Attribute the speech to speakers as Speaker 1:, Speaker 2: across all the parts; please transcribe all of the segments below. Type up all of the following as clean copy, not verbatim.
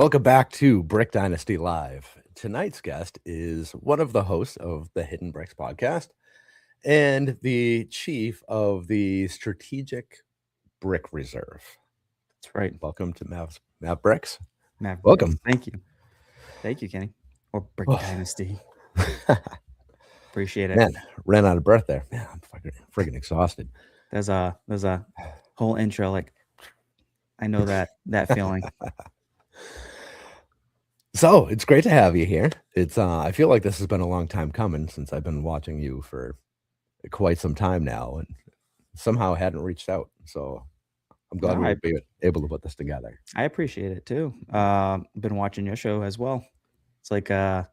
Speaker 1: Welcome back to Brick Dynasty Live. Tonight's guest is one of the hosts of the Hidden Bricks podcast and the chief of the Strategic Brick Reserve.
Speaker 2: That's right.
Speaker 1: Welcome to Mav Bricks.
Speaker 2: Mav Bricks.
Speaker 1: Welcome.
Speaker 2: Thank you. Thank you, Kenny. Or Brick
Speaker 1: Oh.
Speaker 2: Dynasty. Appreciate it.
Speaker 1: Man, ran out of breath there. Man, I'm freaking exhausted.
Speaker 2: There's a whole intro, like I know that feeling.
Speaker 1: So it's great to have you here. It's I feel like this has been a long time coming since I've been watching you for quite some time now and somehow hadn't reached out. So I'm glad we were able to put this together.
Speaker 2: I appreciate it too. Been watching your show as well. It's like and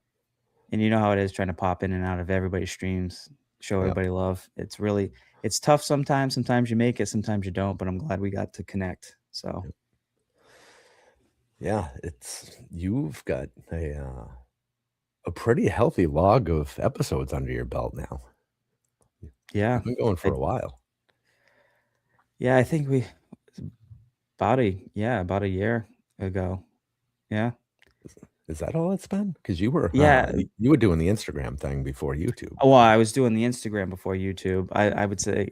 Speaker 2: you know how it is trying to pop in and out of everybody's streams, show everybody love. It's tough sometimes. Sometimes you make it, sometimes you don't, but I'm glad we got to connect. So
Speaker 1: yeah, you've got a pretty healthy log of episodes under your belt now.
Speaker 2: Yeah.
Speaker 1: You've been going for a while.
Speaker 2: Yeah, I think about a year ago. Yeah.
Speaker 1: Is that all it's been? Because you were you were doing the Instagram thing before YouTube.
Speaker 2: Oh, well, I was doing the Instagram before YouTube. I would say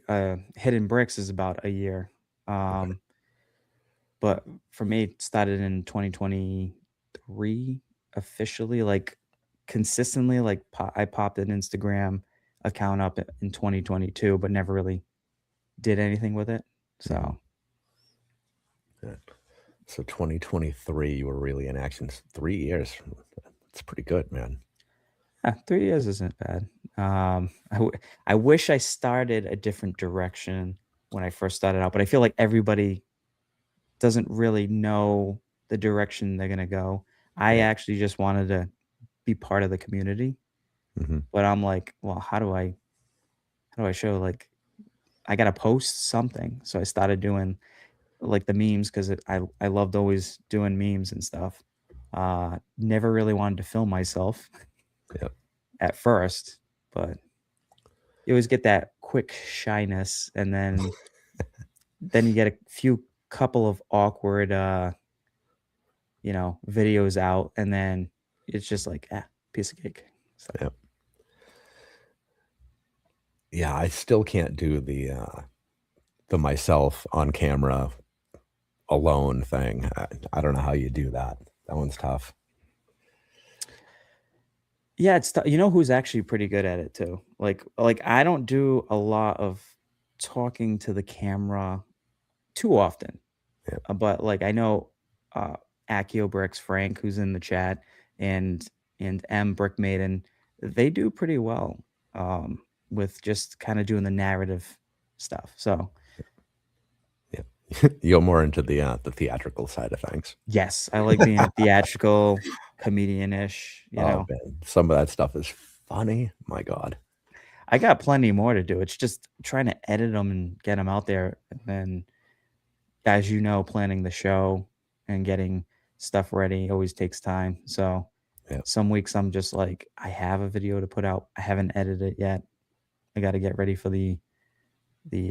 Speaker 2: Hidden Bricks is about a year.
Speaker 1: Okay.
Speaker 2: But for me, it started in 2023 officially, like consistently. Like I popped an Instagram account up in 2022, but never really did anything with it. So,
Speaker 1: yeah. So 2023, you were really in action. 3 years. That's pretty good, man.
Speaker 2: 3 years isn't bad. I wish I started a different direction when I first started out, but I feel like everybody doesn't really know the direction they're gonna go. I actually just wanted to be part of the community, but I'm like, well, how do I show, like, I gotta post something. So I started doing like the memes because I loved always doing memes and stuff. Never really wanted to film myself at first, but you always get that quick shyness, and then you get a couple of awkward videos out, and then it's just like piece of cake. So.
Speaker 1: Yeah, I still can't do the myself on camera alone thing. I don't know how you do that. That one's tough.
Speaker 2: Yeah, it's you know who's actually pretty good at it too. Like I don't do a lot of talking to the camera too often. But like I know Akio Bricks, Frank, who's in the chat, and M Brick Maiden, they do pretty well with just kind of doing the narrative stuff. So
Speaker 1: you're more into the theatrical side of things.
Speaker 2: Yes, I like being a theatrical comedian-ish, you know.
Speaker 1: Man. Some of that stuff is funny. My God.
Speaker 2: I got plenty more to do. It's just trying to edit them and get them out there. And then, as you know, planning the show and getting stuff ready always takes time. So some weeks I'm just like, I have a video to put out. I haven't edited it yet. I got to get ready for the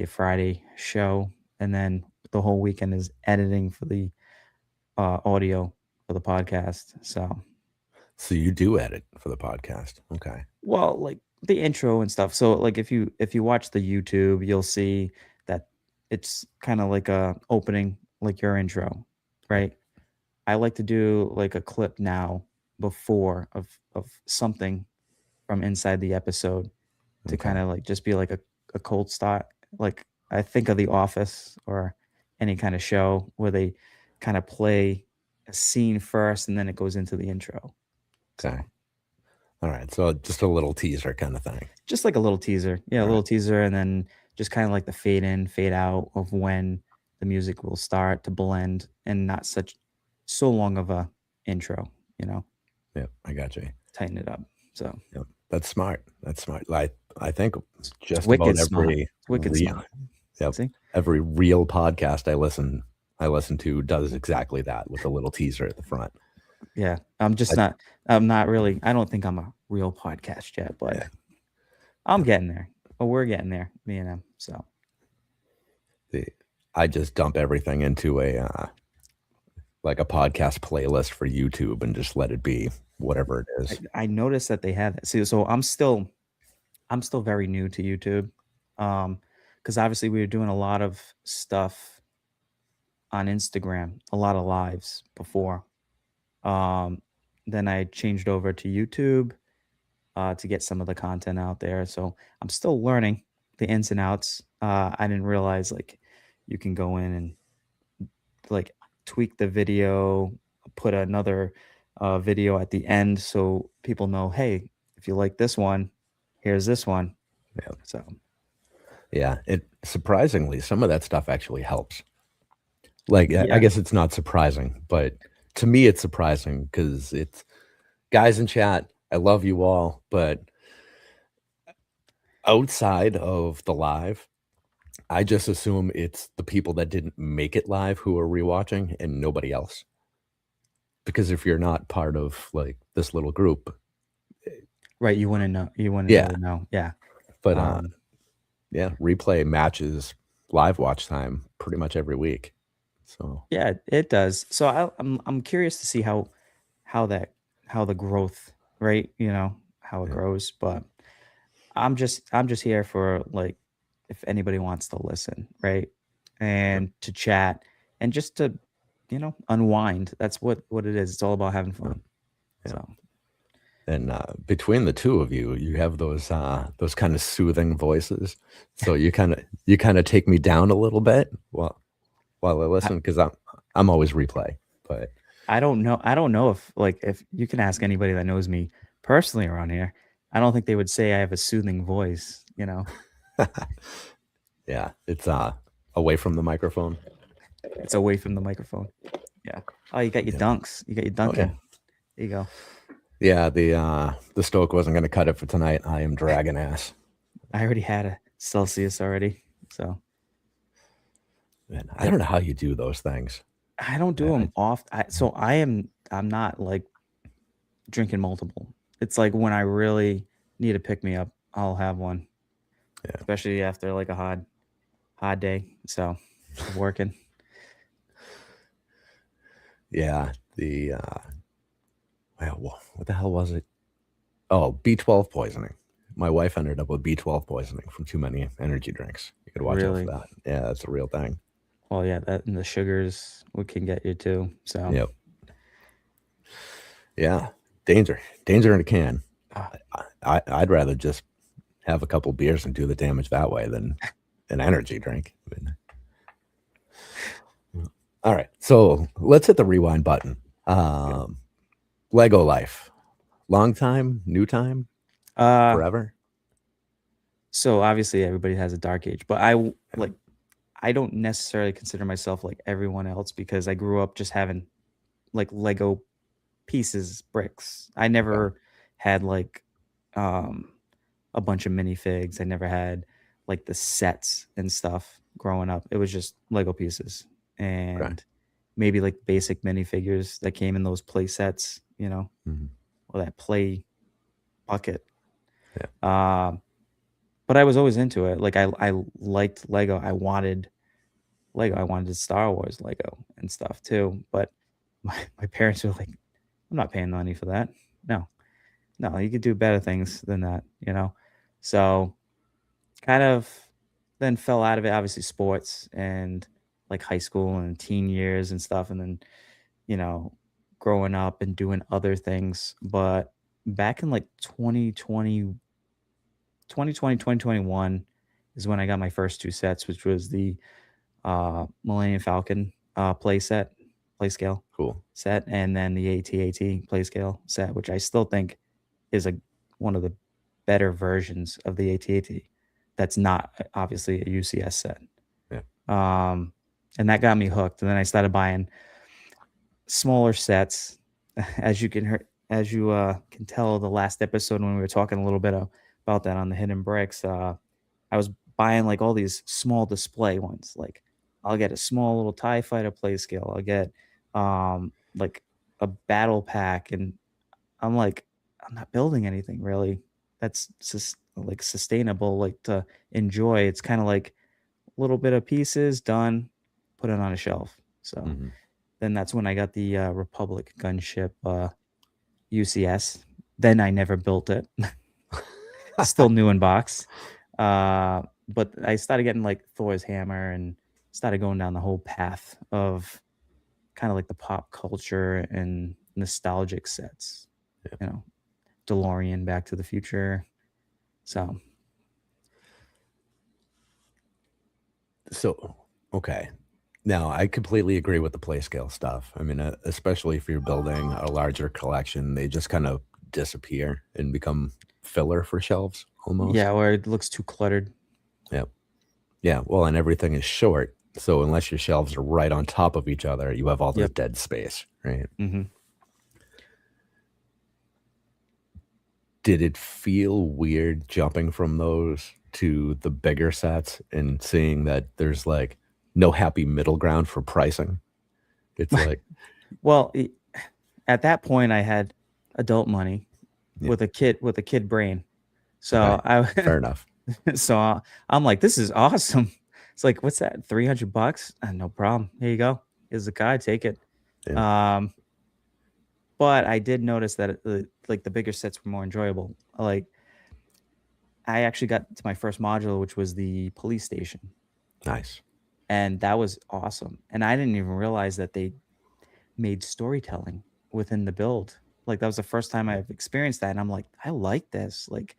Speaker 2: Friday show. And then the whole weekend is editing for the audio for the podcast.
Speaker 1: So you do edit for the podcast. Okay.
Speaker 2: Well, like the intro and stuff. So like if you watch the YouTube, you'll see that it's kind of like a opening, like your intro, right? I like to do like a clip now before of something from inside the episode to kind of like just be like a cold start. Like I think of The Office or any kind of show where they kind of play a scene first and then it goes into the intro.
Speaker 1: Okay. All right. So just a little teaser kind of thing.
Speaker 2: Just like a little teaser. Yeah, a little teaser, and then just kind of like the fade in, fade out of when the music will start to blend, and not so long of a intro, you know?
Speaker 1: Yeah, I got you.
Speaker 2: Tighten it up. So
Speaker 1: that's smart. That's smart. I think just
Speaker 2: about
Speaker 1: every every real podcast I listen to does exactly that with a little teaser at the front.
Speaker 2: Yeah, I'm not really. I don't think I'm a real podcast yet, but I'm getting there. But we're getting there, me and him. So
Speaker 1: I just dump everything into like a podcast playlist for YouTube and just let it be whatever it
Speaker 2: I
Speaker 1: is.
Speaker 2: I noticed that they had that. See, so I'm still very new to YouTube. Because obviously we were doing a lot of stuff on Instagram, a lot of lives before. Um, then I changed over to YouTube to get some of the content out there. So I'm still learning the ins and outs. I didn't realize like you can go in and like tweak the video, put another video at the end so people know, hey, if you like this one, here's this one.
Speaker 1: Yeah.
Speaker 2: So
Speaker 1: Yeah, it surprisingly, some of that stuff actually helps. Like, I
Speaker 2: yeah,
Speaker 1: guess it's not surprising, but to me, it's surprising because it's guys in chat, I love you all, but outside of the live, I just assume it's the people that didn't make it live who are rewatching and nobody else. Because if you're not part of like this little group,
Speaker 2: right. You wouldn't know. You wouldn't
Speaker 1: yeah,
Speaker 2: really know. Yeah.
Speaker 1: but
Speaker 2: Um,
Speaker 1: yeah, replay matches live watch time pretty much every week. So
Speaker 2: yeah, it does. So I'm curious to see how that how the growth, right? How it
Speaker 1: yeah,
Speaker 2: grows. But I'm just here for like if anybody wants to listen, right?
Speaker 1: yeah,
Speaker 2: And to chat and just to, unwind. That's what it is. It's all about having
Speaker 1: yeah,
Speaker 2: fun.
Speaker 1: yeah.
Speaker 2: So
Speaker 1: And between the two of you, you have those kind of soothing voices. So you kind of take me down a little bit while I
Speaker 2: I,
Speaker 1: listen because I'm always replay, but
Speaker 2: I don't know if you can ask anybody that knows me personally around here. I don't think they would say I have a soothing voice.
Speaker 1: yeah, it's away from the microphone.
Speaker 2: It's away from the microphone. Yeah. Oh, you got your
Speaker 1: Yeah.
Speaker 2: dunks. You got your
Speaker 1: Oh yeah.
Speaker 2: dunking. There you go.
Speaker 1: Yeah, the Stoke wasn't gonna cut it for tonight. I am dragging ass.
Speaker 2: I already had a Celsius already. So
Speaker 1: Man, I
Speaker 2: yep.
Speaker 1: don't know how you do those things.
Speaker 2: I don't do
Speaker 1: I
Speaker 2: them off. I'm not like drinking multiple. It's like when I really need to pick me up, I'll have one,
Speaker 1: yeah.
Speaker 2: especially after like a hard day. So of working.
Speaker 1: Yeah, well, what the hell was it? Oh, B12 poisoning. My wife ended up with B12 poisoning from too many energy drinks. You could watch out for
Speaker 2: Really.
Speaker 1: that. Yeah, that's a real thing.
Speaker 2: Well, yeah, that and the sugars what can get you too. So
Speaker 1: Yep. Yeah. Danger in a can.
Speaker 2: ah,
Speaker 1: I'd rather just have a couple beers and do the damage that way than an energy drink. All right, so let's hit the rewind button.
Speaker 2: good.
Speaker 1: Um, Lego life, long time, new time,
Speaker 2: Uh
Speaker 1: forever.
Speaker 2: so obviously everybody has a dark age, but like I don't necessarily consider myself like everyone else because I grew up just having like Lego pieces, bricks. I
Speaker 1: Okay,
Speaker 2: never had like um a bunch of minifigs. I never had like the sets and stuff growing up. It was just Lego pieces
Speaker 1: okay.
Speaker 2: and maybe like basic minifigures that came in those play sets,
Speaker 1: Mhm.
Speaker 2: or that play bucket.
Speaker 1: Yeah,
Speaker 2: Um, but I was always into it. Like I liked Lego. I wanted Lego. I wanted Star Wars Lego and stuff too. But my parents were like, I'm not paying money for that. No, no, you could do better things than that. So kind of then fell out of it, obviously sports and like high school and teen years and stuff. And then, you know, growing up and doing other things. But back in like 2021 is when I got my first two sets, which was the Millennium Falcon play scale
Speaker 1: cool.
Speaker 2: set, and then the AT-AT play scale set, which I still think is one of the better versions of the AT-AT. That's not obviously a UCS set.
Speaker 1: Yeah,
Speaker 2: Um, and that got me hooked. And then I started buying smaller sets, as you can tell the last episode when we were talking a little bit about that on the hidden bricks. I was buying like all these small display ones. Like I'll get a small little TIE fighter play scale. I'll get like a battle pack, and I'm like, I'm not building anything really. That's just like sustainable, like to enjoy. It's kind of like a little bit of pieces done, put it on a shelf. So
Speaker 1: hmm
Speaker 2: then that's when I got the Republic gunship UCS. Then I never built it. Still new in box. But I started getting like Thor's hammer and started going down the whole path of kind of like the pop culture and nostalgic sets.
Speaker 1: Yeah.
Speaker 2: You know, DeLorean, Back to the Future. So
Speaker 1: So, okay. Now, I completely agree with the play scale stuff. I mean, especially if you're building a larger collection, they just kind of disappear and become filler for shelves almost.
Speaker 2: yeah, where it looks too cluttered.
Speaker 1: Yeah. Yeah. Well, and everything is short. So, unless your shelves are right on top of each other, you have all this
Speaker 2: Yep.
Speaker 1: dead space, right?
Speaker 2: Mm-hmm.
Speaker 1: Did it feel weird jumping from those to the bigger sets and seeing that there's like no happy middle ground for pricing? It's like,
Speaker 2: Well, at that point, I had adult money
Speaker 1: yeah,
Speaker 2: with a kid brain.
Speaker 1: okay,
Speaker 2: So I
Speaker 1: fair enough.
Speaker 2: so I'm like, this is awesome. It's like, what's that? $300? No problem. Here you go. Here's the card. Take it.
Speaker 1: Yeah.
Speaker 2: Um, but I did notice that like the bigger sets were more enjoyable. Like I actually got to my first module, which was the police station,
Speaker 1: Nice.
Speaker 2: and that was awesome. And I didn't even realize that they made storytelling within the build. Like that was the first time I've experienced that, and I'm like, I like this. Like,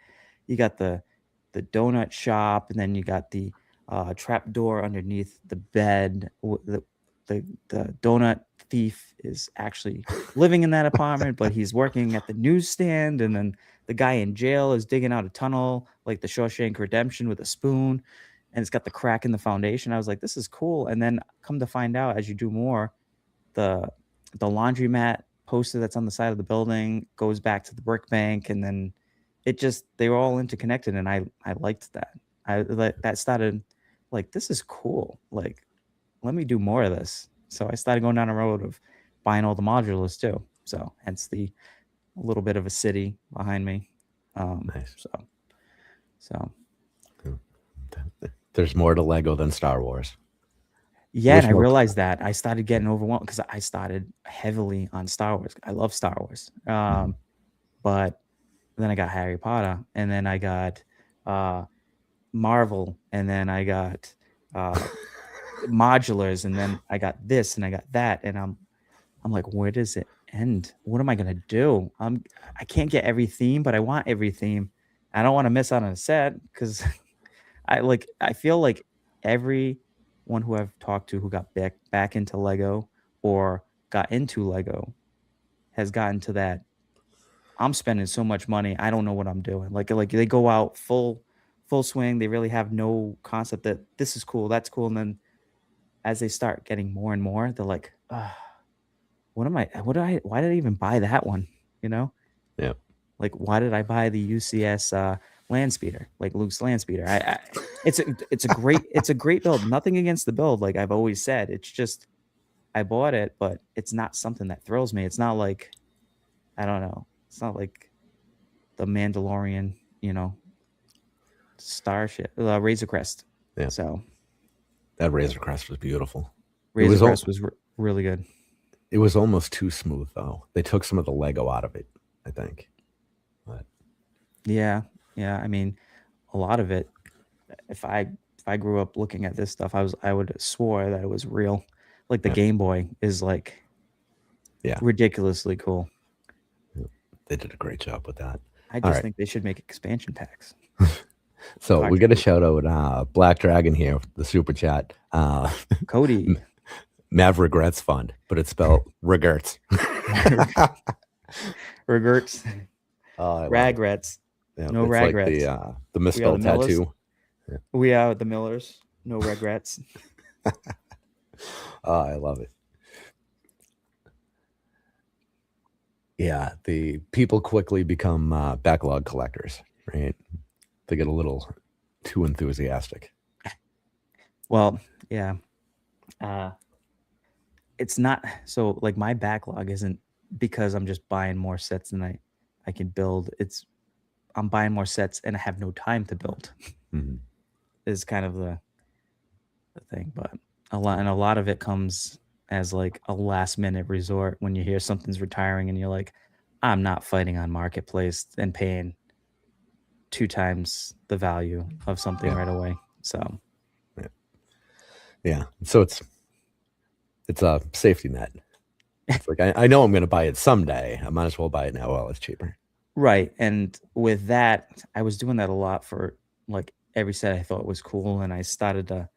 Speaker 2: you got the donut shop, and then you got the trap door underneath the bed. The donut thief is actually living in that apartment, but he's working at the newsstand, and then the guy in jail is digging out a tunnel like the Shawshank Redemption with a spoon, and it's got the crack in the foundation. I was like, this is cool. And then come to find out, as you do more, the the laundromat poster that's on the side of the building goes back to the brick bank, and then it just they were all interconnected, and I liked that. I like that started like, this is cool. Like, let me do more of this. So I started going down a road of buying all the modulars too. So hence the little bit of a city behind me.
Speaker 1: Nice.
Speaker 2: So
Speaker 1: There's more to Lego than Star Wars.
Speaker 2: yeah, and
Speaker 1: Wish
Speaker 2: I
Speaker 1: more.
Speaker 2: realized that I started getting overwhelmed because I started heavily on Star Wars. I love Star Wars. But then I got Harry Potter, and then I got Marvel, and then I got modulars, and then I got this and I got that, and I'm like, where does it end? What am I gonna do? I can't get every theme, but I want every theme. I don't want to miss out on a set because I feel like everyone who I've talked to who got back into Lego or got into Lego has gotten to that. I'm spending so much money, I don't know what I'm doing. Like they go out full swing. They really have no concept that this is cool, that's cool, and then as they start getting more and more, they're like, what am I? What did I? Why did I even buy that one? You know,
Speaker 1: Yeah.
Speaker 2: like why did I buy the UCS land speeder, like Luke's land speeder? It's a great build. Nothing against the build, like I've always said. It's just I bought it, but it's not something that thrills me. It's not like, I don't know. It's not like the Mandalorian, Starship, Razor Crest.
Speaker 1: Yeah.
Speaker 2: So
Speaker 1: That Razor Crest was beautiful.
Speaker 2: Razor Crest was really good.
Speaker 1: It was almost too smooth though. They took some of the Lego out of it, I think. But
Speaker 2: Yeah, yeah. I mean, a lot of it. If I grew up looking at this stuff, I would have swore that it was real. Like the
Speaker 1: yeah,
Speaker 2: Game Boy is like
Speaker 1: yeah,
Speaker 2: ridiculously cool.
Speaker 1: they did a great job with that.
Speaker 2: I
Speaker 1: All
Speaker 2: just
Speaker 1: right.
Speaker 2: think they should make expansion packs.
Speaker 1: So we got a
Speaker 2: Cartridges.
Speaker 1: shout out Black Dragon here, the super chat.
Speaker 2: Cody.
Speaker 1: Mav Regrets Fund, but it's spelled regrets.
Speaker 2: Regrets.
Speaker 1: Oh, I love it.
Speaker 2: Ragrets.
Speaker 1: Yeah,
Speaker 2: No
Speaker 1: it's like
Speaker 2: regrets.
Speaker 1: the
Speaker 2: We are the
Speaker 1: misspelled
Speaker 2: Millers.
Speaker 1: tattoo.
Speaker 2: We are the Millers. No regrets.
Speaker 1: Oh, I love it. Yeah, the people quickly become backlog collectors, right? They get a little too enthusiastic.
Speaker 2: Well, yeah. It's not so like my backlog isn't because I'm just buying more sets than I can build. I'm buying more sets and I have no time to build.
Speaker 1: Mhm.
Speaker 2: Is kind of the thing, but a lot of it comes as like a last minute resort when you hear something's retiring and you're like, I'm not fighting on marketplace and paying 2 times the value of something
Speaker 1: Yeah.
Speaker 2: right away. So
Speaker 1: Yeah. Yeah. So it's a safety net. It's like I know I'm going to buy it someday. I might as well buy it now while it's cheaper.
Speaker 2: right. And with that, I was doing that a lot for like every set I thought was cool. And I started to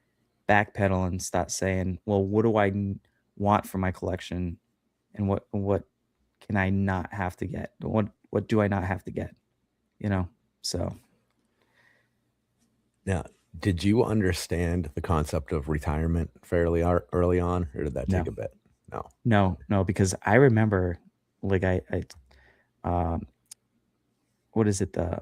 Speaker 2: backpedal and start saying, well, what do want for my collection? And what can I not have to get? What do I not have to get? You know? So
Speaker 1: Now, did you understand the concept of retirement fairly early on, or did that take
Speaker 2: no,
Speaker 1: a bit? No.
Speaker 2: no, because I remember like um what is it, the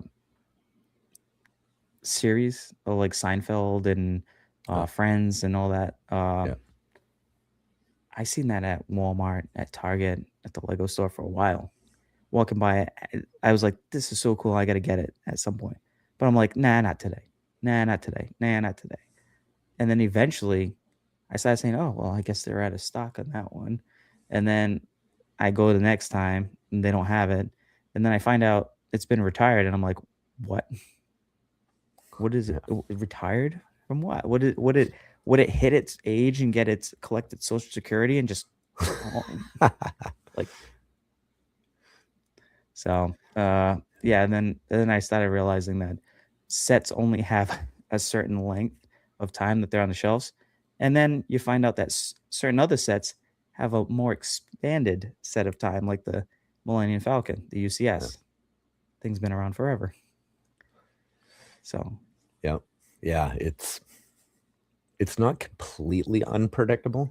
Speaker 2: series of like Seinfeld and
Speaker 1: Oh,
Speaker 2: Friends and all that.
Speaker 1: yeah.
Speaker 2: I seen that at Walmart, at Target, at the Lego store for a while. Walking by it, I was like, "This is so cool. I got to get it at some point." But I'm like, "Nah, not today. Nah, not today. Nah, not today." And then eventually, I started saying, "Oh, well, I guess they're out of stock on that one." And then I go the next time and they don't have it. And then I find out it's been retired, and I'm like, "What? What is
Speaker 1: Yeah.
Speaker 2: it? Retired from what? Would it hit its age and get its collected Social Security and just like so? Yeah. And then I started realizing that sets only have a certain length of time that they're on the shelves, and then you find out that certain other sets have a more expanded set of time, like the Millennium Falcon, the
Speaker 1: Yeah.
Speaker 2: UCS. Thing's been around forever. So
Speaker 1: Yeah. Yeah. It's not completely unpredictable,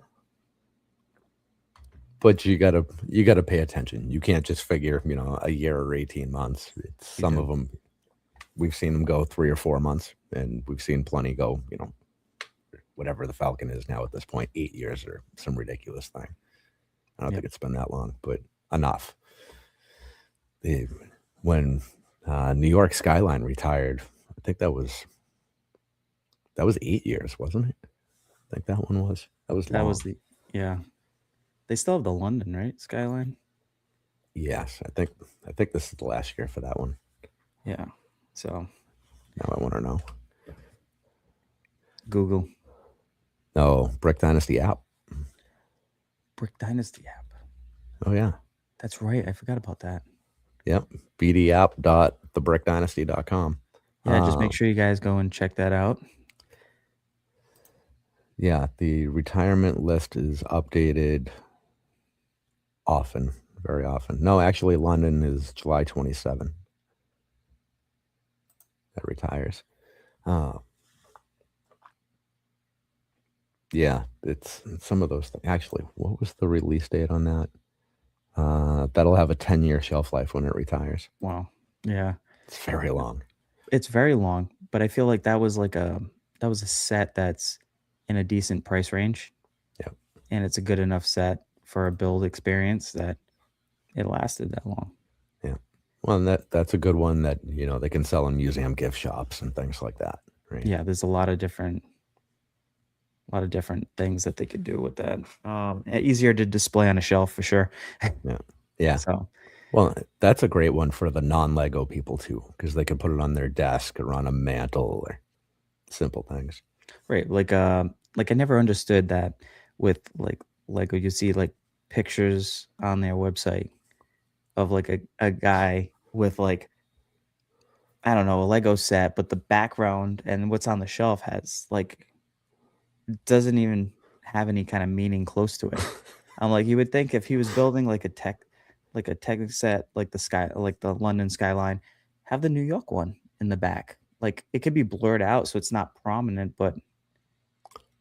Speaker 1: but you gotta pay attention. You can't just figure, a year or 18 months. It's some of
Speaker 2: exactly.
Speaker 1: them we've seen them go 3 or 4 months, and we've seen plenty go, whatever the Falcon is now at this point, 8 years or some ridiculous thing. I don't think
Speaker 2: Yep.
Speaker 1: it's been that long, but enough. They, when New York Skyline retired, I think that was 8 years, wasn't it? I think that one was. That was
Speaker 2: That
Speaker 1: long.
Speaker 2: was the yeah. They still have the London, right? Skyline.
Speaker 1: Yes, I think this is the last year for that one.
Speaker 2: Yeah. So
Speaker 1: Now I want to know.
Speaker 2: Google
Speaker 1: No, Brick Dynasty app.
Speaker 2: Brick Dynasty app.
Speaker 1: Oh yeah.
Speaker 2: That's right. I forgot about that.
Speaker 1: Yep. bdapp.thebrickdynasty.com.
Speaker 2: Yeah, just make
Speaker 1: Um,
Speaker 2: sure you guys go and check that out.
Speaker 1: yeah, the retirement list is updated often, very often. No, actually, London is July 27 that retires. Uh, yeah, it's some of those things. Actually, what was the release date on that? That'll have a 10-year shelf life when it retires.
Speaker 2: Wow. Yeah.
Speaker 1: It's very long.
Speaker 2: It's very long, but I feel like that was a set that's in a decent price range,
Speaker 1: Yeah,
Speaker 2: and it's a good enough set for a build experience that it lasted that long.
Speaker 1: yeah. Well, and that's a good one that they can sell in museum gift shops and things like that, right?
Speaker 2: Yeah, there's a lot of different things that they could do with that. Easier to display on a shelf for sure.
Speaker 1: Yeah, yeah.
Speaker 2: So
Speaker 1: Well, that's a great one for the non-Lego people too, because they can put it on their desk or on a mantle or simple things.
Speaker 2: right, like I never understood that with like Lego. You see like pictures on their website of like a guy with like I don't know a Lego set, but the background and what's on the shelf has like doesn't even have any kind of meaning close to it. I'm like, you would think if he was building like a tech set, like the London skyline, have the New York one in the back. Like it could be blurred out so it's not prominent, but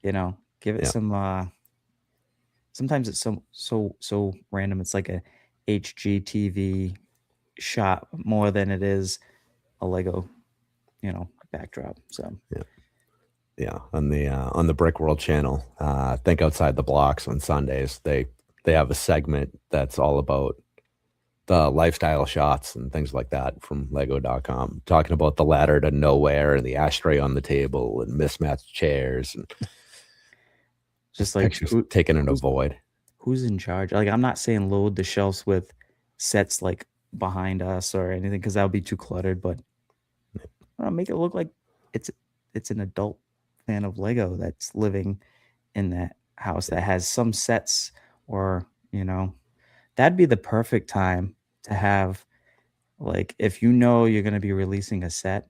Speaker 2: give it
Speaker 1: Yeah,
Speaker 2: some. Sometimes it's so random. It's like a HGTV shot more than it is a Lego, backdrop. So
Speaker 1: yeah, yeah. On the Brick World channel, Think Outside the Blocks on Sundays, they have a segment that's all about the lifestyle shots and things like that from Lego.com, talking about the ladder to nowhere and the ashtray on the table and mismatched chairs and
Speaker 2: just
Speaker 1: just
Speaker 2: like
Speaker 1: pictures taken in a void.
Speaker 2: who's in charge? Like, I'm not saying load the shelves with sets like behind us or anything because that would be too cluttered, but make it look like it's it's an adult fan of Lego that's living in that house that has some sets or, that'd be the perfect time to have, like, if you know you're gonna be releasing a set,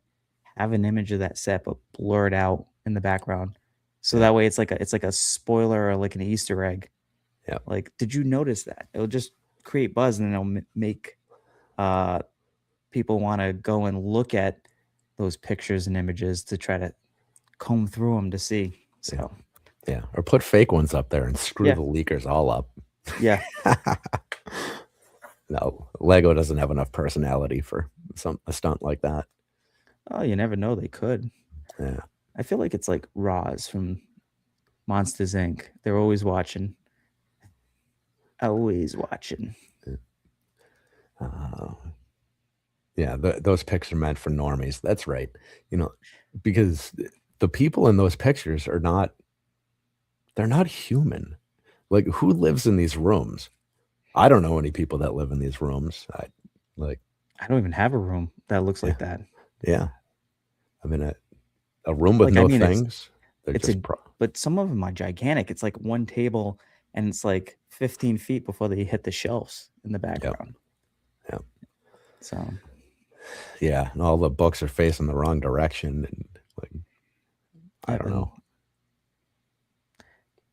Speaker 2: have an image of that set, but blur it out in the background. So
Speaker 1: Yeah.
Speaker 2: that way it's like a spoiler or like an Easter egg.
Speaker 1: Yeah.
Speaker 2: Like, did you notice that? It'll just create buzz and then it'll make uh people want to go and look at those pictures and images to try to comb through them to see.
Speaker 1: Yeah.
Speaker 2: So,
Speaker 1: Yeah. Or put fake ones up there and screw
Speaker 2: yeah.
Speaker 1: the leakers all up.
Speaker 2: Yeah.
Speaker 1: No, Lego doesn't have enough personality for a stunt like that.
Speaker 2: Oh, you never know, they could.
Speaker 1: Yeah.
Speaker 2: I feel like it's like Roz from Monsters Inc. They're always watching. Always watching.
Speaker 1: Uh, yeah, those pics are meant for normies. That's right. You know, because the people in those pictures they're not human. Like, who lives in these rooms? I don't know any people that live in these rooms. Like,
Speaker 2: I don't even have a room that looks
Speaker 1: yeah,
Speaker 2: like that.
Speaker 1: yeah. I mean, a room with
Speaker 2: Like, I
Speaker 1: no
Speaker 2: mean,
Speaker 1: things. They're
Speaker 2: it's
Speaker 1: just
Speaker 2: a, but some of them are gigantic. It's like one table and it's like 15 feet before they hit the shelves in the
Speaker 1: yep,
Speaker 2: background.
Speaker 1: yep.
Speaker 2: So,
Speaker 1: Yeah, and all the books are facing the wrong direction, and like, I
Speaker 2: yep.
Speaker 1: don't
Speaker 2: And
Speaker 1: know.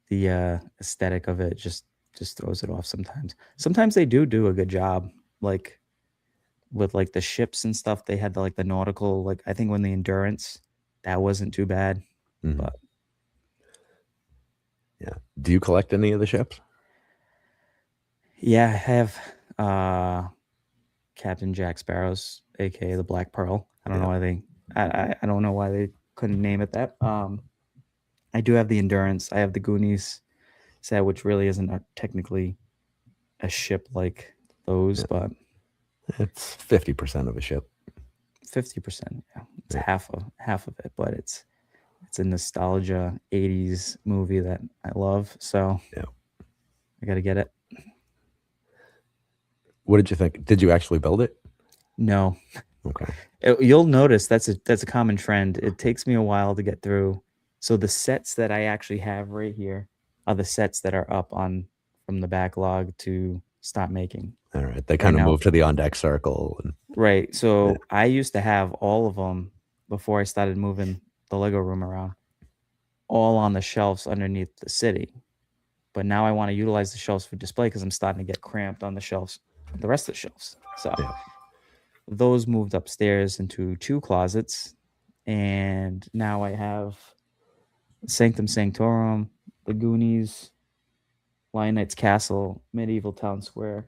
Speaker 2: the aesthetic of it just throws it off sometimes. Sometimes they do a good job, like with like the ships and stuff. They had like the nautical, like I think when the Endurance, that wasn't too bad.
Speaker 1: Mhm.
Speaker 2: But
Speaker 1: Yeah. Do you collect any of the ships?
Speaker 2: yeah, I have Captain Jack Sparrow's, aka the Black Pearl. I don't know
Speaker 1: Yeah.
Speaker 2: why I don't know why they couldn't name it that. I do have the Endurance. I have the Goonies set, which really isn't technically a ship like those,
Speaker 1: Yeah.
Speaker 2: but
Speaker 1: It's 50% of a ship.
Speaker 2: 50%. Yeah, it's
Speaker 1: Yeah.
Speaker 2: half of it, but it's a nostalgia 80s movie that I love, so
Speaker 1: Yeah.
Speaker 2: I got to get it.
Speaker 1: What did you think? Did you actually build it?
Speaker 2: No,
Speaker 1: Okay.
Speaker 2: you'll notice that's a common trend. It takes me a while to get through. So the sets that I actually have right here are the sets that are up on from the backlog to stop making
Speaker 1: All right. They
Speaker 2: right
Speaker 1: kind of
Speaker 2: now.
Speaker 1: moved to the on deck circle, and
Speaker 2: Right.
Speaker 1: yeah.
Speaker 2: So I used to have all of them before I started moving the Lego room around, all on the shelves underneath the city. But now I want to utilize the shelves for display because I'm starting to get cramped on the shelves, the rest of the shelves. So
Speaker 1: Yeah.
Speaker 2: those moved upstairs into two closets. And now I have Sanctum Sanctorum, the Goonies, Lion Knight's Castle, Medieval Town Square,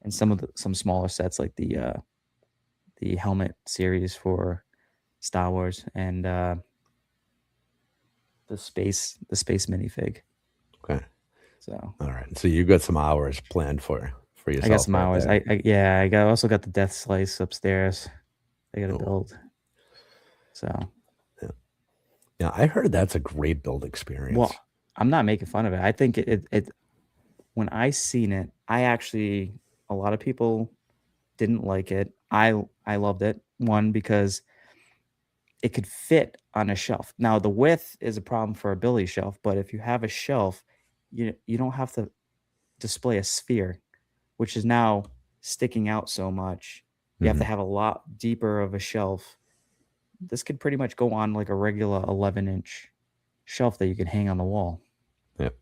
Speaker 2: and some smaller sets like the helmet series for Star Wars and the space minifig.
Speaker 1: Okay.
Speaker 2: So
Speaker 1: All right. So you got some hours planned for
Speaker 2: I got
Speaker 1: yourself
Speaker 2: some
Speaker 1: right
Speaker 2: hours.
Speaker 1: there.
Speaker 2: I also got the Death Slice upstairs. I got to
Speaker 1: Oh,
Speaker 2: build. So
Speaker 1: yeah. Yeah. I heard that's a great build experience.
Speaker 2: well, I'm not making fun of it. I think it when I seen it, I actually a lot of people didn't like it. I loved it. One because it could fit on a shelf. Now the width is a problem for a Billy shelf, but if you have a shelf, you don't have to display a sphere, which is now sticking out so much. You have to
Speaker 1: Mhm.
Speaker 2: have a lot deeper of a shelf. This could pretty much go on like a regular 11-inch shelf that you can hang on the wall.
Speaker 1: Yep.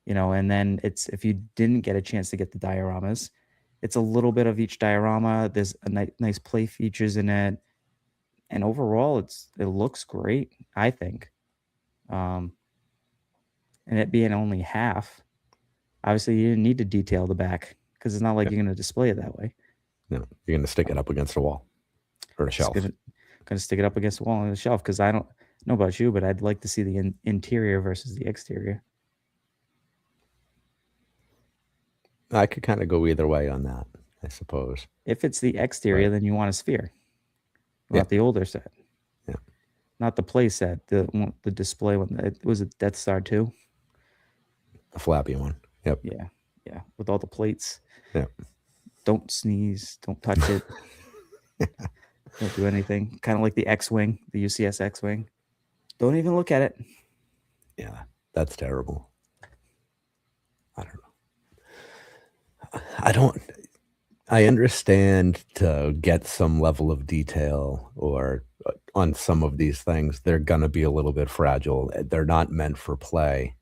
Speaker 2: And then it's if you didn't get a chance to get the dioramas, it's a little bit of each diorama. There's a nice play features in it, and overall, it looks great. I think, um, and it being only half, obviously you didn't need to detail the back because it's not like
Speaker 1: Yep.
Speaker 2: you're going to display it that way.
Speaker 1: No, you're gonna stick it up against a wall or a
Speaker 2: Just
Speaker 1: shelf.
Speaker 2: gonna stick it up against the wall on the shelf because I don't know about you, but I'd like to see the interior versus the exterior.
Speaker 1: I could kind of go either way on that, I suppose.
Speaker 2: If it's the exterior,
Speaker 1: But
Speaker 2: then you want a sphere,
Speaker 1: yeah,
Speaker 2: not the older set,
Speaker 1: yeah,
Speaker 2: not the play set, the display one. It was a Death Star 2.
Speaker 1: a flappy one. Yep.
Speaker 2: Yeah. Yeah, with all the plates.
Speaker 1: Yeah.
Speaker 2: Don't sneeze. Don't touch it. Don't do anything. Kind of like the X-wing, the UCS X-wing. Don't even look at it.
Speaker 1: Yeah. That's terrible. I don't know. I don't. I understand to get some level of detail or on some of these things, they're going to be a little bit fragile. They're not meant for play,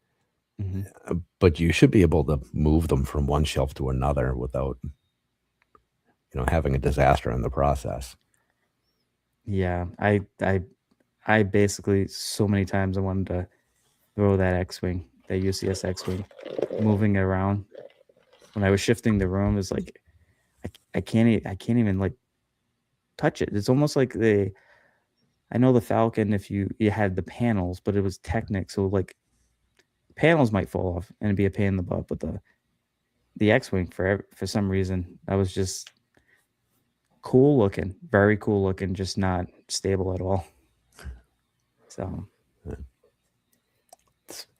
Speaker 2: Mhm.
Speaker 1: but you should be able to move them from one shelf to another without, having a disaster in the process.
Speaker 2: Yeah, I basically so many times I wanted to throw that X-wing, that UCS X-wing, moving it around. When I was shifting the room, it's like I can't even like touch it. It's almost like I know the Falcon if you had the panels, but it was Technic, so like panels might fall off and be a pain in the butt, but the X-wing for some reason that was just cool looking, very cool looking, just not stable at all. So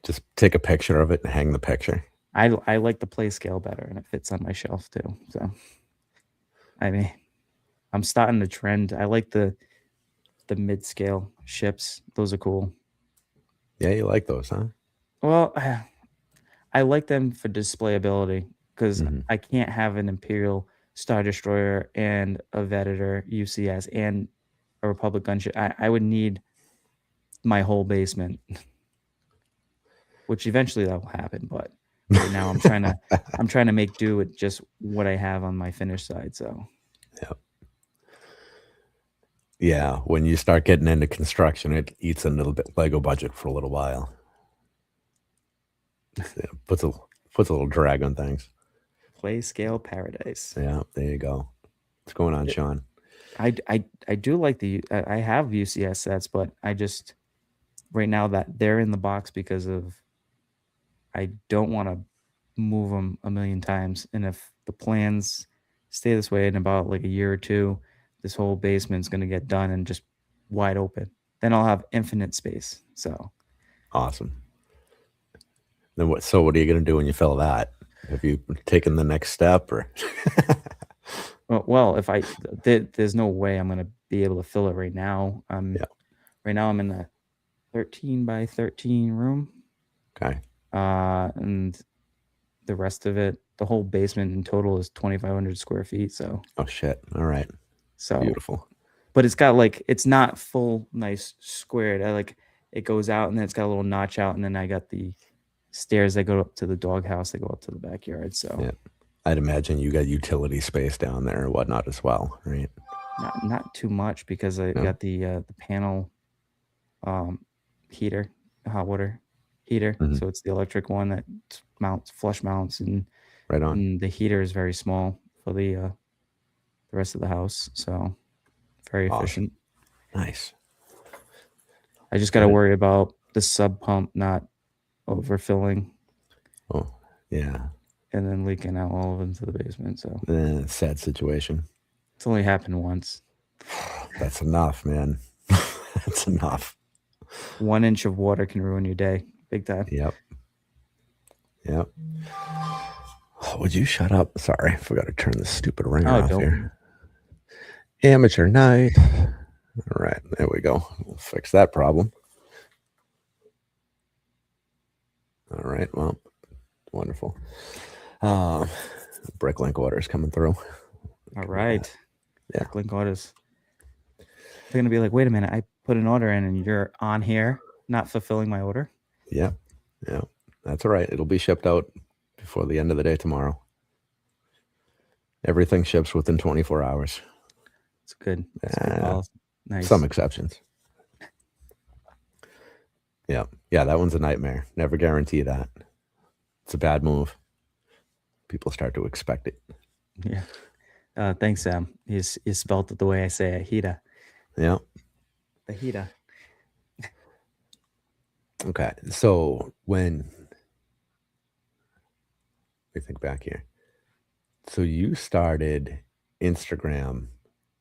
Speaker 1: Just take a picture of it and hang the picture.
Speaker 2: I like the play scale better, and it fits on my shelf too. So I mean, I'm starting the trend. I like the mid scale ships. Those are cool.
Speaker 1: Yeah, you like those, huh?
Speaker 2: Well, I like them for displayability because
Speaker 1: Hmm.
Speaker 2: I can't have an Imperial Star Destroyer and a Venator UCS and a Republic gunship. I would need my whole basement, which eventually that will happen. But right now, I'm trying to make do with just what I have on my finished side. So
Speaker 1: Yeah. Yeah, when you start getting into construction, it eats a little bit Lego budget for a little while. Yeah, puts a little drag on things.
Speaker 2: play scale paradise.
Speaker 1: Yeah, there you go. What's going on,
Speaker 2: Yeah,
Speaker 1: Sean?
Speaker 2: I do like I have UCS sets, but I just right now that they're in the box because of I don't want to move them a million times. And if the plans stay this way in about like a year or two, this whole basement's going to get done and just wide open. Then I'll have infinite space. So,
Speaker 1: Awesome. Then what? So what are you going to do when you fill that? Have you taken the next step, or?
Speaker 2: well, if there's no way I'm going to be able to fill it right now.
Speaker 1: Yeah.
Speaker 2: Right now I'm in a 13 by 13 room.
Speaker 1: Okay.
Speaker 2: And the rest of it, the whole basement in total is 2,500 square feet.
Speaker 1: Oh shit. All right.
Speaker 2: So
Speaker 1: Beautiful.
Speaker 2: but it's got like it's not full nice squared. I like it goes out and then it's got a little notch out, and then I got the stairs that go up to the doghouse that go up to the backyard. So
Speaker 1: Yeah. I'd imagine you got utility space down there or whatnot as well, right?
Speaker 2: not too much because I
Speaker 1: No.
Speaker 2: got the panel heater, hot water heater.
Speaker 1: Hmm.
Speaker 2: So it's the electric one that mounts flush mounts,
Speaker 1: Right on.
Speaker 2: and the heater is very small for the rest of the house. So very
Speaker 1: Awesome.
Speaker 2: efficient.
Speaker 1: Nice.
Speaker 2: I just got to worry about the sub pump not overfilling
Speaker 1: Oh, yeah.
Speaker 2: and then leaking out all of into the basement. So
Speaker 1: Sad situation.
Speaker 2: it's only happened once.
Speaker 1: That's enough, man. That's enough.
Speaker 2: 1 inch of water can ruin your day, big time.
Speaker 1: Yep. Yep. Oh, would you shut up? Sorry, I forgot to turn this stupid ringer
Speaker 2: Oh,
Speaker 1: off
Speaker 2: don't.
Speaker 1: here. Amateur night. All right, there we go. We'll fix that problem. All right, well, wonderful. Bricklink orders coming through.
Speaker 2: All right.
Speaker 1: Yeah.
Speaker 2: Link orders. They're gonna be like, wait a minute, I put an order in and you're on here not fulfilling my order.
Speaker 1: Yeah, yeah, that's all right. It'll be shipped out before the end of the day tomorrow. Everything ships within 24 hours.
Speaker 2: It's good. It's good policy. Nice.
Speaker 1: Some exceptions. Yeah, yeah, that one's a nightmare. Never guarantee that. It's a bad move. People start to expect it.
Speaker 2: Yeah. Thanks, Sam. You spelled it the way I say it. Hita.
Speaker 1: Yeah.
Speaker 2: The Hita.
Speaker 1: Okay. So when we think back here, so you started Instagram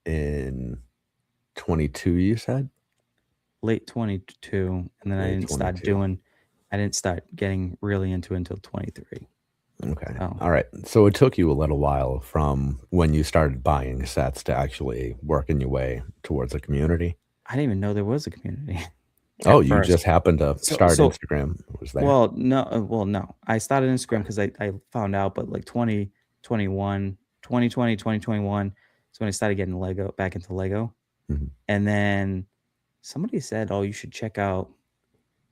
Speaker 1: in 22, you said?
Speaker 2: Late 22, and then I
Speaker 1: Late
Speaker 2: didn't start
Speaker 1: 22.
Speaker 2: I didn't start getting really into it until 23.
Speaker 1: Okay.
Speaker 2: So
Speaker 1: All right. So it took you a little while from when you started buying sets to actually working your way towards a community.
Speaker 2: I didn't even know there was a community
Speaker 1: Oh,
Speaker 2: at
Speaker 1: you
Speaker 2: first.
Speaker 1: just happened to
Speaker 2: So
Speaker 1: start
Speaker 2: so
Speaker 1: Instagram. It was there.
Speaker 2: well, no, no. I started Instagram
Speaker 1: Okay.
Speaker 2: because I found out, but like 2021, 2020, 2021 is when I started getting Lego back into Lego.
Speaker 1: Mhm.
Speaker 2: And then somebody said, "Oh, you should check out."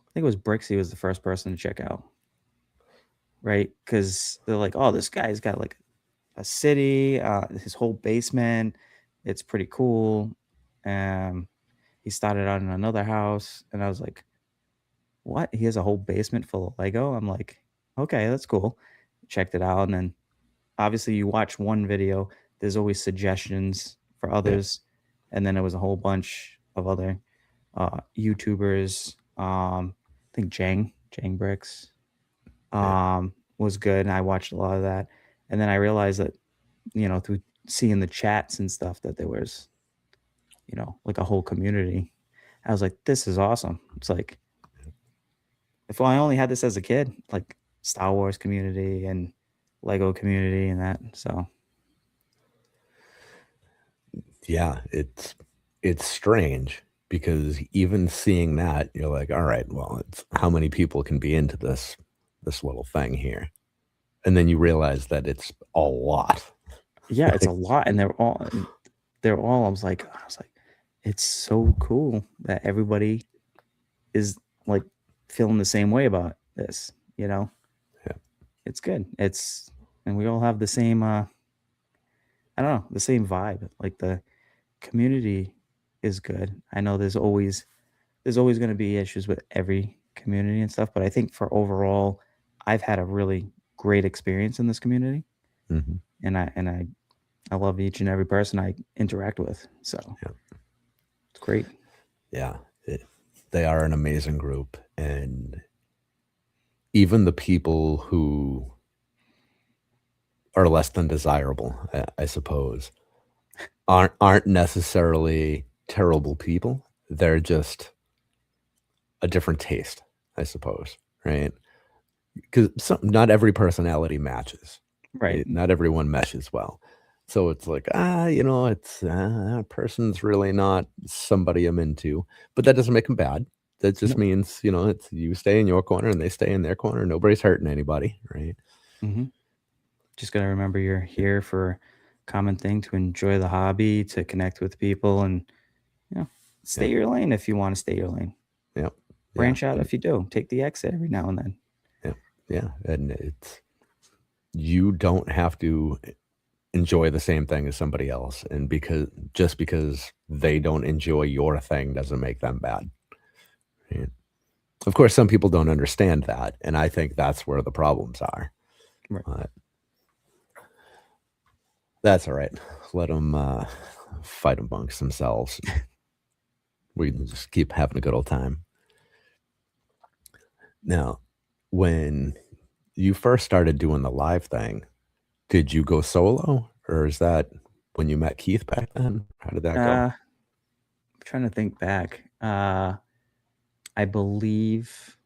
Speaker 2: I think it was Brixie was the first person to check out, right? Because they're like, "Oh, this guy's got like a city, his whole basement. It's pretty cool." Um, he started out in another house, and I was like, "What? He has a whole basement full of Lego?" I'm like, "Okay, that's cool." Checked it out, and then obviously you watch one video, there's always suggestions for
Speaker 1: Yeah.
Speaker 2: others, and then there was a whole bunch of other YouTubers. I think Jang Bricks
Speaker 1: Yeah.
Speaker 2: was good, and I watched a lot of that. And then I realized that, through seeing the chats and stuff, that there was, like a whole community. I was like, this is awesome. It's like if I only had this as a kid, like Star Wars community and Lego community and that. So
Speaker 1: Yeah. It's strange because even seeing that, you're like, all right, well, it's how many people can be into this little thing here. And then you realize that it's a lot.
Speaker 2: yeah, it's a lot, and they're all. I was like, it's so cool that everybody is like feeling the same way about this.
Speaker 1: Yeah.
Speaker 2: It's good. And we all have the same. I don't know, the same vibe. Like the community is good. I know there's always going to be issues with every community and stuff, but I think for overall, I've had a really great experience in this community,
Speaker 1: Mhm.
Speaker 2: and I love each and every person I interact with. So
Speaker 1: Yeah.
Speaker 2: it's great.
Speaker 1: Yeah. They are an amazing group. And even the people who are less than desirable, I suppose, aren't necessarily terrible people. They're just a different taste, I suppose, right? Because not every personality matches,
Speaker 2: Right.
Speaker 1: right? Not everyone meshes well. So it's like, it's that person's really not somebody I'm into, but that doesn't make them bad. That just
Speaker 2: Nope.
Speaker 1: means, it's you stay in your corner and they stay in their corner. Nobody's hurting anybody, right?
Speaker 2: hmm Just got to remember you're here for a common thing to enjoy the hobby, to connect with people, and you know, stay
Speaker 1: Yeah,
Speaker 2: your lane if you want to stay your lane.
Speaker 1: yeah, yeah,
Speaker 2: Branch out
Speaker 1: and
Speaker 2: if you do. Take the exit every now and then.
Speaker 1: yeah, yeah, and you don't have to enjoy the same thing as somebody else, and because they don't enjoy your thing doesn't make them bad. Right? Of course, some people don't understand that, and I think that's where the problems are.
Speaker 2: Right.
Speaker 1: But that's all right. Let them fight amongst themselves. We can just keep having a good old time. Now, when you first started doing the live thing, did you go solo, or is that when you met Keith back then? How did that go?
Speaker 2: I'm trying to think back. I believe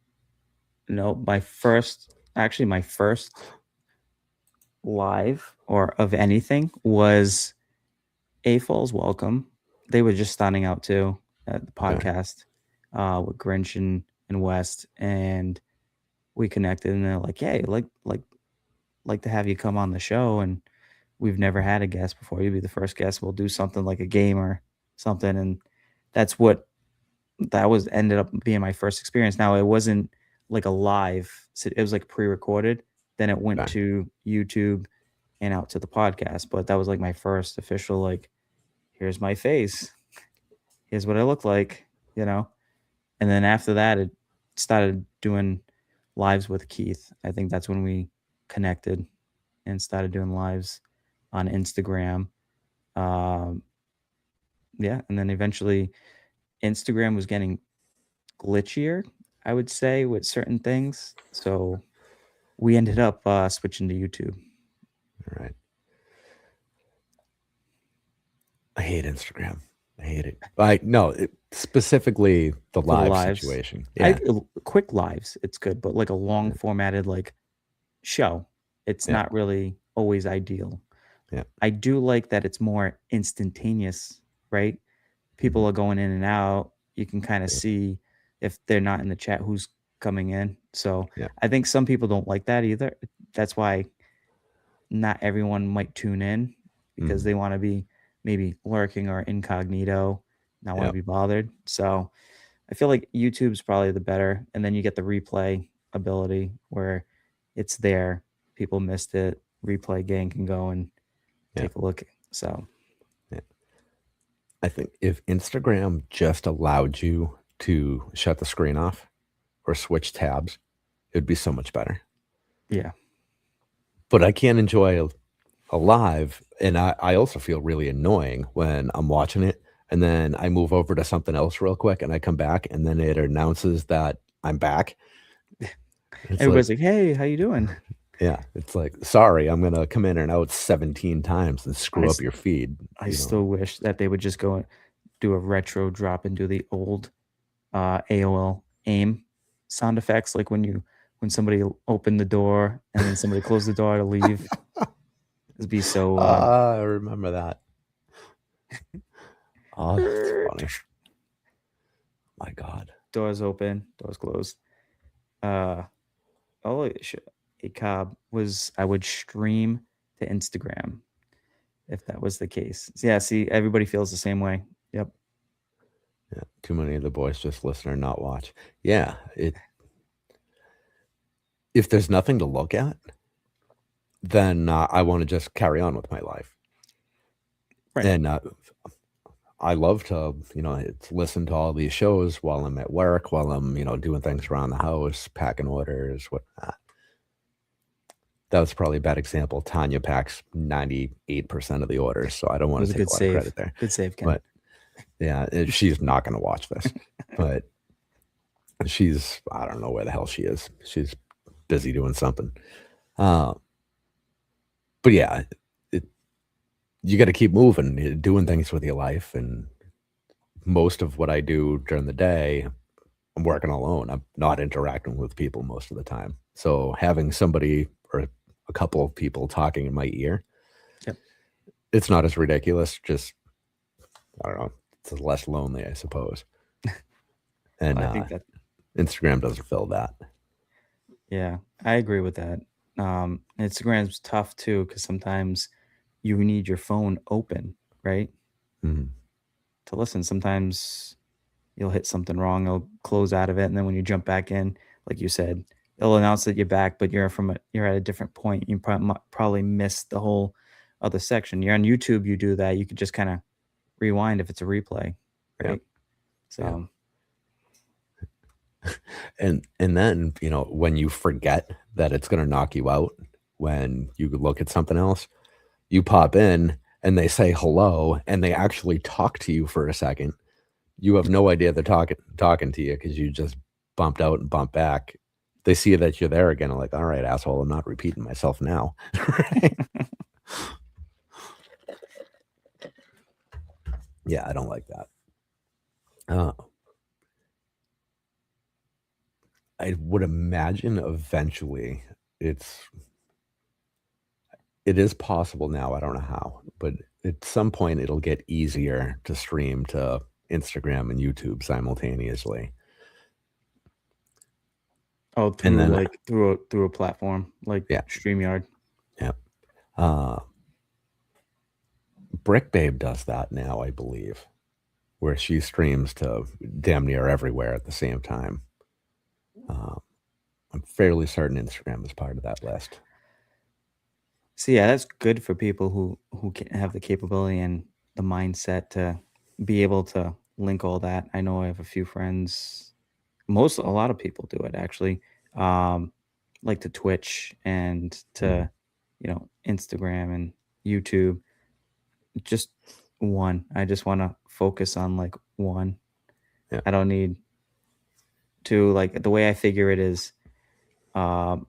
Speaker 2: no, my first live or of anything was A Falls Welcome. They were just starting out too at the
Speaker 1: Okay,
Speaker 2: podcast with Grinch and West, and we connected, and they're like, "Hey, like to have you come on the show." And we've never had a guest before. You'll be the first guest. We'll do something like a game or something, and that's what that was ended up being my first experience. Now it wasn't like a live; it was like pre-recorded. Then it went
Speaker 1: okay,
Speaker 2: to YouTube and out to the podcast. But that was like my first official like, here's my face, here's what I look like, you know. And then after that, it started doing lives with Keith. I think that's when we connected and started doing lives on Instagram. Um, yeah, and then eventually Instagram was getting glitchier, I would say, with certain things. So we ended up switching to YouTube
Speaker 1: all right. I hate Instagram. I hate it. Like, no, specifically the
Speaker 2: for the
Speaker 1: live
Speaker 2: lives.
Speaker 1: situation. Yeah,
Speaker 2: Quick lives, it's good, but like a long
Speaker 1: yeah,
Speaker 2: formatted like show. It's
Speaker 1: Yeah.
Speaker 2: not really always ideal.
Speaker 1: Yeah.
Speaker 2: I do like that it's more instantaneous, right? People
Speaker 1: Mhm.
Speaker 2: are going in and out. You can kind of
Speaker 1: Yeah.
Speaker 2: see if they're not in the chat who's coming in. So
Speaker 1: Yeah.
Speaker 2: I think some people don't like that either. That's why not everyone might tune in because
Speaker 1: Mhm.
Speaker 2: they want to be maybe lurking or incognito, not want to
Speaker 1: Yeah.
Speaker 2: be bothered. So I feel like YouTube's probably the better. And then you get the replay ability where it's there. People missed it. Replay gang can go and
Speaker 1: Yeah.
Speaker 2: take a look. So
Speaker 1: Yeah. I think if Instagram just allowed you to shut the screen off or switch tabs, it'd be so much better.
Speaker 2: yeah,
Speaker 1: But I can't enjoy a live, and I also feel really annoying when I'm watching it, and then I move over to something else real quick, and I come back, and then it announces that I'm back. It's like,
Speaker 2: everybody's like, "Hey, how you doing?"
Speaker 1: yeah, it's like, "Sorry, I'm gonna come in and out 17 times and
Speaker 2: I,
Speaker 1: screw up
Speaker 2: s-
Speaker 1: your feed,"
Speaker 2: I
Speaker 1: you know?
Speaker 2: still wish that they would just go and do a retro drop and do the old AOL aim sound effects, like when somebody opened the door and then somebody closed the door to leave. It'd be so
Speaker 1: Ah, I remember that. Oh, that's funny. My god.
Speaker 2: doors open, doors closed. Uh, oh, a cob was I would stream to Instagram if that was the case. Yeah, see, everybody feels the same way. Yep.
Speaker 1: Yeah, too many of the boys just listen or not watch. Yeah, it if there's nothing to look at, then, I wanna just carry on with my life,
Speaker 2: Right.
Speaker 1: and, I love to, listen to all these shows while I'm at work, while I'm, doing things around the house, packing orders, whatnot. That was probably a bad example. Tanya packs 98% of the orders, so I don't
Speaker 2: It
Speaker 1: wanna
Speaker 2: was a
Speaker 1: take
Speaker 2: good
Speaker 1: a lot of
Speaker 2: save.
Speaker 1: credit there.
Speaker 2: Good save, Ken.
Speaker 1: But, yeah, she's not gonna watch this, but she's I don't know where the hell she is. She's busy doing something. Uh, but yeah, it you gotta keep moving, doing things with your life, and most of what I do during the day, I'm working alone. I'm not interacting with people most of the time. So having somebody or a couple of people talking in my ear,
Speaker 2: Yep.
Speaker 1: it's not as ridiculous. Just I don't know. It's less lonely, I suppose. And
Speaker 2: I think that
Speaker 1: Instagram doesn't fill that.
Speaker 2: yeah, I agree with that. Instagram's tough too because sometimes you need your phone open, right,
Speaker 1: Mhm.
Speaker 2: to listen. Sometimes you'll hit something wrong, it'll close out of it, and then when you jump back in, like you said, it'll announce that you're back, but you're at a different point. You probably missed the whole other section. You're on YouTube, you do that. You could just kind of rewind if it's a replay,
Speaker 1: Yeah,
Speaker 2: right?
Speaker 1: yeah.
Speaker 2: So
Speaker 1: And then when you forget that it's going to knock you out, when you look at something else, you pop in and they say hello, and they actually talk to you for a second. You have no idea they're talking to you because you just bumped out and bumped back. They see that you're there again, and like, "All right, asshole, I'm not repeating myself now." Right? Yeah, I don't like that. Uh, I would imagine eventually it's it is possible now, I don't know how, but at some point it'll get easier to stream to Instagram and YouTube simultaneously.
Speaker 2: oh,
Speaker 1: And
Speaker 2: through
Speaker 1: then
Speaker 2: like through a platform like
Speaker 1: yeah,
Speaker 2: StreamYard.
Speaker 1: yeah. Uh, Brick Babe does that now, I believe, where she streams to damn near everywhere at the same time. Uh, I'm fairly certain Instagram is part of that list.
Speaker 2: So yeah, that's good for people who can have the capability and the mindset to be able to link all that. I know I have a few friends, a lot of people do it actually. Um, like to Twitch and
Speaker 1: Mhm.
Speaker 2: to Instagram and YouTube. Just one. I just want to focus on like one.
Speaker 1: Yeah,
Speaker 2: I don't need to like the way I figure it is. Um,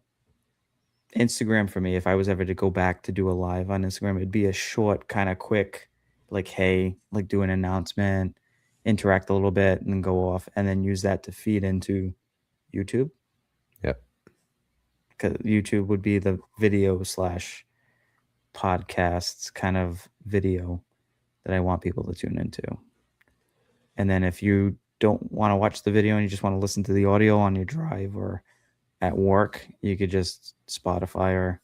Speaker 2: Instagram for me, if I was ever to go back to do a live on Instagram, it'd be a short, kind of quick, like, hey, like do an announcement, interact a little bit, and then go off, and then use that to feed into YouTube.
Speaker 1: yeah.
Speaker 2: 'cause YouTube would be the video slash podcasts kind of video that I want people to tune into. And then if you don't want to watch the video and you just want to listen to the audio on your drive or at work, you could just Spotify or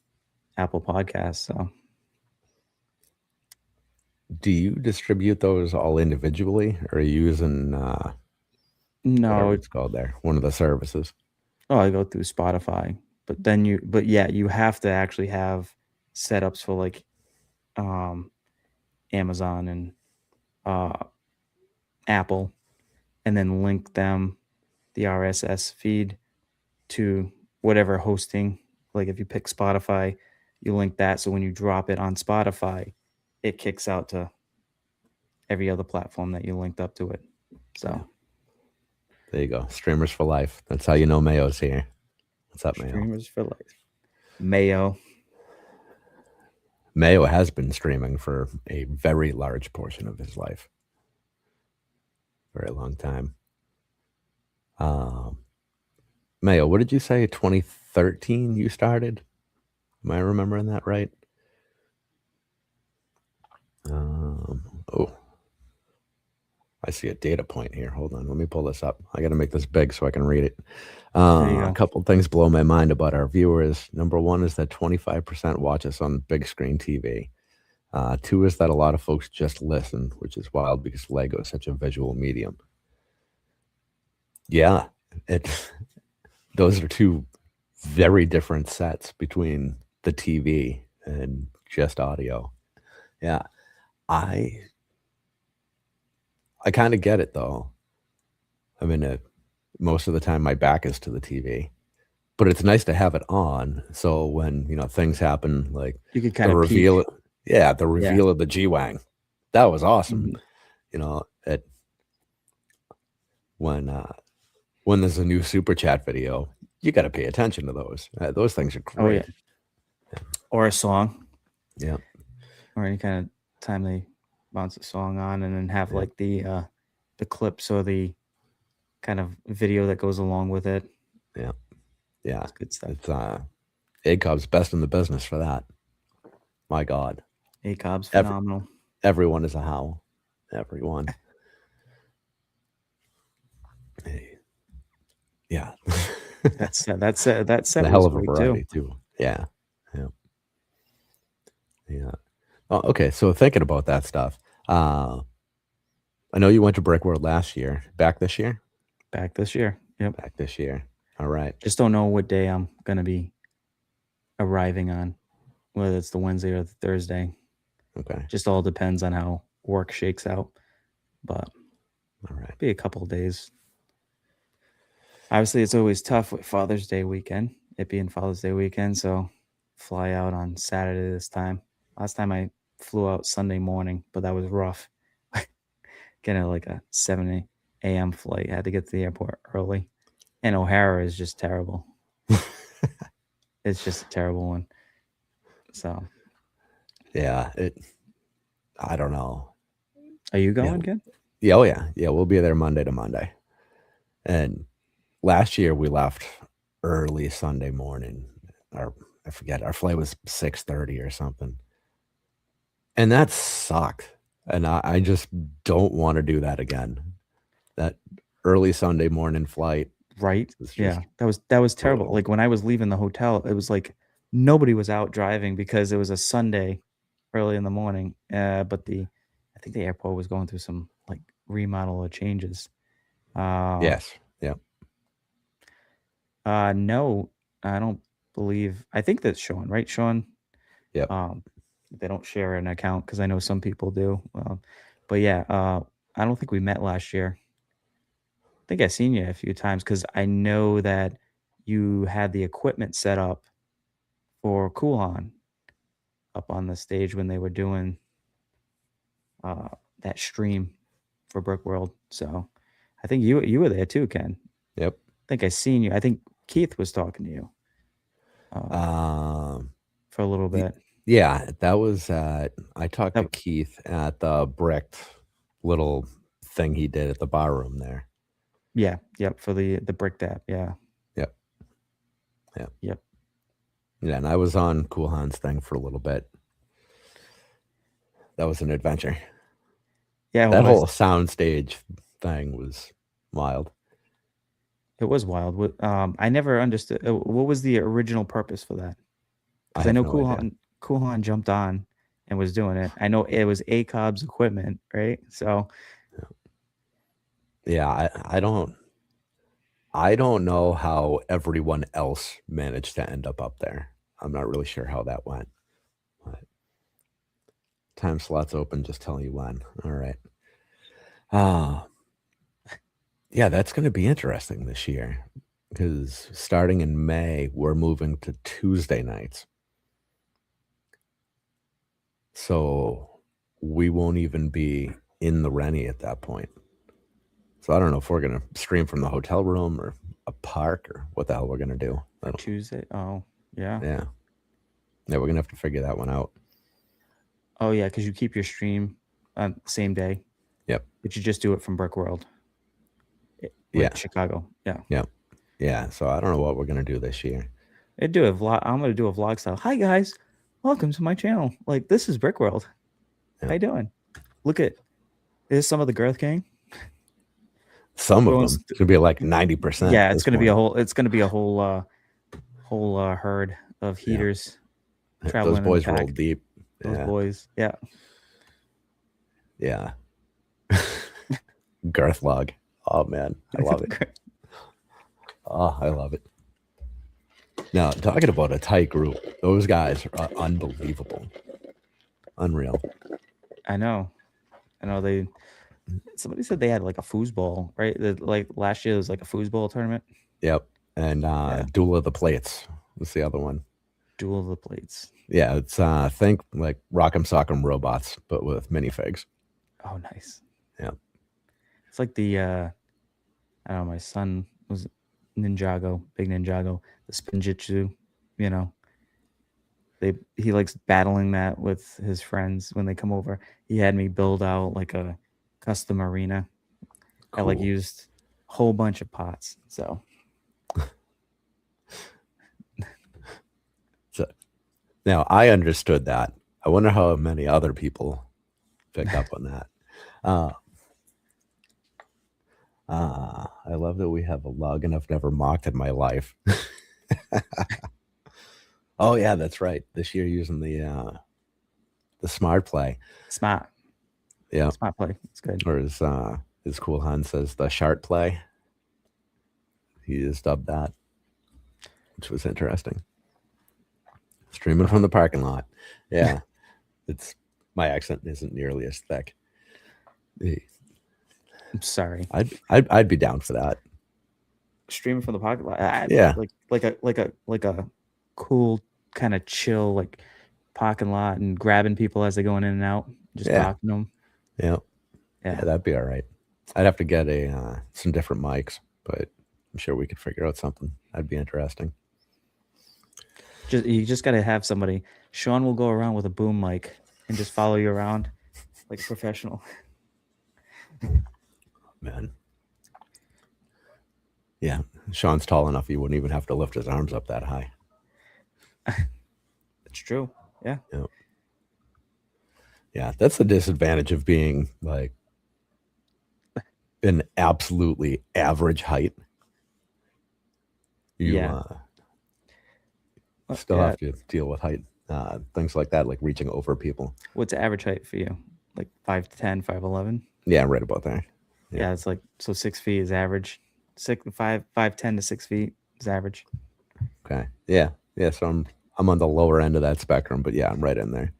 Speaker 2: Apple Podcasts. So
Speaker 1: Do you distribute those all individually, or are you using whatever
Speaker 2: no,
Speaker 1: it's called there, one of the services?
Speaker 2: oh, I go through Spotify, but yeah, you have to actually have setups for like um Amazon and uh Apple, and then link them the RSS feed to whatever hosting. Like if you pick Spotify, you link that so when you drop it on Spotify, it kicks out to every other platform that you linked up to it.
Speaker 1: Yeah,
Speaker 2: So
Speaker 1: there you go. Streamers for life. That's how you know Mayo's here. What's up, Mayo?
Speaker 2: streamers for life. Mayo.
Speaker 1: Mayo has been streaming for a very large portion of his life. Very long time. Um, Mayo, what did you say? 2013 you started? Am I remembering that right? Oh, I see a data point here. Hold on. Let me pull this up. I got to make this big so I can read it.
Speaker 2: There you
Speaker 1: A
Speaker 2: go.
Speaker 1: couple things blow my mind about our viewers. Number one is that 25% watch us on big screen TV. Two is that a lot of folks just listen, which is wild because Lego is such a visual medium. Yeah, it. Those are two very different sets between the TV and just audio. Yeah, I I kind of get it though. I mean, most of the time my back is to the TV, but it's nice to have it on. So when things happen, like
Speaker 2: You could
Speaker 1: the
Speaker 2: kind of
Speaker 1: reveal,
Speaker 2: peek.
Speaker 1: yeah, the
Speaker 2: Yeah.
Speaker 1: reveal of the G-Wang, that was awesome.
Speaker 2: Mhm.
Speaker 1: At when there's a new super chat video, you got to pay attention to those. Those things are
Speaker 2: Oh yeah.
Speaker 1: great.
Speaker 2: Or a song,
Speaker 1: Yeah,
Speaker 2: or any kind of time they bounce a song on, and then have
Speaker 1: yeah,
Speaker 2: like the clips or the kind of video that goes along with it.
Speaker 1: yeah, yeah.
Speaker 2: It's good stuff.
Speaker 1: It's ACOB's best in the business for that. My God,
Speaker 2: ACOB's
Speaker 1: Every,
Speaker 2: phenomenal.
Speaker 1: everyone is a howl. Everyone. Hey, yeah.
Speaker 2: That
Speaker 1: And
Speaker 2: set
Speaker 1: a hell
Speaker 2: was
Speaker 1: of a
Speaker 2: great too.
Speaker 1: variety too. Yeah, yeah, yeah. Oh, okay, so thinking about that stuff, uh, I know you went to Brick World last year. Back this year?
Speaker 2: Back this year. Yep.
Speaker 1: Back this year. All right.
Speaker 2: Just don't know what day I'm gonna be arriving on, whether it's the Wednesday or the Thursday.
Speaker 1: Okay.
Speaker 2: Just all depends on how work shakes out. But
Speaker 1: All right.
Speaker 2: be a couple of days. Obviously, it's always tough with Father's Day weekend, it being Father's Day weekend. So fly out on Saturday this time. Last time I flew out Sunday morning, but that was rough. Getting like a 7 a.m. flight. I had to get to the airport early. And O'Hara is just terrible. It's just a terrible one. So,
Speaker 1: Yeah. I don't know.
Speaker 2: are you
Speaker 1: Yeah.
Speaker 2: going again?
Speaker 1: Yeah. Oh yeah. Yeah. We'll be there Monday to Monday. And last year we left early Sunday morning. I forget. Our flight was 6:30 or something. And that sucked. And I just don't want to do that again. That early Sunday morning flight
Speaker 2: Right?
Speaker 1: was just
Speaker 2: Yeah. That was terrible.
Speaker 1: brutal.
Speaker 2: Like when I was leaving the hotel, it was like nobody was out driving because it was a Sunday early in the morning. But I think the airport was going through some like remodel or changes. Uh
Speaker 1: Yes. Yeah.
Speaker 2: no, I don't believe. I think that's Sean, right? Sean.
Speaker 1: Yep.
Speaker 2: Um they don't share an account because I know some people do. But yeah, I don't think we met last year. I think I've seen you a few times because I know that you had the equipment set up for Kuhan up on the stage when they were doing uh, that stream for Brick World. So I think you were there too, Ken.
Speaker 1: Yep.
Speaker 2: I think I seen you. I think Keith was talking to you
Speaker 1: Um,
Speaker 2: for a little bit.
Speaker 1: yeah, that was I talked to
Speaker 2: That,
Speaker 1: Keith at the bricked little thing he did at the bar room there.
Speaker 2: yeah, yep, for the Brick Dap. Yeah,
Speaker 1: Yep. Yep.
Speaker 2: yep.
Speaker 1: Yeah, and I was on Cool Han's thing for a little bit. That was an adventure.
Speaker 2: Yeah, it
Speaker 1: That
Speaker 2: was.
Speaker 1: whole soundstage thing was wild.
Speaker 2: It was wild. I never understood what was the original purpose for that.
Speaker 1: I
Speaker 2: Because I
Speaker 1: have
Speaker 2: know
Speaker 1: no idea.
Speaker 2: Cool Han jumped on and was doing it. I know it was ACOB's equipment, right? So
Speaker 1: Yeah, I don't know how everyone else managed to end up there. I'm not really sure how that went. But time slots open, just tell you when. All right. Ah, yeah, that's going to be interesting this year because starting in May, we're moving to Tuesday nights. So we won't even be in the Rennie at that point. So I don't know if we're going to stream from the hotel room or a park or what the hell we're going to do. I
Speaker 2: for
Speaker 1: don't,
Speaker 2: Tuesday. Oh, yeah.
Speaker 1: yeah. Yeah, we're going to have to figure that one out.
Speaker 2: Oh, yeah, because you keep your stream on same day,
Speaker 1: Yep.
Speaker 2: but you just do it from Brick World,
Speaker 1: Yeah.
Speaker 2: like Chicago. Yeah.
Speaker 1: Yep. Yeah. So I don't know what we're going to do this year.
Speaker 2: I do a vlog. I'm gonna do a vlog style. Hi guys, welcome to my channel. Like this is Brick World.
Speaker 1: Yeah.
Speaker 2: How you doing? Look at there's some of the Girth Gang.
Speaker 1: Some of
Speaker 2: Going
Speaker 1: them. It's going to be like 90%
Speaker 2: yeah,
Speaker 1: at
Speaker 2: it's
Speaker 1: this
Speaker 2: gonna be a
Speaker 1: point.
Speaker 2: whole. It's gonna be a whole herd of
Speaker 1: Yeah.
Speaker 2: heaters
Speaker 1: Those
Speaker 2: traveling in the
Speaker 1: boys roll
Speaker 2: pack.
Speaker 1: deep.
Speaker 2: Those
Speaker 1: Yeah.
Speaker 2: boys. Yeah.
Speaker 1: Yeah. Girth log. Oh man, I love it. Oh, I love it. Now, talking about a tight group, those guys are unbelievable. Unreal.
Speaker 2: I know. They. Somebody said they had like a foosball, right? Like last year was like a foosball tournament.
Speaker 1: Yep. And
Speaker 2: Yeah.
Speaker 1: Duel of the Plates was the other one.
Speaker 2: Duel of the Plates.
Speaker 1: Yeah, it's think like Rock'em Sock'em Robots, but with minifigs.
Speaker 2: Oh, nice.
Speaker 1: Yeah.
Speaker 2: It's like the I don't know, my son was Ninjago, big Ninjago, the Spinjitzu, you know. He likes battling that with his friends when they come over. He had me build out like a custom arena. I like
Speaker 1: Cool.
Speaker 2: used a whole bunch of pots. So
Speaker 1: now I understood that. I wonder how many other people picked up on that. I love that we have a login I've never mocked in my life. Oh yeah, that's right. This year using the smart play.
Speaker 2: smart.
Speaker 1: Yeah.
Speaker 2: Smart play. It's good.
Speaker 1: Or as Cool Han says, the sharp play. He just dubbed that, which was interesting. Streaming from the parking lot. Yeah. It's my accent isn't nearly as thick.
Speaker 2: I'm sorry.
Speaker 1: I'd be down for that.
Speaker 2: Streaming from the pocket lot.
Speaker 1: Yeah.
Speaker 2: Like a cool kind of chill like parking lot and grabbing people as they're going in and out, just talking to them.
Speaker 1: Yeah. Yeah, that'd be all right. I'd have to get some different mics, but I'm sure we could figure out something. That'd be interesting.
Speaker 2: You just got to have somebody. Sean will go around with a boom mic and just follow you around like a professional.
Speaker 1: Man. Yeah, Sean's tall enough he wouldn't even have to lift his arms up that high.
Speaker 2: It's true. Yeah.
Speaker 1: Yeah, that's the disadvantage of being like an absolutely average height. You still have to deal with height things like that, like reaching over people.
Speaker 2: What's average height for you? Like 5'10", 5'11"?
Speaker 1: Yeah, right about there.
Speaker 2: Yeah, it's like so 6 feet is average. 5'10" to 6 feet is average.
Speaker 1: Okay. Yeah. So I'm on the lower end of that spectrum, but yeah, I'm right in there.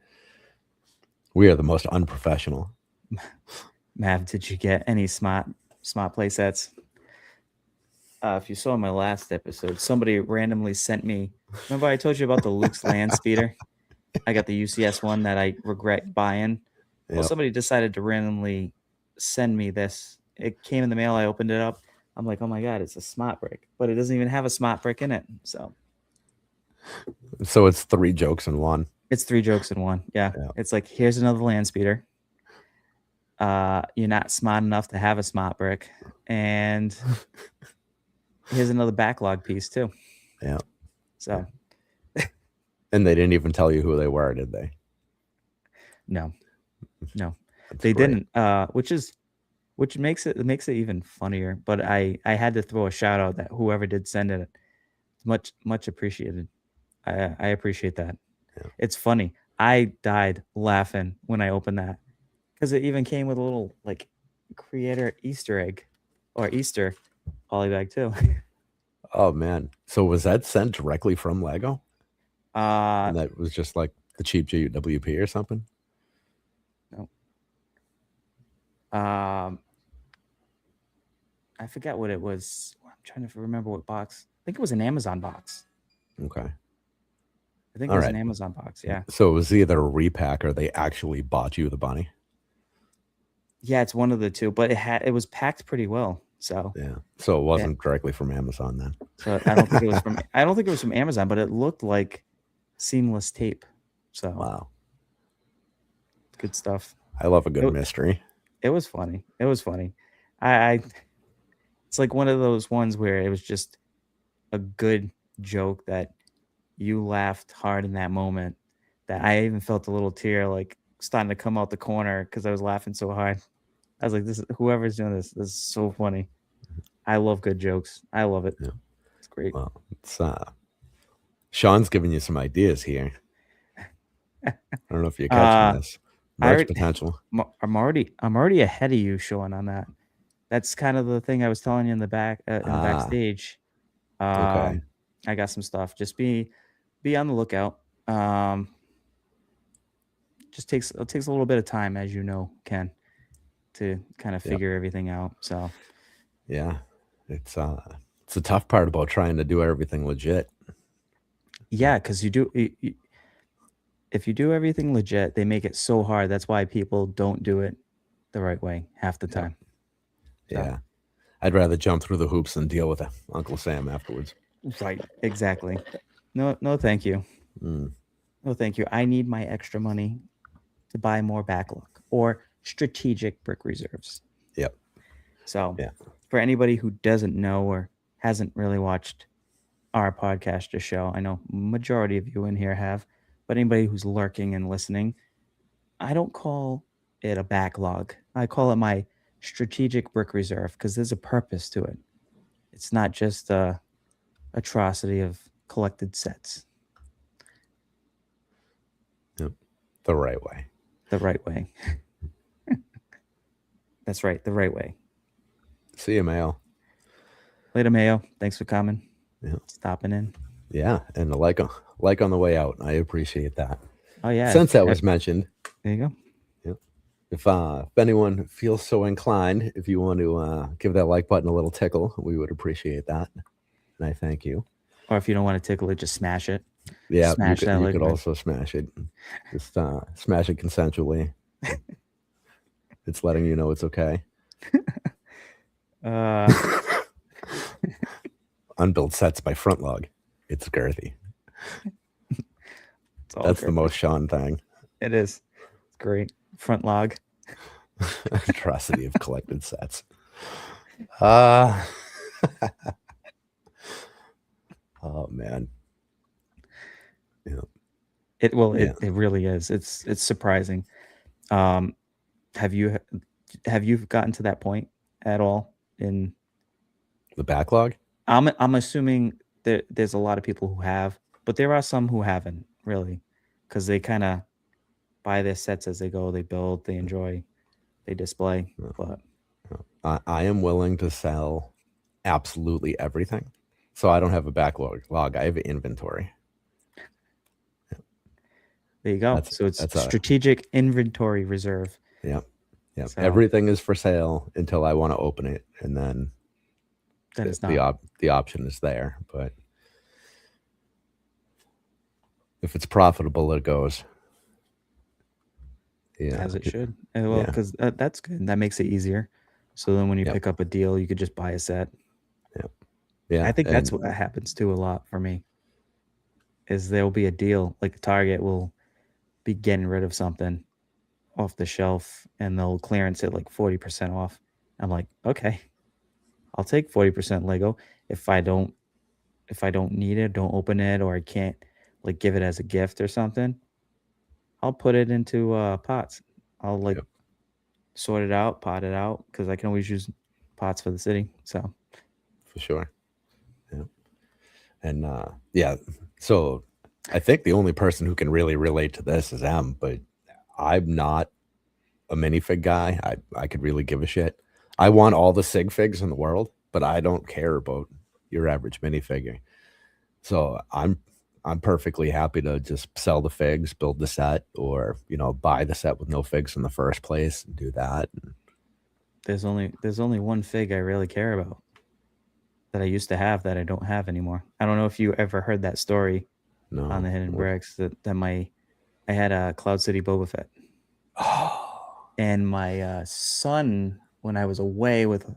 Speaker 1: We are the most unprofessional.
Speaker 2: Mav, did you get any smart play sets? If you saw my last episode, somebody randomly sent me. Remember I told you about the Luke's land speeder? I got the UCS one that I regret buying. Well, somebody decided to randomly send me this. It came in the mail. I opened it up. I'm like, oh my God, it's a smart brick, but it doesn't even have a smart brick in it. So
Speaker 1: it's 3 jokes in one.
Speaker 2: It's 3 jokes in one. Yeah. It's like, here's another land speeder. You're not smart enough to have a smart brick. And here's another backlog piece too.
Speaker 1: Yeah.
Speaker 2: So
Speaker 1: And they didn't even tell you who they were, did they?
Speaker 2: No, no,
Speaker 1: That's
Speaker 2: they
Speaker 1: great.
Speaker 2: didn't. Which makes it even funnier. But I had to throw a shout out that whoever did send it, much appreciated. I appreciate that.
Speaker 1: Yeah.
Speaker 2: It's funny. I died laughing when I opened that because it even came with a little like creator Easter egg or Easter polybag too.
Speaker 1: Oh man. So was that sent directly from Lego?
Speaker 2: uh
Speaker 1: And that was just like the cheap GWP or something?
Speaker 2: no. Um I forget what it was. I'm trying to remember what box. I think it was an Amazon box.
Speaker 1: Okay.
Speaker 2: I think it
Speaker 1: All
Speaker 2: was an
Speaker 1: right.
Speaker 2: Amazon box. Yeah.
Speaker 1: So it was either a repack or they actually bought you the bunny.
Speaker 2: Yeah, it's one of the two, but it was packed pretty well. So
Speaker 1: Yeah. So it
Speaker 2: yeah.
Speaker 1: wasn't directly from Amazon then.
Speaker 2: So I don't think it was from Amazon, but it looked like seamless tape. So
Speaker 1: Wow.
Speaker 2: good stuff.
Speaker 1: I love a good
Speaker 2: It,
Speaker 1: mystery.
Speaker 2: it was funny. It was funny. I it's like one of those ones where it was just a good joke that you laughed hard in that moment that I even felt a little tear like starting to come out the corner because I was laughing so hard. I was like, this is whoever's doing this is so funny. I love good jokes. I love it.
Speaker 1: Yeah.
Speaker 2: It's great.
Speaker 1: Well, it's Sean's giving you some ideas here. I don't know if you're catching
Speaker 2: uh
Speaker 1: this.
Speaker 2: I
Speaker 1: Merch
Speaker 2: already,
Speaker 1: potential.
Speaker 2: I'm already ahead of you, Sean, on that. That's kind of the thing I was telling you in the
Speaker 1: Ah,
Speaker 2: backstage.
Speaker 1: okay.
Speaker 2: I got some stuff. Just be on the lookout. It takes a little bit of time, as you know, Ken, to kind of
Speaker 1: Yep.
Speaker 2: figure everything out. So
Speaker 1: Yeah. It's the tough part about trying to do everything legit.
Speaker 2: yeah, because if you do everything legit, they make it so hard. That's why people don't do it the right way half the
Speaker 1: Yep.
Speaker 2: time. So
Speaker 1: Yeah. I'd rather jump through the hoops than deal with Uncle Sam afterwards.
Speaker 2: right, exactly. No, no, thank you.
Speaker 1: Mm,
Speaker 2: No, thank you. I need my extra money to buy more backlog or strategic brick reserves.
Speaker 1: yep.
Speaker 2: So,
Speaker 1: Yeah.
Speaker 2: for anybody who doesn't know or hasn't really watched our podcast or show, I know majority of you in here have, but anybody who's lurking and listening, I don't call it a backlog. I call it my strategic brick reserve because there's a purpose to it. It's not just a atrocity of collected sets
Speaker 1: Yep. The right way.
Speaker 2: the right way. That's right, the right way.
Speaker 1: See you, Mayo.
Speaker 2: Later, Mayo. Thanks for coming.
Speaker 1: Yeah.
Speaker 2: Stopping in.
Speaker 1: Yeah. And a like on the way out. I appreciate that.
Speaker 2: Oh yeah.
Speaker 1: Since that was mentioned,
Speaker 2: There you go.
Speaker 1: if anyone feels so inclined, if you want to give that like button a little tickle, we would appreciate that. And I thank you.
Speaker 2: Or if you don't want to tickle it, just smash it.
Speaker 1: Yeah,
Speaker 2: Smash that
Speaker 1: you
Speaker 2: like
Speaker 1: could
Speaker 2: button.
Speaker 1: also smash it. Just smash it consensually. It's letting you know it's okay. Unbuilt sets by Frontlog. It's girthy. That's the most Sean thing.
Speaker 2: It is. It's great. Front log.
Speaker 1: Atrocity of collected sets. Oh man. Yeah.
Speaker 2: It really is. It's surprising. Have you gotten to that point at all in
Speaker 1: The backlog?
Speaker 2: I'm assuming that there's a lot of people who have, but there are some who haven't really because they kind of buy their sets as they go, they build, they enjoy, they display. But
Speaker 1: I am willing to sell absolutely everything. So I don't have a backlog. I have an inventory.
Speaker 2: there you go. So it's strategic inventory reserve.
Speaker 1: Yep. Yep.
Speaker 2: So
Speaker 1: Everything is for sale until I want to open it, and then
Speaker 2: it's not.
Speaker 1: The option is there. But if it's profitable, it goes. Yeah,
Speaker 2: As it should. Well, because that's good. That makes it easier. So then when you pick up a deal, you could just buy a set.
Speaker 1: Yeah.
Speaker 2: I think that's what happens too a lot for me. Is there'll be a deal, like Target will be getting rid of something off the shelf and they'll clearance it like 40% off. I'm like, okay, I'll take 40% Lego. If I don't need it, don't open it, or I can't, like give it as a gift or something, I'll put it into pots. I'll like
Speaker 1: Yep,
Speaker 2: sort it out, pot it out, because I can always use pots for the city. So
Speaker 1: for sure. Yeah. And yeah, so I think the only person who can really relate to this is M, but I'm not a minifig guy. I could really give a shit. I want all the sig figs in the world, but I don't care about your average minifigure. So I'm perfectly happy to just sell the figs, build the set, or buy the set with no figs in the first place and do that.
Speaker 2: there's only one fig I really care about that I used to have that I don't have anymore. I don't know if you ever heard that story on
Speaker 1: No.
Speaker 2: the Hidden Bricks that I had a Cloud City Boba Fett,
Speaker 1: Oh,
Speaker 2: and my son, when I was away with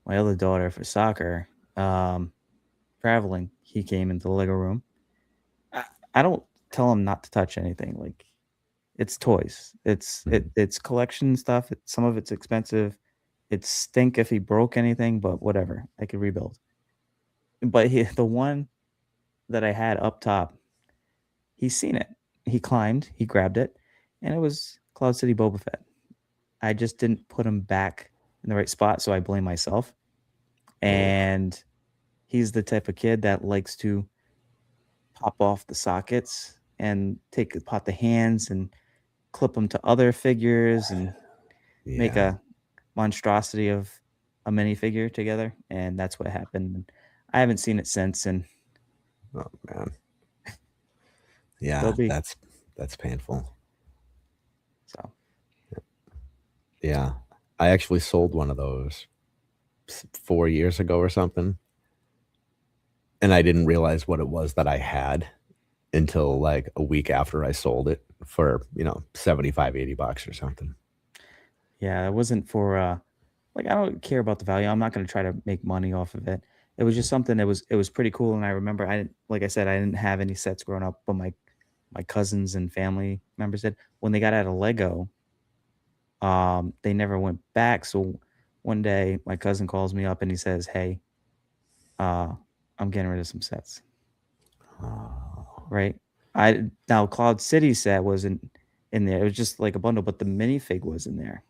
Speaker 2: my other daughter for soccer, um, traveling, he came into the Lego room. I, I don't tell him not to touch anything. Like, it's toys. It's collection stuff. Some of it's expensive. It stink if he broke anything, but whatever. I could rebuild. But the one that I had up top, he's seen it. He climbed, he grabbed it, and it was Cloud City Boba Fett. I just didn't put him back in the right spot, so I blame myself.
Speaker 1: oh,
Speaker 2: And he's the type of kid that likes to pop off the sockets and pop the hands and clip them to other figures and make
Speaker 1: yeah.
Speaker 2: a monstrosity of a minifigure together. And that's what happened. And I haven't seen it since, and
Speaker 1: Oh man.
Speaker 2: they'll
Speaker 1: Yeah,
Speaker 2: be
Speaker 1: that's painful.
Speaker 2: so.
Speaker 1: Yeah. I actually sold one of those 4 years ago or something, and I didn't realize what it was that I had until like a week after I sold it for 75, $80 or something.
Speaker 2: Yeah, it wasn't for like, I don't care about the value. I'm not going to try to make money off of it. It was just something that it was pretty cool, and I remember I didn't, like I said, I didn't have any sets growing up, but my cousins and family members did. When they got out of Lego, they never went back. So one day my cousin calls me up and he says, "Hey, uh I'm getting rid of some sets."
Speaker 1: Oh,
Speaker 2: Right? I Now Cloud City set wasn't in there. It was just like a bundle, but the minifig was in there.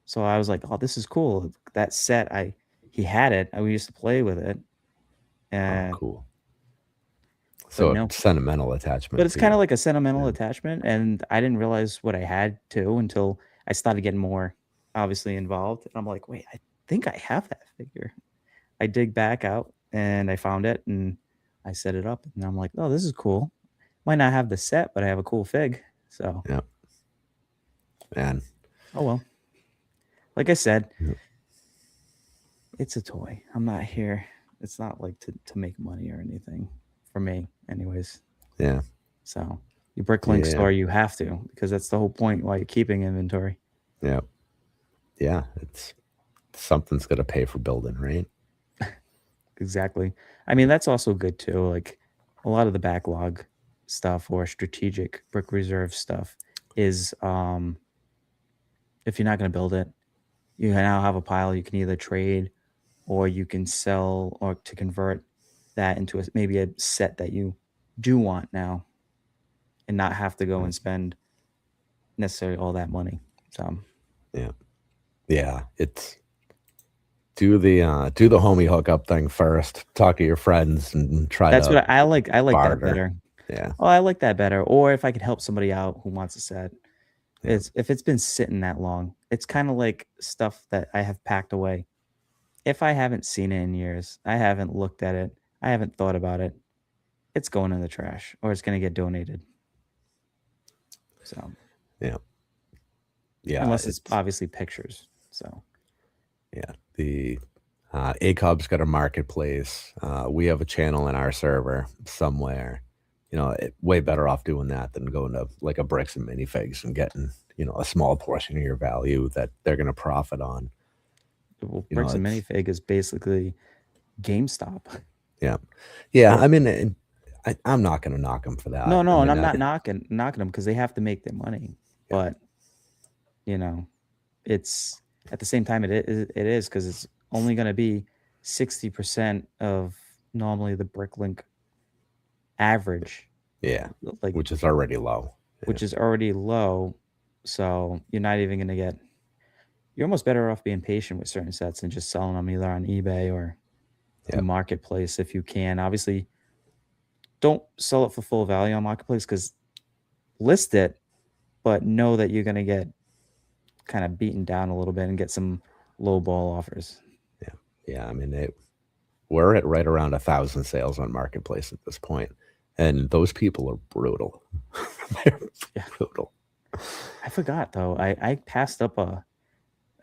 Speaker 2: So I was like, "Oh, this is cool." That set, I he had it. We used to play with it.
Speaker 1: oh,
Speaker 2: And
Speaker 1: cool.
Speaker 2: but
Speaker 1: So a
Speaker 2: no.
Speaker 1: sentimental
Speaker 2: But
Speaker 1: attachment
Speaker 2: it's
Speaker 1: to
Speaker 2: kind of
Speaker 1: you.
Speaker 2: like a sentimental
Speaker 1: Yeah.
Speaker 2: attachment, and I didn't realize what I had to until I started getting more obviously involved. And I'm like, "Wait, I think I have that figure." I dig back out and I found it and I set it up, and I'm like, "Oh, this is cool." Might not have the set, but I have a cool fig. So,
Speaker 1: Yeah. Man.
Speaker 2: oh well. Like I said,
Speaker 1: Yeah.
Speaker 2: it's a toy. I'm not here. It's not like to make money or anything for me, anyways.
Speaker 1: Yeah.
Speaker 2: So, you bricklink
Speaker 1: Yeah.
Speaker 2: store, you have to, because that's the whole point why you're keeping inventory.
Speaker 1: Yeah. Yeah. It's something's gonna pay for building, right?
Speaker 2: Exactly. I mean, that's also good too. Like, a lot of the backlog stuff or strategic brick reserve stuff is, if you're not going to build it, you now have a pile you can either trade or you can sell or to convert that into maybe a set that you do want now and not have to go
Speaker 1: Yeah.
Speaker 2: and spend necessarily all that money. So
Speaker 1: Yeah. Yeah. It's do the homie hookup thing first. Talk to your friends and try
Speaker 2: that's
Speaker 1: to
Speaker 2: what I like. I like that
Speaker 1: barter.
Speaker 2: better.
Speaker 1: Yeah.
Speaker 2: Oh, I like that better. Or if I could help somebody out who wants a set,
Speaker 1: Yeah.
Speaker 2: it's if it's been sitting that long, it's kind of like stuff that I have packed away. If I haven't seen it in years, I haven't looked at it, I haven't thought about it, it's going in the trash or it's going to get donated. So,
Speaker 1: Yeah. Yeah.
Speaker 2: unless it's
Speaker 1: It's
Speaker 2: obviously pictures. So,
Speaker 1: yeah. The ACOB's got a marketplace. We have a channel in our server somewhere. Way better off doing that than going to like a bricks and minifigs and getting a small portion of your value that they're going to profit on.
Speaker 2: well,
Speaker 1: You know,
Speaker 2: Bricks and
Speaker 1: it's
Speaker 2: Minifig is basically GameStop.
Speaker 1: yeah, yeah.
Speaker 2: Or
Speaker 1: I mean, I'm not going to knock them for that.
Speaker 2: no,
Speaker 1: I
Speaker 2: no, and
Speaker 1: mean,
Speaker 2: I'm not knocking them because they have to make their money.
Speaker 1: yeah,
Speaker 2: But you know, it's at the same time it is because it's only going to be 60% of normally the Bricklink average.
Speaker 1: Yeah,
Speaker 2: like
Speaker 1: which is already low. Yeah,
Speaker 2: which is already low. So you're not even gonna get. You're almost better off being patient with certain sets and just selling them either on eBay or through
Speaker 1: yep,
Speaker 2: marketplace if you can. Obviously, don't sell it for full value on marketplace because list it, but know that you're gonna get kind of beaten down a little bit and get some low ball offers.
Speaker 1: yeah, yeah. I mean, we're at right around 1,000 sales on marketplace at this point, and those people are brutal. They're
Speaker 2: Yeah,
Speaker 1: brutal.
Speaker 2: I forgot though. I passed up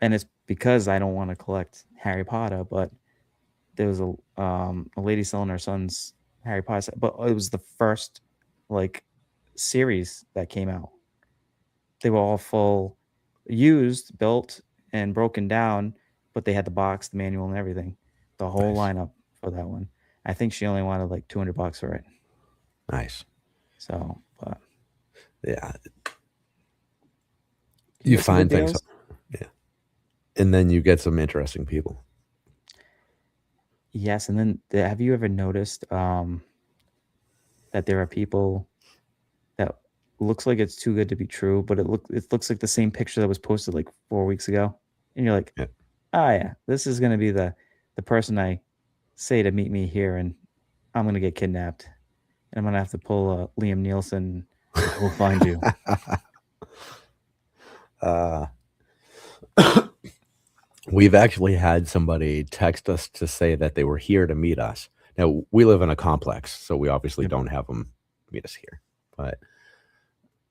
Speaker 2: and it's because I don't want to collect Harry Potter, but there was a lady selling her son's Harry Potter set, but it was the first like series that came out. They were all full, used, built, and broken down, but they had the box, the manual, and everything. The whole
Speaker 1: Nice,
Speaker 2: lineup for that one. I think she only wanted like $200 for it.
Speaker 1: nice.
Speaker 2: So, but
Speaker 1: Yeah,
Speaker 2: you
Speaker 1: you
Speaker 2: get some good
Speaker 1: find things,
Speaker 2: deals.
Speaker 1: yeah, and then you get some interesting people.
Speaker 2: Yes, and then have you ever noticed that there are people that looks like it's too good to be true, but it looks like the same picture that was posted like 4 weeks ago, and you're like,
Speaker 1: Yeah.
Speaker 2: oh yeah, this is gonna be the person I say to meet me here, and I'm gonna get kidnapped, and I'm gonna have to pull Liam Nielsen. I will find you.
Speaker 1: uh, we've actually had somebody text us to say that they were here to meet us. Now we live in a complex, so we obviously
Speaker 2: Yep.
Speaker 1: don't have them meet us here, but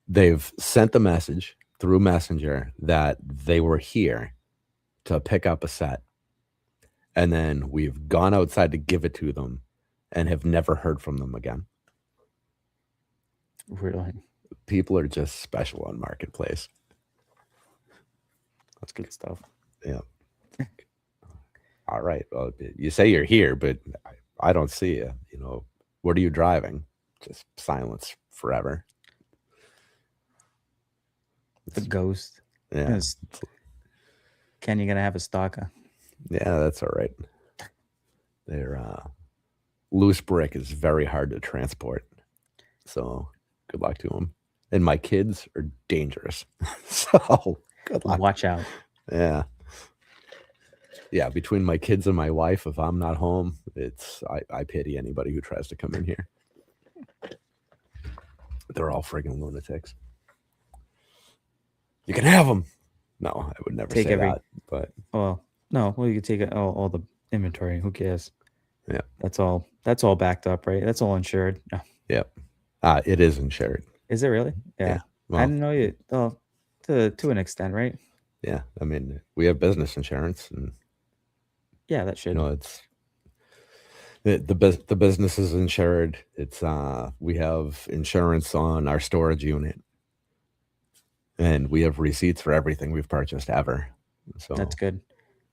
Speaker 1: they've sent the message through Messenger that they were here to pick up a set, and then we've gone outside to give it to them and have never heard from them again.
Speaker 2: Really,
Speaker 1: People are just special on marketplace.
Speaker 2: that's good stuff.
Speaker 1: Yeah. All right. Well, you say you're here, but I don't see you. You know, what are you driving? Just silence forever.
Speaker 2: The ghost.
Speaker 1: Yeah.
Speaker 2: Yes. Ken, you gonna have a stalker?
Speaker 1: Yeah, that's all right. They're loose brick is very hard to transport. So good luck to them. And my kids are dangerous. So good luck.
Speaker 2: Watch out.
Speaker 1: Yeah. Yeah, between my kids and my wife, if I'm not home, I pity anybody who tries to come in here. They're all friggin' lunatics. You can have them. No, I would never
Speaker 2: Take
Speaker 1: say
Speaker 2: every.
Speaker 1: that. But
Speaker 2: Well, no. Well, you could take all the inventory. Who cares?
Speaker 1: yeah,
Speaker 2: That's all. That's all backed up, right? That's all insured. No.
Speaker 1: yeah, it is insured.
Speaker 2: Is it really?
Speaker 1: Yeah.
Speaker 2: Yeah. I
Speaker 1: Well,
Speaker 2: didn't know you. Oh, to an extent, right?
Speaker 1: yeah. I mean, we have business insurance, and
Speaker 2: Yeah, that
Speaker 1: you
Speaker 2: should.
Speaker 1: know, it's the business is insured. It's we have insurance on our storage unit, and we have receipts for everything we've purchased ever.
Speaker 2: That's
Speaker 1: So
Speaker 2: good.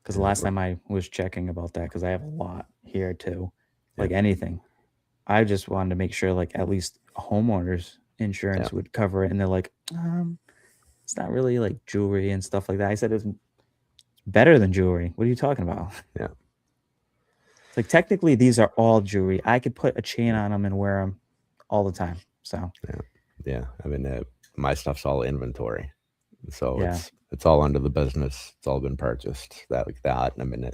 Speaker 2: Because the
Speaker 1: yeah,
Speaker 2: last time I was checking about that, because I have a lot here too,
Speaker 1: yeah,
Speaker 2: like anything, I just wanted to make sure, like at least homeowners
Speaker 1: yeah,
Speaker 2: insurance would cover it, and they're like, it's not really like jewelry and stuff like that. I said it's better than jewelry. What are you talking about?
Speaker 1: yeah,
Speaker 2: It's like technically these are all jewelry. I could put a chain on them and wear them all the time. So
Speaker 1: yeah, yeah. I mean, my stuff's all inventory, so
Speaker 2: yeah.
Speaker 1: it's all under the business. It's all been purchased. That like that. I mean,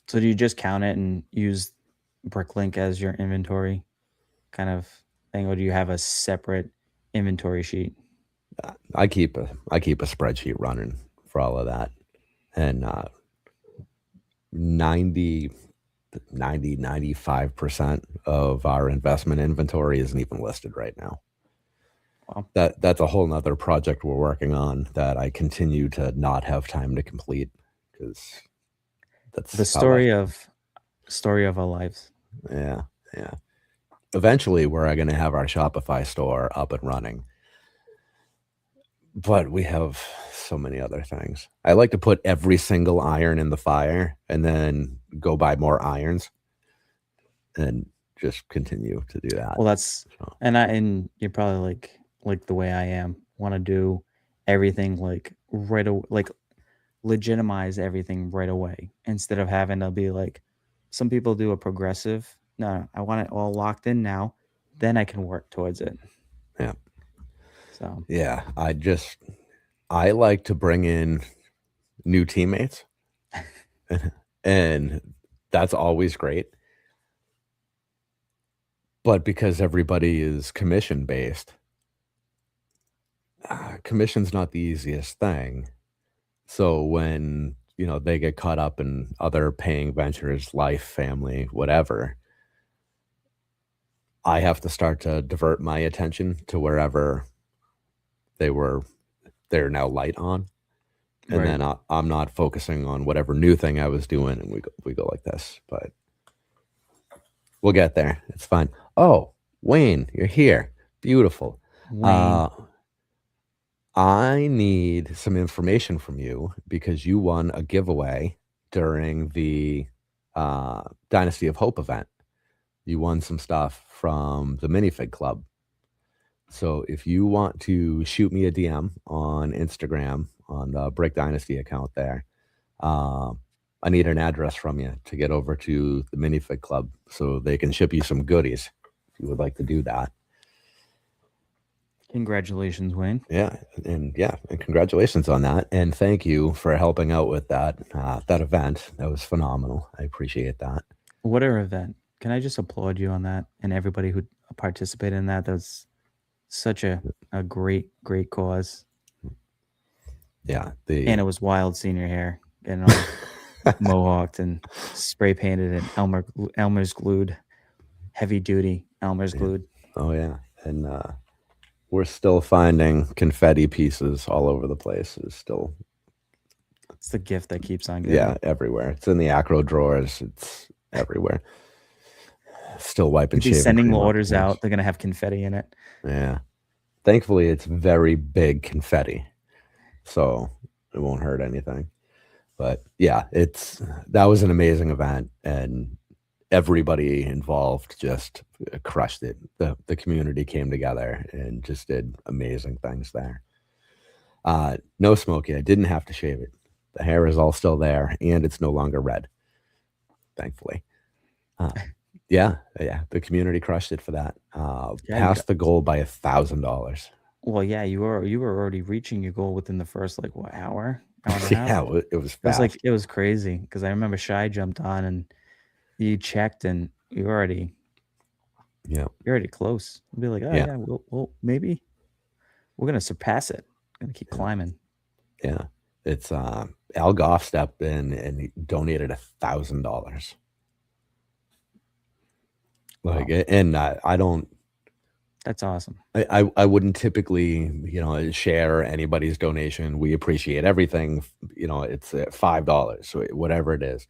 Speaker 2: So do you just count it and use Bricklink as your inventory kind of thing, or do you have a separate inventory sheet?
Speaker 1: I keep a spreadsheet running for all of that, and 90 95% of our investment inventory isn't even listed right now.
Speaker 2: Well,
Speaker 1: That's a whole nother project we're working on that I continue to not have time to complete because
Speaker 2: the
Speaker 1: that's how life.
Speaker 2: story of our lives.
Speaker 1: Yeah, yeah. Eventually, we're going to have our Shopify store up and running, but we have so many other things. I like to put every single iron in the fire and then go buy more irons and just continue to do that.
Speaker 2: Well, that's
Speaker 1: So,
Speaker 2: and you're probably like the way I am. Want to do everything like right away, like legitimize everything right away instead of having to be like some people do a progressive. No, I want it all locked in now. then I can work towards it.
Speaker 1: Yeah.
Speaker 2: So
Speaker 1: Yeah. I like to bring in new teammates, and that's always great. But because everybody is commission based, commission's not the easiest thing. So when, they get caught up in other paying ventures, life, family, whatever, I have to start to divert my attention to wherever they were they're now light on, and
Speaker 2: right.
Speaker 1: then I'm not focusing on whatever new thing I was doing, and we go like this, but we'll get there. It's fine. Oh, Wayne, you're here. Beautiful.
Speaker 2: Wayne,
Speaker 1: Uh, I need some information from you because you won a giveaway during the Dynasty of Hope event. You won some stuff from the Minifig Club. So if you want to shoot me a DM on Instagram on the Brick Dynasty account there, I need an address from you to get over to the Minifig Club so they can ship you some goodies if you would like to do that.
Speaker 2: congratulations, Wayne.
Speaker 1: Yeah, and congratulations on that, and thank you for helping out with that event. That was phenomenal. I appreciate that.
Speaker 2: What an event. Can I just applaud you on that and everybody who participated in that? That's such a great, great cause.
Speaker 1: Yeah,
Speaker 2: And it was wild seeing your hair getting all mohawked and spray painted and Elmer's glued, heavy duty Elmer's glued.
Speaker 1: Oh yeah, and we're still finding confetti pieces all over the place. It's still
Speaker 2: It's the gift that keeps on giving.
Speaker 1: yeah everywhere. It's in the acro drawers. It's everywhere. Still wiping.
Speaker 2: You'll be
Speaker 1: shaving
Speaker 2: sending
Speaker 1: cream off
Speaker 2: orders
Speaker 1: the floors.
Speaker 2: out. They're gonna have confetti in it.
Speaker 1: Yeah, thankfully it's very big confetti, so it won't hurt anything. But yeah, that was an amazing event, and everybody involved just crushed it. The community came together and just did amazing things there. No smoky. I didn't have to shave it. The hair is all still there, and it's no longer red, thankfully. Yeah. The community crushed it for that. Passed the goal by $1,000.
Speaker 2: Well, yeah, you were already reaching your goal within the first hour and a half.
Speaker 1: Yeah, it was fast.
Speaker 2: It was crazy because I remember Shy jumped on and you checked and you're already close. We'll be like, oh yeah, we'll maybe we're gonna surpass it. Gonna keep climbing.
Speaker 1: Yeah, it's Al Goff stepped in and he donated $1,000. Like, and I don't.
Speaker 2: That's awesome.
Speaker 1: I wouldn't typically, share anybody's donation. We appreciate everything. It's $5, whatever it is,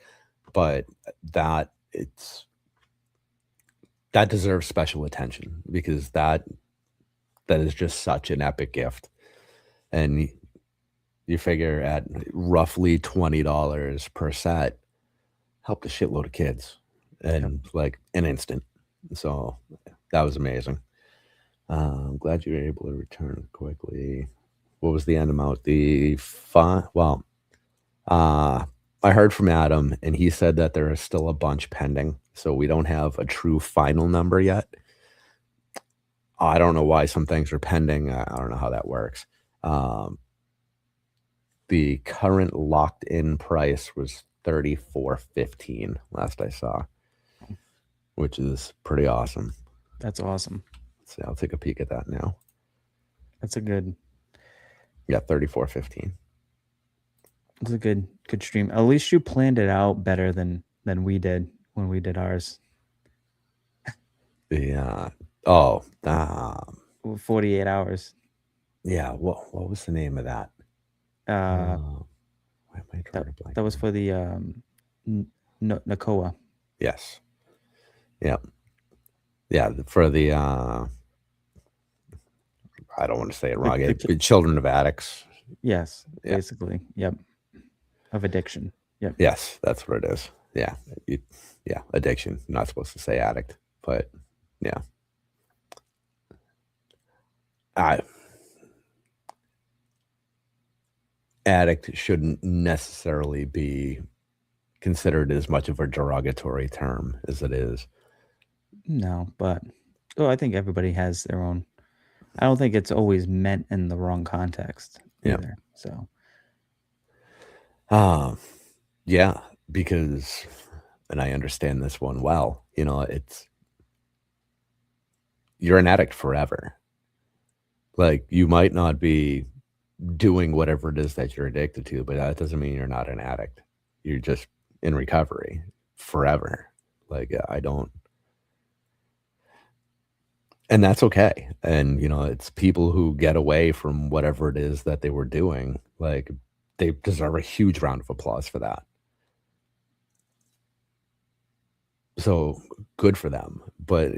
Speaker 1: but that deserves special attention because that is just such an epic gift, and you figure at roughly $20 per set, helped a shitload of kids, and like an instant. So that was amazing. I'm glad you were able to return quickly. What was the end amount? Well, I heard from Adam, and he said that there is still a bunch pending, so we don't have a true final number yet. I don't know why some things are pending. I don't know how that works. The current locked-in price was $34.15 last I saw, which is pretty awesome.
Speaker 2: That's awesome.
Speaker 1: So I'll take a peek at that now.
Speaker 2: That's a good.
Speaker 1: Yeah, $34.15.
Speaker 2: It's a good stream. At least you planned it out better than we did when we did ours. 48 hours.
Speaker 1: Yeah, what was the name of that? Why am I drawing a blank?
Speaker 2: That was for the Nakoa.
Speaker 1: Yes. Yep. Yeah, for the I don't want to say it wrong. The children of addicts.
Speaker 2: Yes, basically. Yep. Of addiction. Yep.
Speaker 1: Yes, that's what it is. Yeah. Addiction. You're not supposed to say addict, but yeah. Addict shouldn't necessarily be considered as much of a derogatory term as it is.
Speaker 2: No, but I think everybody has their own. I don't think it's always meant in the wrong context
Speaker 1: Yeah.
Speaker 2: either. So
Speaker 1: Yeah, because, and I understand this one well, it's you're an addict forever. Like, you might not be doing whatever it is that you're addicted to, but that doesn't mean you're not an addict. You're just in recovery forever. Like, I don't, and that's okay. And, it's people who get away from whatever it is that they were doing. Like, they deserve a huge round of applause for that. So good for them. But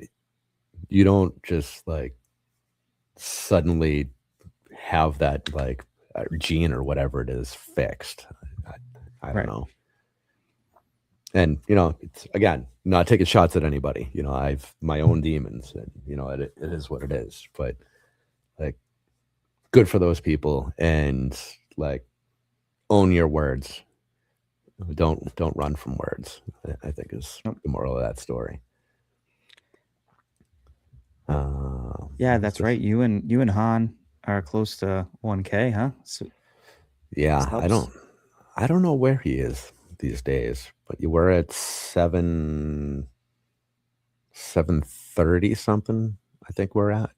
Speaker 1: you don't just like suddenly have that like gene or whatever it is fixed. I don't
Speaker 2: right.
Speaker 1: know. And it's again not taking shots at anybody. I've my own demons, and it is what it is. But like, good for those people, and like, own your words. Don't run from words. I think is
Speaker 2: Nope.
Speaker 1: the moral of that story.
Speaker 2: Yeah,
Speaker 1: What was
Speaker 2: that's
Speaker 1: this?
Speaker 2: right. You and Han are close to 1K, huh?
Speaker 1: Yeah,
Speaker 2: Subs.
Speaker 1: I don't know where he is these days, but you were at 730 something, I think we're at.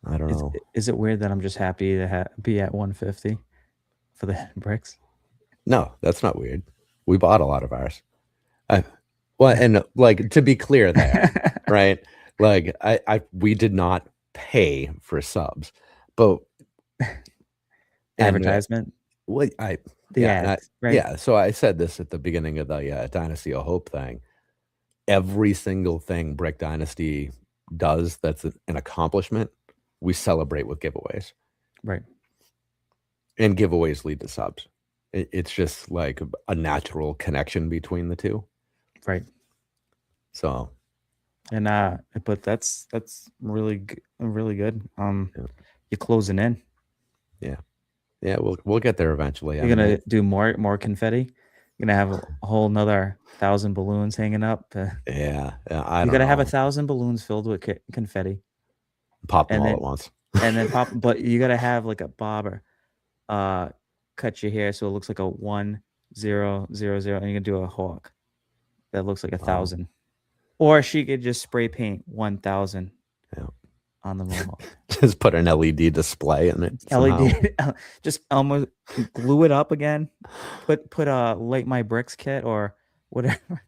Speaker 1: I don't
Speaker 2: Is
Speaker 1: know.
Speaker 2: is it weird that I'm just happy to be at 150 for the bricks?
Speaker 1: No, that's not weird. We bought a lot of ours. I well, and, like, to be clear there, right? Like, we did not pay for subs, but and,
Speaker 2: Advertisement,
Speaker 1: what I
Speaker 2: the
Speaker 1: yeah, and I
Speaker 2: ads, right?
Speaker 1: yeah, so I said this at the beginning of the, Dynasty of Hope thing. Every single thing Brick Dynasty does that's an accomplishment, we celebrate with giveaways,
Speaker 2: Right,
Speaker 1: and giveaways lead to subs. It's just like a natural connection between the two.
Speaker 2: right.
Speaker 1: So,
Speaker 2: And but that's really good.
Speaker 1: yeah,
Speaker 2: You're closing in.
Speaker 1: yeah, yeah, we'll get there eventually. I
Speaker 2: You're
Speaker 1: mean,
Speaker 2: gonna do more confetti. You're gonna have a whole another 1,000 balloons hanging up.
Speaker 1: yeah, I
Speaker 2: You
Speaker 1: don't
Speaker 2: gotta have
Speaker 1: know.
Speaker 2: 1,000 balloons filled with confetti,
Speaker 1: Pop them
Speaker 2: and
Speaker 1: all at
Speaker 2: then
Speaker 1: once.
Speaker 2: pop. But you gotta have like a bobber, uh, cut your hair so it looks like a 1,000, and you can do a hawk that looks like a
Speaker 1: Wow.
Speaker 2: 1,000. Or she could just spray paint 1,000
Speaker 1: Yeah.
Speaker 2: on the mohawk.
Speaker 1: Just put an LED display in it somehow.
Speaker 2: LED, just almost glue it up again. Put a Light My Bricks kit or whatever.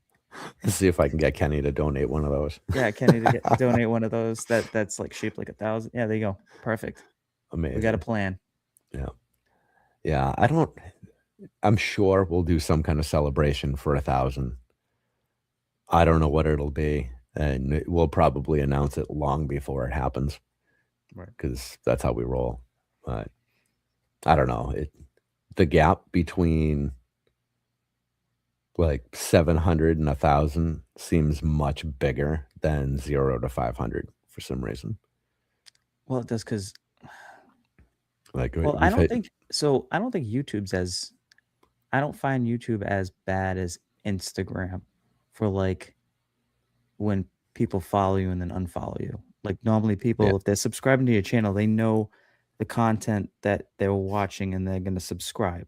Speaker 1: Let's see if I can get Kenny to donate one of those.
Speaker 2: Yeah, Kenny to donate one of those that's like shaped like 1,000. Yeah, there you go. Perfect. We got a
Speaker 1: Amazing.
Speaker 2: plan.
Speaker 1: Yeah. Yeah, I'm sure we'll do some kind of celebration for 1,000. I don't know what it'll be, and we'll probably announce it long before it happens,
Speaker 2: Right.
Speaker 1: because that's how we roll. But I don't know. The gap between like 700 and 1,000 seems much bigger than 0 to 500 for some reason.
Speaker 2: Well, it does because
Speaker 1: Like,
Speaker 2: well,
Speaker 1: we've hit
Speaker 2: I don't think YouTube's as I don't find YouTube as bad as Instagram for like when people follow you and then unfollow you. Like normally
Speaker 1: yeah.
Speaker 2: people, if they're subscribing to your channel, they know the content that they're watching and they're going to subscribe.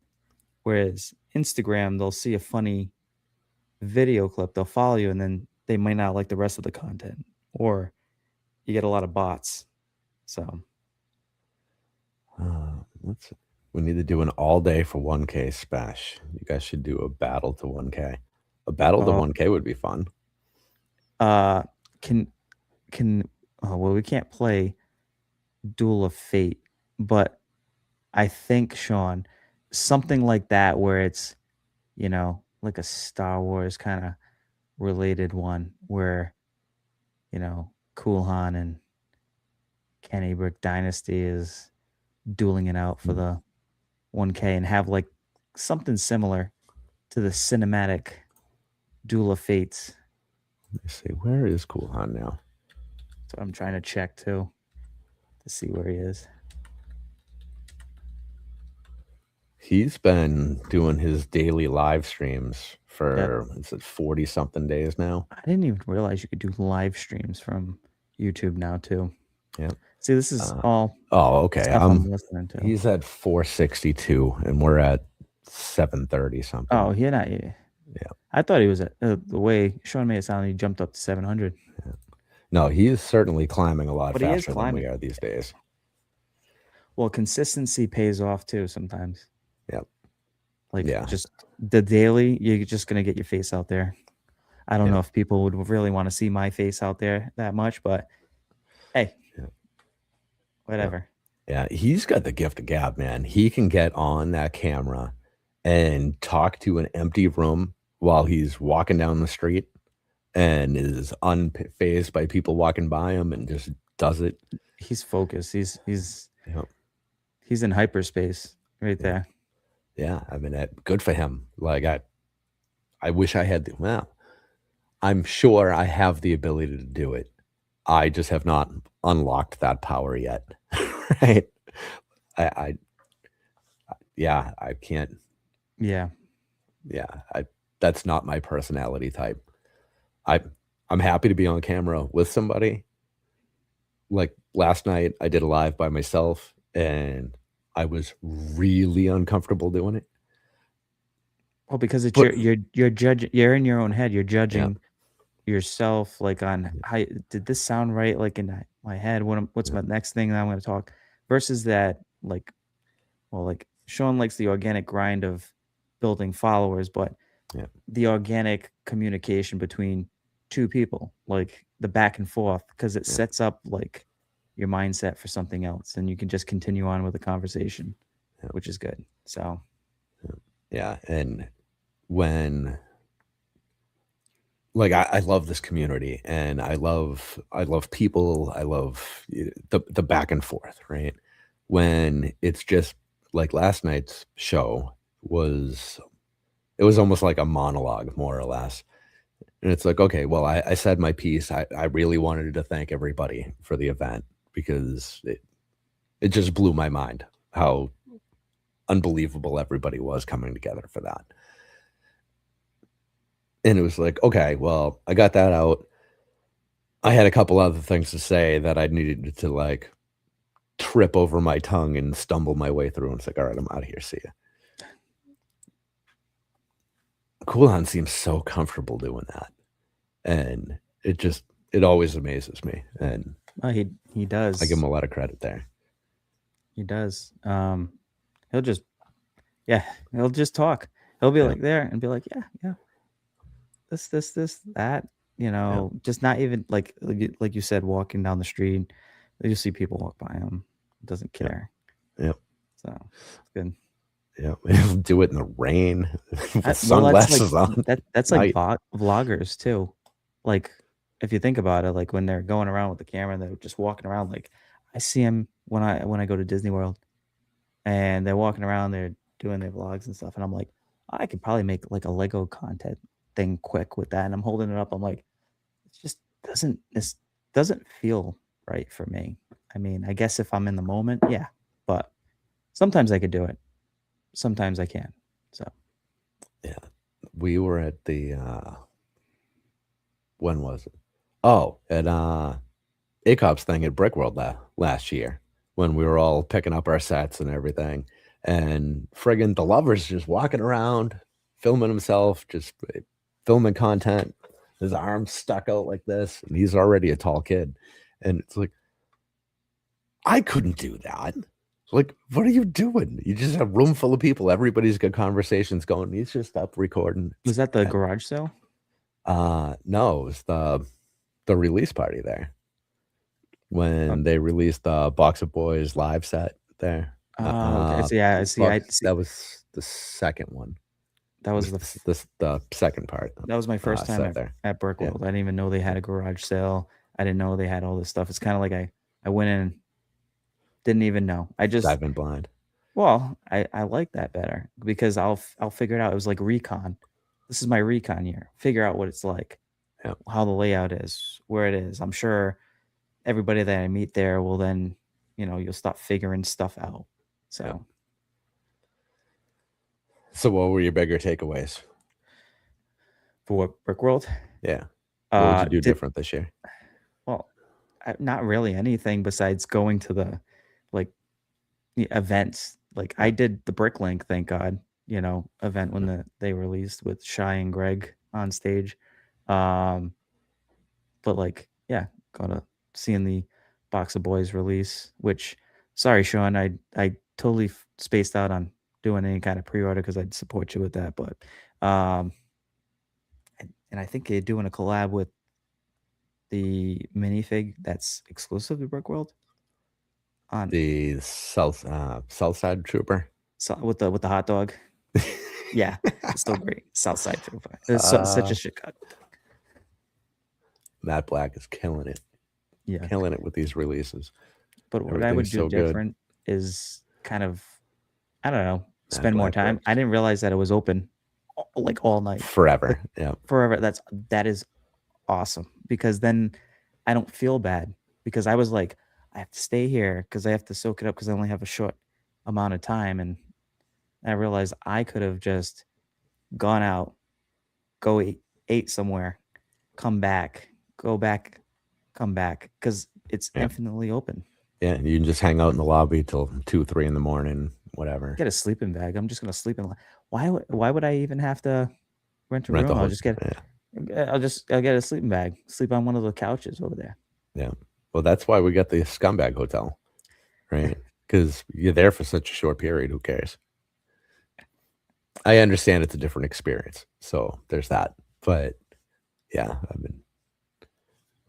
Speaker 2: Whereas Instagram, they'll see a funny video clip, they'll follow you, and then they might not like the rest of the content. Or you get a lot of bots. So
Speaker 1: Let's we need to do an all day for 1K smash. You guys should do a battle to 1K. A battle to
Speaker 2: uh
Speaker 1: 1K would be fun.
Speaker 2: uh can can well we can't play Duel of Fate, but I think Sean, something like that where it's, like a Star Wars kind of related one where, Cool Han and Kenny Brick Dynasty is dueling it out for
Speaker 1: Mm,
Speaker 2: the 1K and have like something similar to the cinematic Duel of Fates.
Speaker 1: let me see. Where is Cool Han now?
Speaker 2: So I'm trying to check too to see where he is.
Speaker 1: He's been doing his daily live streams
Speaker 2: Yep.
Speaker 1: for, is it 40 something days now?
Speaker 2: I didn't even realize you could do live streams from YouTube now too.
Speaker 1: Yeah.
Speaker 2: See, this is
Speaker 1: Uh,
Speaker 2: all
Speaker 1: oh, okay.
Speaker 2: stuff I'm listening to.
Speaker 1: He's at 462, and we're at 730 something.
Speaker 2: Oh, he not.
Speaker 1: Yeah.
Speaker 2: I thought he was at the way Sean made it sound. He jumped up to 700.
Speaker 1: Yeah. No, he is certainly climbing a lot
Speaker 2: But he is
Speaker 1: faster than we
Speaker 2: climbing.
Speaker 1: are these days.
Speaker 2: Well, consistency pays off too sometimes.
Speaker 1: Yep.
Speaker 2: Like
Speaker 1: Yeah.
Speaker 2: just the daily, you're just gonna get your face out there. I don't
Speaker 1: Yeah.
Speaker 2: know if people would really want to see my face out there that much, but hey,
Speaker 1: Yeah.
Speaker 2: whatever.
Speaker 1: Yeah, he's got the gift of gab, man. He can get on that camera and talk to an empty room while he's walking down the street and is unfazed by people walking by him and just does it.
Speaker 2: He's focused.
Speaker 1: Yep.
Speaker 2: He's in hyperspace right
Speaker 1: Yeah.
Speaker 2: there.
Speaker 1: Yeah, I mean, good for him. Like I wish I had well, I'm sure I have the ability to do it. I just have not unlocked that power yet. Right? I yeah, I can't.
Speaker 2: Yeah.
Speaker 1: Yeah, that's not my personality type. I I'm happy to be on camera with somebody. Like last night, I did a live by myself, and I was really uncomfortable doing it.
Speaker 2: Well, because it's
Speaker 1: But
Speaker 2: you're judging. You're in your own head. You're
Speaker 1: yeah,
Speaker 2: judging yourself, like on how did this sound right? Like in my head, what's
Speaker 1: yeah,
Speaker 2: my next thing that I'm going to talk? Versus that, like, well, like Sean likes the organic grind of building followers, but
Speaker 1: yeah,
Speaker 2: the organic communication between two people, like the back and forth, because it
Speaker 1: yeah,
Speaker 2: sets up like your mindset for something else, and you can just continue on with the conversation,
Speaker 1: yeah,
Speaker 2: which is good. So
Speaker 1: yeah. And when like I love this community, and I love people. I love the back and forth, right? When it's just like last night's show was it was almost like a monologue, more or less. And it's like, okay, well, I said my piece. I really wanted to thank everybody for the event because it just blew my mind how unbelievable everybody was coming together for that. And it was like, okay, well, I got that out. I had a couple other things to say that I needed to like trip over my tongue and stumble my way through. And it's like, all right, I'm out of here. See ya. Coolon seems so comfortable doing that. And it always amazes me. And
Speaker 2: he
Speaker 1: I give
Speaker 2: does.
Speaker 1: him a lot of credit there.
Speaker 2: He does. He'll just yeah, he'll just talk. He'll be
Speaker 1: Yeah.
Speaker 2: like there and be like, yeah, this, that.
Speaker 1: Yeah.
Speaker 2: Just not even like you said, walking down the street, you see people walk by him, doesn't
Speaker 1: Yeah.
Speaker 2: care.
Speaker 1: Yep.
Speaker 2: So it's good.
Speaker 1: Yeah. He'll do it in the rain with
Speaker 2: Well,
Speaker 1: sunglasses on.
Speaker 2: that's like
Speaker 1: Night.
Speaker 2: vloggers too. Like if you think about it, like when they're going around with the camera and they're just walking around, like I see them when I go to Disney World and they're walking around, they're doing their vlogs and stuff, and I'm like, I could probably make like a Lego content thing quick with that, and I'm holding it up. I'm like, it just this doesn't feel right for me. I mean, I guess if I'm in the moment, yeah, but sometimes I could do it. Sometimes I can. So
Speaker 1: Yeah. We were at the when was it? Oh, at ACOP's thing at Brickworld last year when we were all picking up our sets and everything. And friggin' the lover's just walking around, filming himself, just filming content. His arms stuck out like this, and he's already a tall kid. And it's like, I couldn't do that. Like, what are you doing? You just have a room full of people. Everybody's got conversations going. He's just up recording.
Speaker 2: was that the garage sale?
Speaker 1: No, it was the release party there when they released the Box of Boys live set there.
Speaker 2: Oh, okay. So yeah, I see. I see.
Speaker 1: That was the second one.
Speaker 2: That
Speaker 1: It
Speaker 2: was
Speaker 1: was the second part.
Speaker 2: that was my first time
Speaker 1: Set there.
Speaker 2: at
Speaker 1: Yeah,
Speaker 2: Brickworld. I didn't even know they had a garage sale. I didn't know they had all this stuff. It's kind of like I went in, didn't even know. I just
Speaker 1: dive in blind.
Speaker 2: well, I like that better because I'll figure it out. It was like recon. This is my recon year. Figure out what it's like,
Speaker 1: Yeah,
Speaker 2: how the layout is, where it is. I'm sure everybody that I meet there will then, you'll stop figuring stuff out.
Speaker 1: yeah.
Speaker 2: So
Speaker 1: So, what were your bigger takeaways?
Speaker 2: for what Brickworld,
Speaker 1: Yeah, what would you do
Speaker 2: did
Speaker 1: different this year?
Speaker 2: well, not really anything besides going to the like the events. Like I
Speaker 1: Yeah.
Speaker 2: did the Bricklink, thank God, event when they released with Shy and Greg on stage. Um, but like, yeah, gonna seeing the Box of Boys release. Which, sorry, Sean, I totally spaced out on doing any kind of pre-order because I'd support you with that. But um, and I think they're doing a collab with the minifig that's exclusive to Brickworld on
Speaker 1: The South Side Trooper.
Speaker 2: with the hot dog. Yeah, it's so great. Southside Trooper. It's such
Speaker 1: uh,
Speaker 2: a Chicago thing.
Speaker 1: Matt Black is
Speaker 2: Yeah.
Speaker 1: killing it with these releases.
Speaker 2: But what I would
Speaker 1: Everything's
Speaker 2: do
Speaker 1: so good.
Speaker 2: different is kind of, I don't know,
Speaker 1: Matt
Speaker 2: spend more
Speaker 1: Black
Speaker 2: time. I
Speaker 1: works
Speaker 2: didn't realize that it was open like all night. Like
Speaker 1: forever. Yeah,
Speaker 2: forever. That is awesome because then I don't feel bad because I was like, I have to stay here because I have to soak it up because I only have a short amount of time. And I realized I could have just gone out, go ate somewhere, come back, go back, come back because it's
Speaker 1: yeah,
Speaker 2: infinitely open.
Speaker 1: yeah. You can just hang out in the lobby till 2, 3 in the morning, whatever.
Speaker 2: Get a sleeping bag. I'm just gonna sleep in. Why would I even have to rent a
Speaker 1: Rent the
Speaker 2: room?
Speaker 1: host. Yeah,
Speaker 2: I'll get a sleeping bag. Sleep on one of the couches over there.
Speaker 1: yeah. Well, that's why we got the Scumbag Hotel, right? Because you're there for such a short period. Who cares? I understand it's a different experience, so there's that. But yeah, I mean,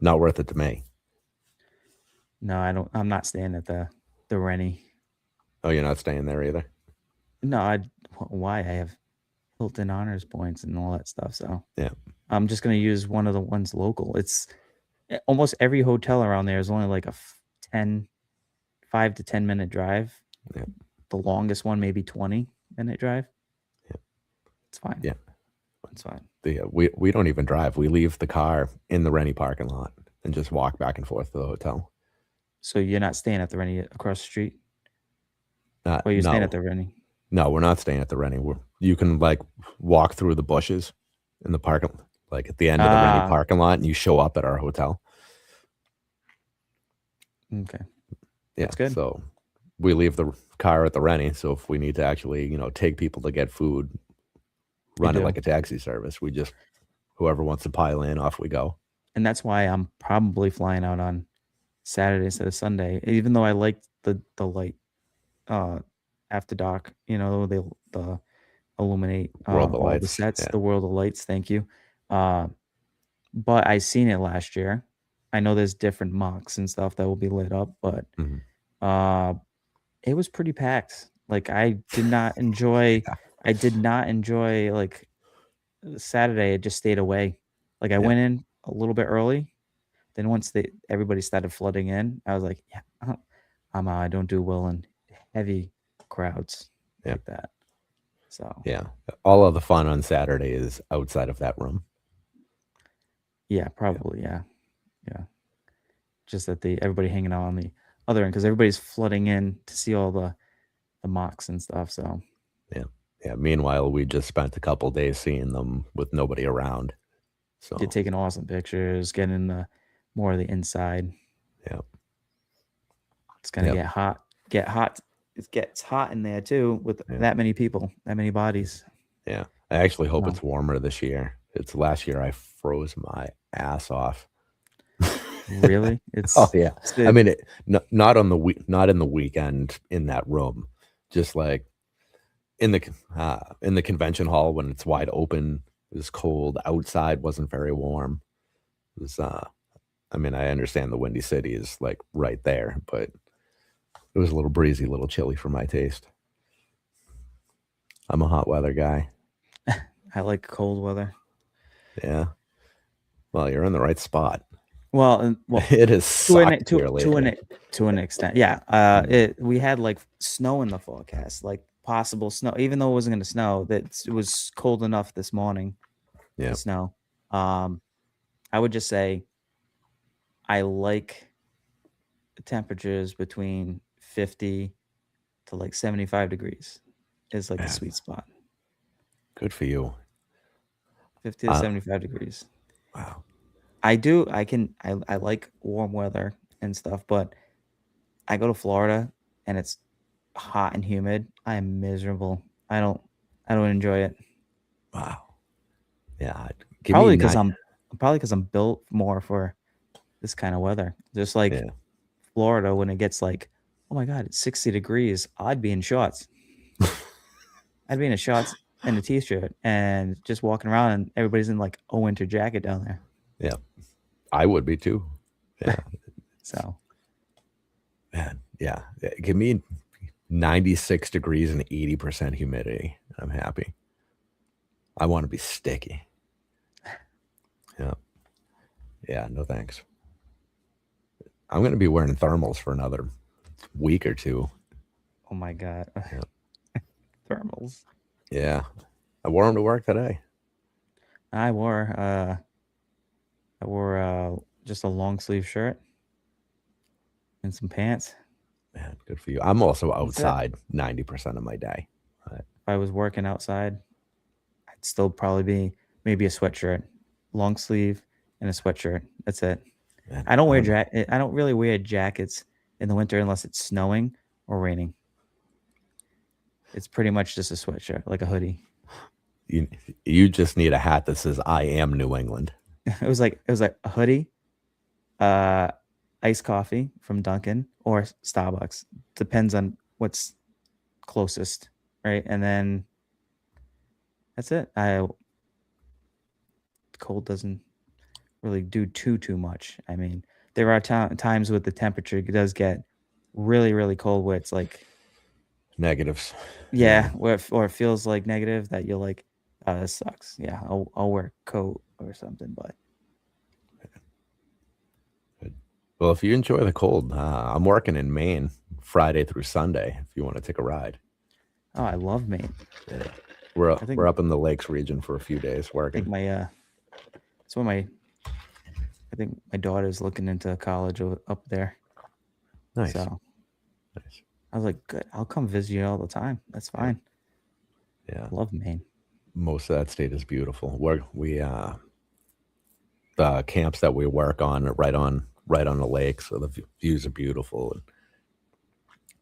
Speaker 1: not worth it to me.
Speaker 2: No, I don't. I'm not staying at the Rennie.
Speaker 1: Oh, you're not staying there either.
Speaker 2: No, why? I have Hilton honors points and all that stuff. So
Speaker 1: Yeah,
Speaker 2: I'm just gonna use one of the ones local. It's almost every hotel around there is only like a 10, 5 to 10 minute drive.
Speaker 1: yeah,
Speaker 2: The longest one maybe 20-minute drive.
Speaker 1: yeah,
Speaker 2: It's fine.
Speaker 1: yeah.
Speaker 2: It's fine.
Speaker 1: We don't even drive. We leave the car in the Rennie parking lot and just walk back and forth to the hotel.
Speaker 2: So you're not staying at the Rennie across the street, or you're staying at
Speaker 1: No,
Speaker 2: the Rennie?
Speaker 1: no, we're not staying at the Rennie. You can like walk through the bushes in the parking, like at the end of the Rennie
Speaker 2: Ah,
Speaker 1: parking lot, and you show up at our hotel.
Speaker 2: okay.
Speaker 1: Yeah,
Speaker 2: That's good.
Speaker 1: so we leave the car at the Rennie. So if we need to actually, take people to get food,
Speaker 2: You
Speaker 1: run it
Speaker 2: do.
Speaker 1: like a taxi service, we just whoever wants to pile in, off we go.
Speaker 2: And that's why I'm probably flying out on Saturday instead of Sunday, even though I like the light uh after dark, the illuminate
Speaker 1: World of
Speaker 2: all the
Speaker 1: Lights.
Speaker 2: sets,
Speaker 1: Yeah.
Speaker 2: the world of lights, thank you. Uh but I seen it last year. I know there's different mocks and stuff that will be lit up, but
Speaker 1: Mhm.
Speaker 2: uh it was pretty packed. Like
Speaker 1: Yeah.
Speaker 2: I did not enjoy like Saturday. I just stayed away. Like I
Speaker 1: Yeah.
Speaker 2: went in a little bit early. Then once everybody started flooding in, I was like, yeah, I don't do well in heavy crowds
Speaker 1: Yeah.
Speaker 2: like that. So
Speaker 1: Yeah. All of the fun on Saturday is outside of that room.
Speaker 2: yeah,
Speaker 1: Yeah.
Speaker 2: probably yeah, yeah. Just that everybody hanging out on the other end because everybody's flooding in to see all the mocks and stuff. So
Speaker 1: Yeah. Yeah. Meanwhile, we just spent a couple days seeing them with nobody around.
Speaker 2: you're
Speaker 1: So
Speaker 2: taking awesome pictures, getting the more of the inside.
Speaker 1: yeah.
Speaker 2: It's gonna
Speaker 1: Yep.
Speaker 2: get hot. Get hot. It gets hot in there too with
Speaker 1: Yeah.
Speaker 2: that many people, that many bodies.
Speaker 1: Yeah. I actually hope
Speaker 2: So
Speaker 1: it's warmer this year. It's last year I froze my ass off.
Speaker 2: really,
Speaker 1: Oh
Speaker 2: it's
Speaker 1: yeah. I
Speaker 2: it,
Speaker 1: mean, not on the week, not in the weekend in that room, just like in the convention hall when it's wide open. It was cold. Outside wasn't very warm. It was I mean, I understand the Windy City is like right there, but it was a little breezy, a little chilly for my taste. I'm a hot weather guy.
Speaker 2: I like cold weather.
Speaker 1: Yeah. Well, you're in the right spot.
Speaker 2: Well,
Speaker 1: It has
Speaker 2: to an
Speaker 1: sucked here
Speaker 2: to
Speaker 1: lately.
Speaker 2: an extent, yeah.
Speaker 1: Mm,
Speaker 2: We had like snow in the forecast, like possible snow, even though it wasn't going to snow. That it was cold enough this morning to
Speaker 1: yeah.
Speaker 2: snow. Um, I would just say I like temperatures between 50 to like 75 degrees is like the
Speaker 1: Man,
Speaker 2: sweet spot.
Speaker 1: good for you.
Speaker 2: 50 to
Speaker 1: Uh,
Speaker 2: 75 degrees.
Speaker 1: wow.
Speaker 2: I do. I like warm weather and stuff, but I go to Florida and it's hot and humid. I am miserable. I don't enjoy it.
Speaker 1: Wow. Yeah. Give me
Speaker 2: Probably because
Speaker 1: nine.
Speaker 2: I'm built more for this kind of weather. Just like
Speaker 1: Yeah.
Speaker 2: Florida when it gets like, oh my God, it's 60 degrees. I'd be in shorts. I'd be in a shorts and a t-shirt and just walking around and everybody's in like a winter jacket down there.
Speaker 1: Yeah. I would be too. Yeah.
Speaker 2: So
Speaker 1: Man. Yeah. Give me 96 degrees and 80% humidity. I'm happy. I want to be sticky. Yeah. Yeah. No thanks. I'm going to be wearing thermals for another week or two.
Speaker 2: oh my God.
Speaker 1: Yeah.
Speaker 2: Thermals.
Speaker 1: Yeah. I wore them to work today.
Speaker 2: I wore just a long sleeve shirt and some pants.
Speaker 1: Man, good for you. I'm also
Speaker 2: That's it.
Speaker 1: outside 90% of my day.
Speaker 2: If I was working outside, I'd still probably be maybe a sweatshirt, long sleeve and a sweatshirt. That's it.
Speaker 1: Man,
Speaker 2: I don't really wear jackets in the winter unless it's snowing or raining. It's pretty much just a sweatshirt, like a hoodie.
Speaker 1: you, you just need a hat that says "I am New England."
Speaker 2: It was like a hoodie, uh, iced coffee from Dunkin' or Starbucks. Depends on what's closest, right? And then that's it. Cold doesn't really do too much. I mean, there are times with the temperature it does get really cold where it's like
Speaker 1: Negatives.
Speaker 2: yeah, or it feels like negative that you're like, oh, this sucks. Yeah, I'll wear a coat or something. But
Speaker 1: Good. Well, if you enjoy the cold, I'm working in Maine Friday through Sunday. If you want to take a ride,
Speaker 2: oh, I love Maine.
Speaker 1: yeah.
Speaker 2: I
Speaker 1: We're
Speaker 2: think
Speaker 1: up in the Lakes region for a few days
Speaker 2: I think
Speaker 1: working.
Speaker 2: it's where I think my daughter's looking into college up there.
Speaker 1: Nice,
Speaker 2: So
Speaker 1: nice.
Speaker 2: I was like, good. I'll come visit you all the time. That's
Speaker 1: Yeah,
Speaker 2: fine.
Speaker 1: yeah.
Speaker 2: Love Maine.
Speaker 1: Most of that state is beautiful. We the camps that we work on are right on the lake, so the views are beautiful. And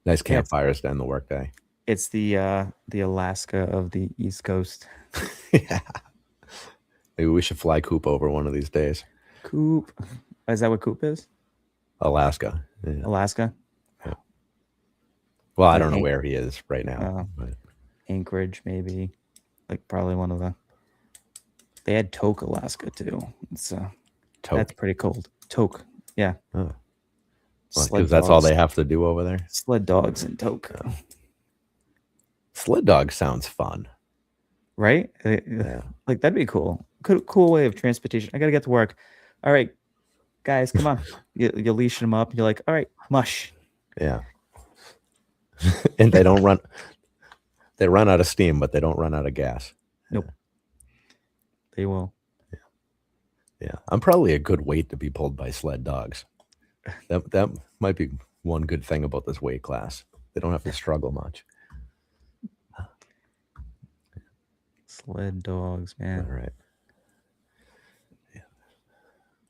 Speaker 1: nice
Speaker 2: Yeah,
Speaker 1: campfires to end the workday.
Speaker 2: it's the Alaska of the East Coast.
Speaker 1: Yeah. Maybe we should fly Coop over one of these days.
Speaker 2: Coop. Is that what Coop is?
Speaker 1: Alaska. Yeah.
Speaker 2: Alaska?
Speaker 1: Yeah. Well, I
Speaker 2: Like
Speaker 1: don't know where he is right now.
Speaker 2: uh,
Speaker 1: But
Speaker 2: Anchorage, maybe. Like probably one of the. They had Toke, Alaska too. It's that's
Speaker 1: Toke.
Speaker 2: pretty cold. Toke, yeah.
Speaker 1: Oh. Well,
Speaker 2: Sled
Speaker 1: because that's all
Speaker 2: dogs,
Speaker 1: they have to do over there.
Speaker 2: sled dogs in Toke,
Speaker 1: Yeah. Sled dog sounds fun.
Speaker 2: right?
Speaker 1: Yeah.
Speaker 2: Like that'd be cool. Cool way of transportation. I gotta get to work. All right, guys, come on. You leash them up. You're like, all right, mush.
Speaker 1: Yeah. And they don't run. They run out of steam, but they don't run out of gas.
Speaker 2: Nope, they will.
Speaker 1: Yeah. I'm probably a good weight to be pulled by sled dogs. That might be one good thing about this weight class. They don't have to struggle much.
Speaker 2: Sled dogs,
Speaker 1: All
Speaker 2: man.
Speaker 1: right. Yeah.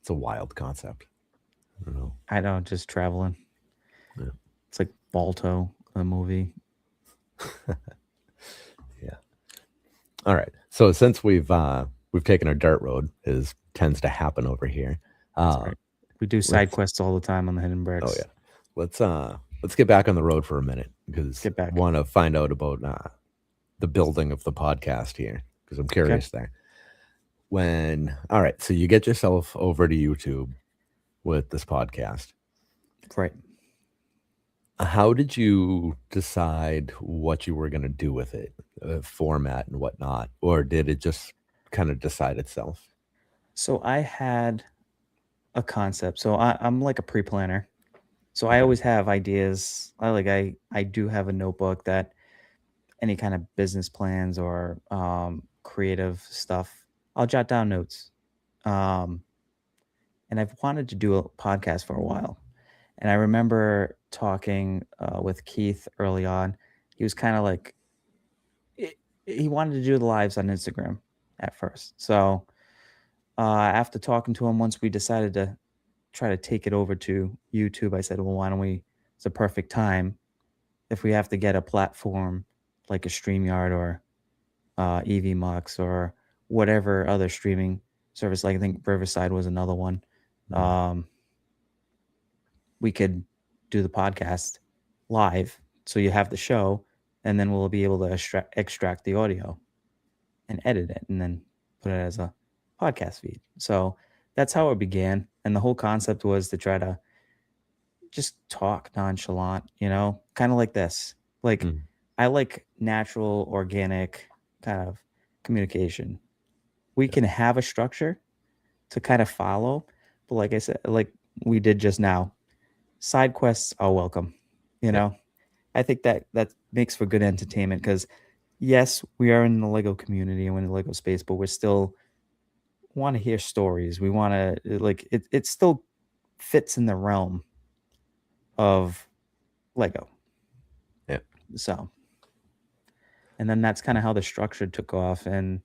Speaker 1: It's a wild concept. I don't know.
Speaker 2: I know, just traveling.
Speaker 1: Yeah.
Speaker 2: It's like Balto, a movie.
Speaker 1: Yeah. All right. So since we've taken our dirt road, as tends to happen over here.
Speaker 2: That's right. We do side
Speaker 1: let's-
Speaker 2: quests all the time on the Hidden Bricks.
Speaker 1: Oh yeah. Let's get back on the road for a minute because
Speaker 2: Get
Speaker 1: I
Speaker 2: back.
Speaker 1: want to find out about the building of the podcast here because I'm curious there. All right, so you get yourself over to YouTube with this podcast.
Speaker 2: Right.
Speaker 1: How did you decide what you were going to do with it, format and whatnot, or did it just kind of decide itself?
Speaker 2: So I had a concept. So I'm like a pre-planner. So I
Speaker 1: Okay.
Speaker 2: always have ideas. I do have a notebook that any kind of business plans or creative stuff, I'll jot down notes. Um, and I've wanted to do a podcast for a while. And I remember talking with Keith early on. He was kind of like, he wanted to do the lives on Instagram at first. So after talking to him, once we decided to try to take it over to YouTube, I said, well, why don't we? It's a perfect time if we have to get a platform like a StreamYard or EVMux or whatever other streaming service. Like I think Riverside was another one. Um, we could do the podcast live, so you have the show, and then we'll be able to extract the audio and edit it, and then put it as a podcast feed. So that's how it began, and the whole concept was to try to just talk nonchalant, kind of like this. Like
Speaker 1: Mm.
Speaker 2: I like natural, organic kind of communication. We
Speaker 1: Yeah.
Speaker 2: can have a structure to kind of follow, but like I said, like we did just now, side quests are welcome. You
Speaker 1: Yeah.
Speaker 2: know, I think that makes for good entertainment because yes, we are in the Lego community and we're in the Lego space, but we're still want to hear stories. We want to like it. It still fits in the realm of Lego.
Speaker 1: Yeah.
Speaker 2: So, and then that's kind of how the structure took off, and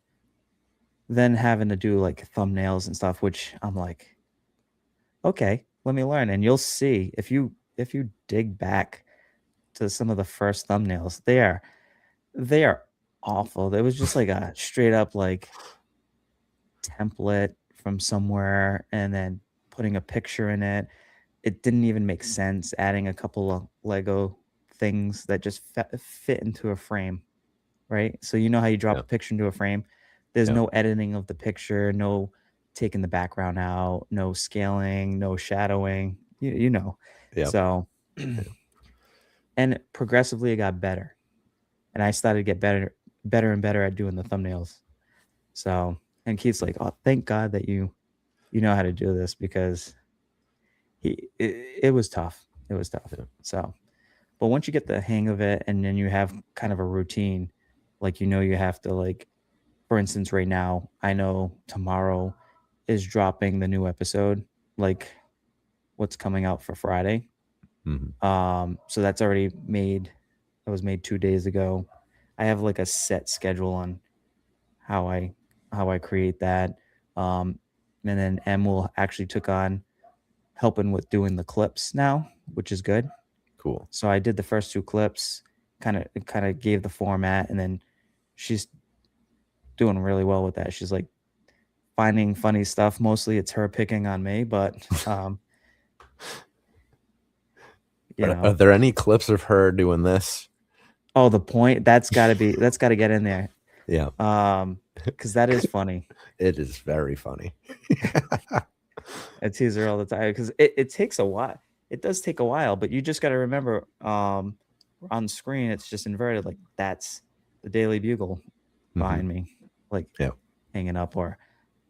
Speaker 2: then having to do like thumbnails and stuff, which I'm like, okay, let me learn. And you'll see if you dig back to some of the first thumbnails, they are awful. There was just like a straight up like template from somewhere and then putting a picture in it. It didn't even make sense adding a couple of Lego things that just fit into a frame, right? So you know how you drop
Speaker 1: Yeah.
Speaker 2: a picture into a frame? There's
Speaker 1: Yeah.
Speaker 2: no editing of the picture, no taking the background out, no scaling, no shadowing, you know.
Speaker 1: Yeah.
Speaker 2: So and progressively it got better. And I started to get better and better at doing the thumbnails. So, and Keith's like, "Oh, thank God that you know how to do this because it was tough. It was tough."
Speaker 1: Yeah.
Speaker 2: So, but once you get the hang of it and then you have kind of a routine, like you have to like for instance right now, I know tomorrow is dropping the new episode, like what's coming out for Friday.
Speaker 1: Mhm.
Speaker 2: So that's already made. That was made 2 days ago. I have like a set schedule on how I how I create that. Um, and then M will actually took on helping with doing the clips now, which is good.
Speaker 1: Cool.
Speaker 2: So I did the first 2 clips, kind of gave the format, and then she's doing really well with that. She's like finding funny stuff. Mostly it's her picking on me, but you
Speaker 1: Are
Speaker 2: know.
Speaker 1: there any clips of her doing this?
Speaker 2: Oh, the point that's got to get in there.
Speaker 1: Yeah.
Speaker 2: Because that is funny.
Speaker 1: It is very funny.
Speaker 2: I tease her all the time because it takes a while. It does take a while, but you just got to remember on screen, it's just inverted. Like that's the Daily Bugle behind me, like
Speaker 1: Yeah.
Speaker 2: hanging up, or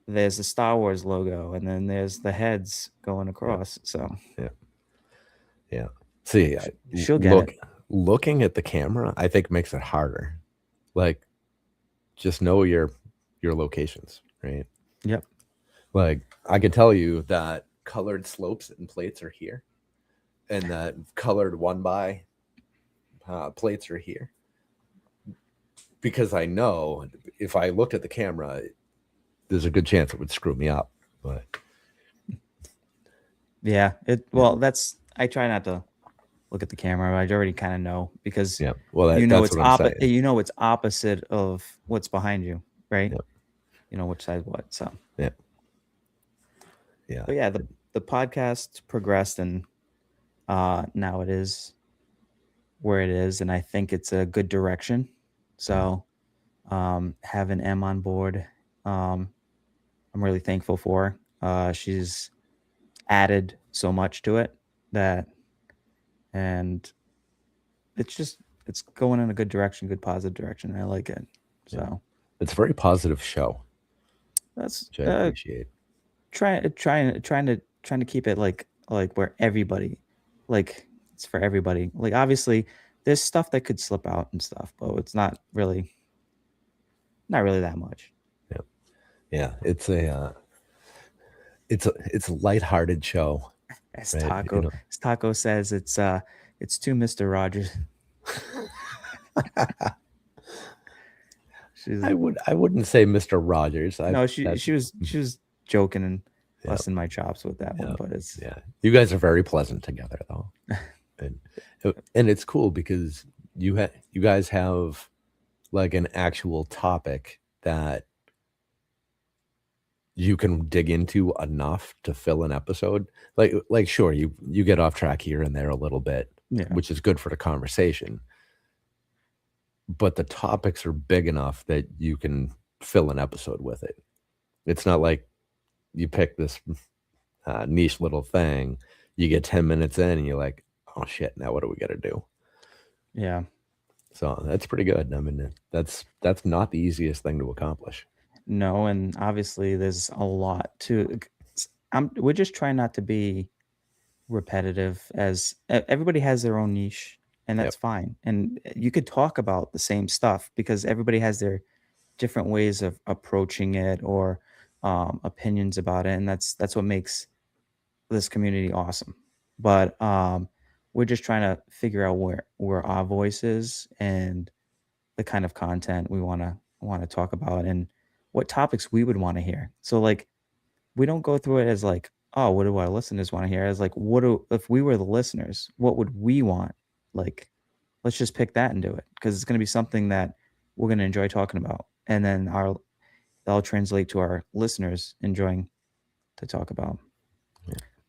Speaker 2: there's the Star Wars logo, and then there's the heads going across. So
Speaker 1: Yeah. Yeah. See,
Speaker 2: she'll get it.
Speaker 1: looking at the camera, I think makes it harder. Like, just know your locations, right?
Speaker 2: Yep.
Speaker 1: Like, I can tell you that colored slopes and plates are here, and that colored one by plates are here, because I know if I looked at the camera, there's a good chance it would screw me up. But
Speaker 2: Yeah. Well, that's I try not to look at the camera. I already kind of know because
Speaker 1: yeah, well, that's
Speaker 2: it's
Speaker 1: what I'm saying.
Speaker 2: it's opposite of what's behind you, right?
Speaker 1: Yep.
Speaker 2: You know which side what. So
Speaker 1: Yeah. Yeah.
Speaker 2: but yeah, the podcast progressed and now it is where it is, and I think it's a good direction. So having M on board, I'm really thankful for. She's added so much to it that, and it's going in a good direction, good positive direction. I like it.
Speaker 1: Yeah.
Speaker 2: So
Speaker 1: It's a very positive show,
Speaker 2: that's
Speaker 1: which I appreciate.
Speaker 2: trying to keep it like where everybody, like it's for everybody. Like obviously there's stuff that could slip out and stuff, but it's not really that much.
Speaker 1: Yeah. Yeah. It's a lighthearted show,
Speaker 2: As
Speaker 1: right?
Speaker 2: Taco says, it's too Mr. Rogers. She's
Speaker 1: I wouldn't say Mr. Rogers.
Speaker 2: no, she was joking, and
Speaker 1: Yeah.
Speaker 2: busting my chops with that one,
Speaker 1: Yeah.
Speaker 2: but it's
Speaker 1: Yeah. You guys are very pleasant together, though, and and it's cool because you guys have like an actual topic that you can dig into enough to fill an episode. Like sure, you get off track here and there a little bit,
Speaker 2: yeah,
Speaker 1: which is good for the conversation, but the topics are big enough that you can fill an episode with it. It's not like you pick this niche little thing, you get 10 minutes in and you're like, "Oh shit, now what do we got to do?"
Speaker 2: yeah.
Speaker 1: So that's pretty good. I mean, that's not the easiest thing to accomplish.
Speaker 2: No, and obviously there's a lot to. We're just trying not to be repetitive as everybody has their own niche, and
Speaker 1: Yep.
Speaker 2: that's fine. And you could talk about the same stuff because everybody has their different ways of approaching it or opinions about it, and that's what makes this community awesome. But we're just trying to figure out where our voice is and the kind of content we want to talk about and what topics we would want to hear. So like we don't go through it as like, oh, what do our listeners want to hear? As like, what do if we were the listeners, what would we want? Like, let's just pick that and do it because it's going to be something that we're going to enjoy talking about, and then our that'll translate to our listeners enjoying to talk about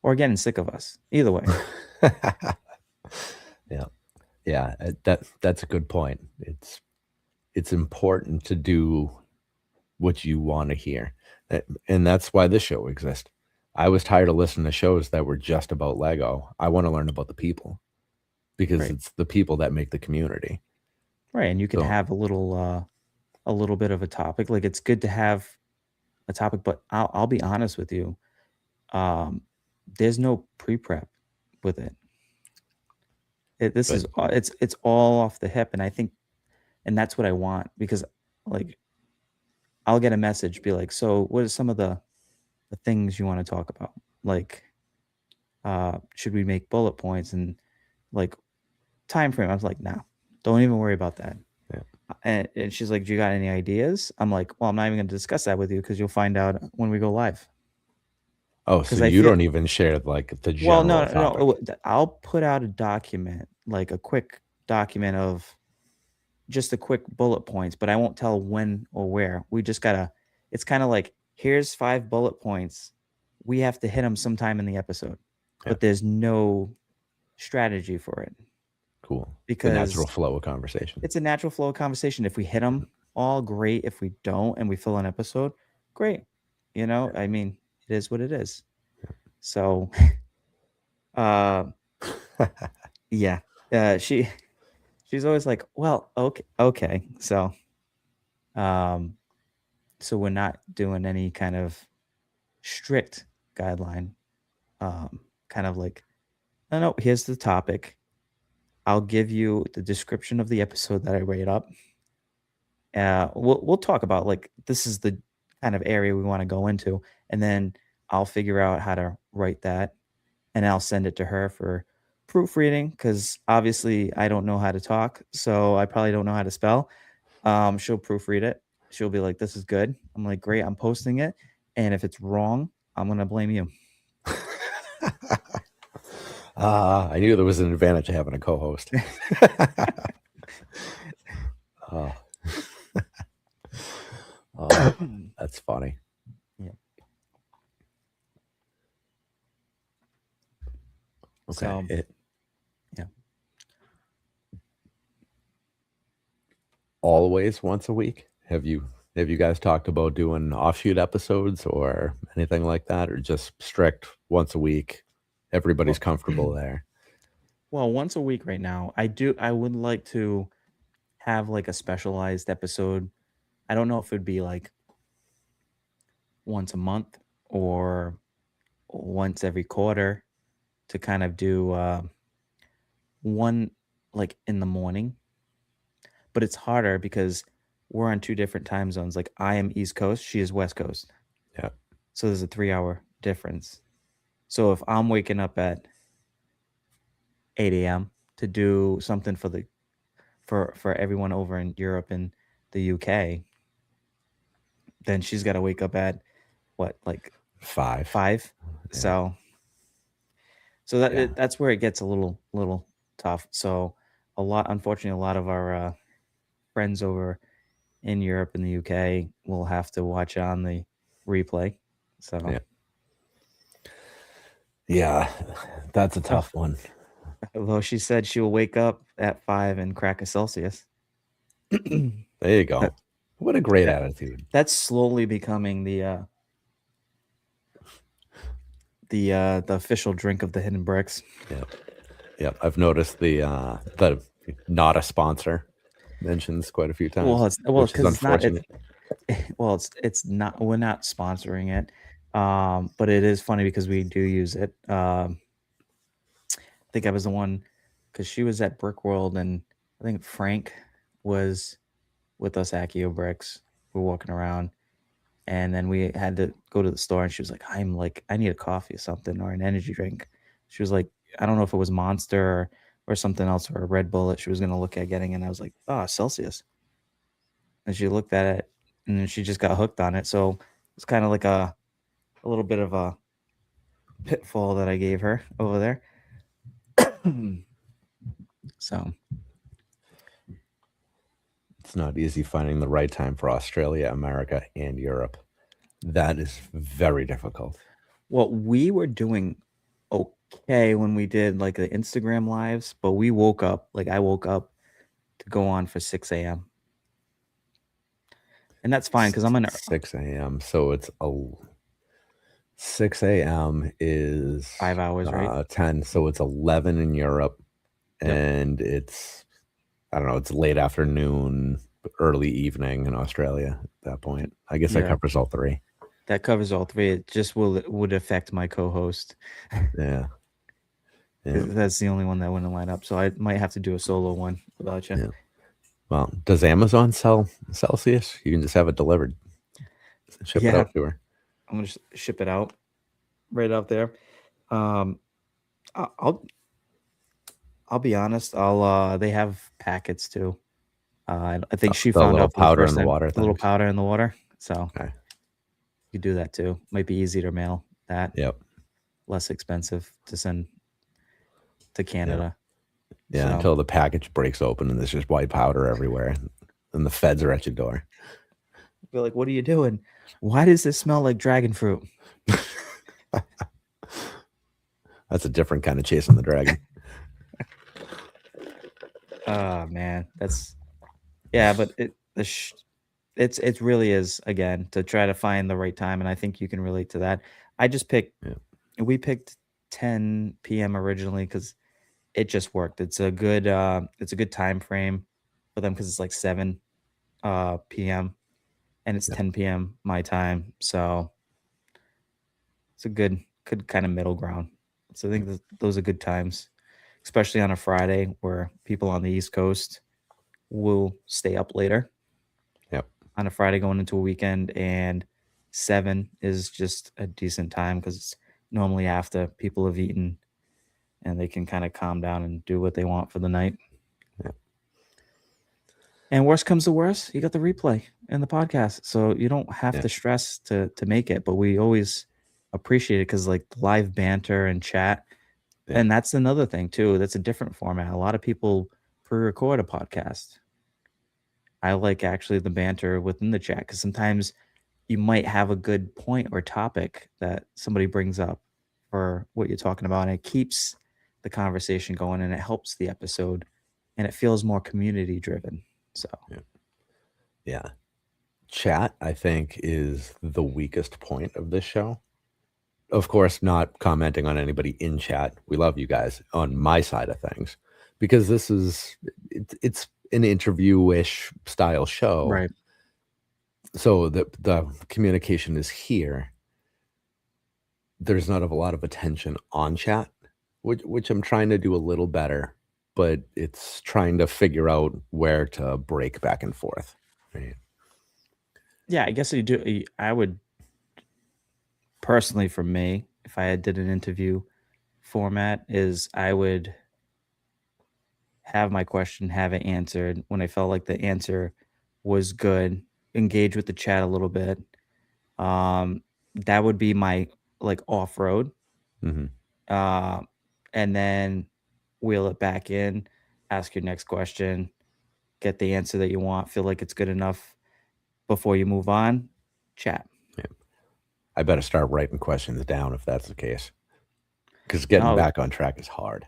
Speaker 2: or getting sick of us. Either way,
Speaker 1: Yeah. Yeah, that's a good point. It's important to do what you want to hear. And that's why this show exists. I was tired of listening to shows that were just about Lego. I want to learn about the people because
Speaker 2: right,
Speaker 1: it's the people that make the community.
Speaker 2: right, and you could
Speaker 1: So,
Speaker 2: have a little bit of a topic. Like it's good to have a topic, but I'll be honest with you. Um, there's no pre prep with it. This is
Speaker 1: but
Speaker 2: it's all off the hip, and I think, and that's what I want because like I'll get a message be like, so what are some of the things you want to talk about? Like, should we make bullet points and like time frame? I was like, nah, don't even worry about that.
Speaker 1: yeah.
Speaker 2: And she's like, do you got any ideas? I'm like, well, I'm not even going to discuss that with you because you'll find out when we go live.
Speaker 1: Oh, so
Speaker 2: Because I
Speaker 1: you
Speaker 2: feel
Speaker 1: don't even share like the
Speaker 2: well,
Speaker 1: general
Speaker 2: no.
Speaker 1: topic.
Speaker 2: I'll put out a document, like a quick document of just the quick bullet points, but I won't tell when or where. We just gotta. It's kind of like here's 5 bullet points. We have to hit them sometime in the episode,
Speaker 1: Yeah,
Speaker 2: but there's no strategy for it
Speaker 1: cool. The natural
Speaker 2: because
Speaker 1: flow of conversation.
Speaker 2: it's a natural flow of conversation. If we hit them all, great. If we don't and we fill an episode, great. I mean, it is what it is. So, uh, yeah, she's always like, well, okay, okay. Um, so we're not doing any kind of strict guideline. Kind of like, no, no, here's the topic. I'll give you the description of the episode that I rate up. We'll talk about like this is the kind of area we want to go into, and then I'll figure out how to write that, and I'll send it to her for proofreading because obviously I don't know how to talk, so I probably don't know how to spell. She'll proofread it. She'll be like, "This is good." I'm like, "Great." I'm posting it, and if it's wrong, I'm gonna blame you.
Speaker 1: I knew there was an advantage to having a co-host. Oh, oh, that's funny.
Speaker 2: Yeah.
Speaker 1: Okay.
Speaker 2: So yeah.
Speaker 1: Always once a week? Have you guys talked about doing offshoot episodes or anything like that, or just strict once a week? Everybody's
Speaker 2: Well,
Speaker 1: comfortable there.
Speaker 2: well, once a week right now. I would like to have like a specialized episode. I don't know if it'd be like once a month or once every quarter to kind of do one like in the morning, but it's harder because we're on 2 different time zones. Like I am East Coast, she is West Coast.
Speaker 1: Yeah.
Speaker 2: So there's a 3 hour difference. So if I'm waking up at 8 a.m. to do something for the for everyone over in Europe and the UK, then she's got to wake up at what like
Speaker 1: 5.
Speaker 2: 5.
Speaker 1: Yeah.
Speaker 2: So
Speaker 1: Yeah.
Speaker 2: that's where it gets a little tough. So unfortunately, a lot of our friends over in Europe and the UK will have to watch on the replay. So,
Speaker 1: Yeah. Yeah. That's a
Speaker 2: oh,
Speaker 1: tough one.
Speaker 2: although she said she will wake up at 5 and crack a Celsius.
Speaker 1: There you
Speaker 2: That
Speaker 1: go. What a great
Speaker 2: that
Speaker 1: attitude.
Speaker 2: that's slowly becoming the official drink of the Hidden Bricks.
Speaker 1: Yep. Yep. I've noticed the not a sponsor mentions quite a few times,
Speaker 2: Well,
Speaker 1: which is
Speaker 2: because
Speaker 1: unfortunate.
Speaker 2: it's not we're not sponsoring it, but it is funny because we do use it. I think I was the one because she was at Brick World, and I think Frank was with us at Keo Bricks. We're walking around, and then we had to go to the store, and she was like, I need a coffee or something or an energy drink. She was like, I don't know if it was Monster or something else or a Red Bull that she was gonna look at getting, and I was like, oh, Celsius. And she looked at it, and then she just got hooked on it. So it's kind of like a little bit of a pitfall that I gave her over there. So
Speaker 1: It's not easy finding the right time for Australia, America, and Europe. That is very difficult.
Speaker 2: well, we were doing okay when we did like the Instagram lives, but we woke up, like I woke up to go on for 6 a.m. And that's fine because I'm in
Speaker 1: 6 a.m. So it's a 6 a.m. is
Speaker 2: 5 hours, right?
Speaker 1: 10. So it's 11 in Europe.
Speaker 2: Yep.
Speaker 1: And it's, I don't know, it's late afternoon, early evening in Australia at that point. I guess that
Speaker 2: Yeah.
Speaker 1: covers all 3.
Speaker 2: That covers all 3. It just would affect my co-host.
Speaker 1: Yeah. Yeah.
Speaker 2: 'Cause that's the only one that wouldn't line up. So I might have to do a solo one without you.
Speaker 1: Yeah. Well, does Amazon sell Celsius? You can just have it delivered. Ship it
Speaker 2: Yeah,
Speaker 1: out to her.
Speaker 2: I'm gonna ship it out right out there. Um, I'll be honest. They have packets too. I think she
Speaker 1: The
Speaker 2: found
Speaker 1: little
Speaker 2: out for the
Speaker 1: powder in
Speaker 2: first
Speaker 1: the
Speaker 2: time
Speaker 1: water
Speaker 2: a little
Speaker 1: things.
Speaker 2: powder in the water. So
Speaker 1: Okay.
Speaker 2: you could do that too. Might be easy to mail that.
Speaker 1: Yep.
Speaker 2: Less expensive to send to
Speaker 1: Yeah.
Speaker 2: Canada.
Speaker 1: Yeah.
Speaker 2: So
Speaker 1: Until the package breaks open and there's just white powder everywhere, and the feds are at your door.
Speaker 2: be like, what are you doing? Why does this smell like dragon fruit?
Speaker 1: That's a different kind of chasing the dragon.
Speaker 2: Oh man, that's yeah, but it really is again to try to find the right time, and I think you can relate to that. I just picked
Speaker 1: Yeah.
Speaker 2: we picked 10 p.m. originally because it just worked. It's a good time frame for them because it's like 7 p.m. and it's
Speaker 1: Yeah.
Speaker 2: 10 p.m. my time, so it's a good kind of middle ground. So I think those are good times, especially on a Friday where people on the East Coast will stay up later
Speaker 1: Yep.
Speaker 2: on a Friday going into a weekend, and 7 is just a decent time because it's normally after people have eaten and they can kind of calm down and do what they want for the night.
Speaker 1: Yeah.
Speaker 2: And worst comes to worst, you got the replay and the podcast, so you don't have
Speaker 1: Yeah.
Speaker 2: to stress to make it. But we always appreciate it because like live banter and chat,
Speaker 1: Yeah.
Speaker 2: and that's another thing too. That's a different format. A lot of people pre-record a podcast. I like actually the banter within the chat because sometimes you might have a good point or topic that somebody brings up for what you're talking about, and it keeps the conversation going and it helps the episode and it feels more community driven. So,
Speaker 1: Yeah. Yeah. Chat, I think, is the weakest point of this show. Of course, not commenting on anybody in chat. We love you guys on my side of things because this is it's an interview-ish style show.
Speaker 2: right.
Speaker 1: So the communication is here. There's not a lot of attention on chat, which I'm trying to do a little better, but it's trying to figure out where to break back and forth. Right.
Speaker 2: Yeah, I guess I would personally, for me, if I did an interview format, is I would have my question, have it answered. When I felt like the answer was good, engage with the chat a little bit. Um, That would be my like off road.
Speaker 1: Hmm.
Speaker 2: Uh, and then wheel it back in, ask your next question, get the answer that you want, feel like it's good enough before you move on, chat.
Speaker 1: Yeah. I better start writing questions down if that's the case, because getting
Speaker 2: No,
Speaker 1: back on track is hard.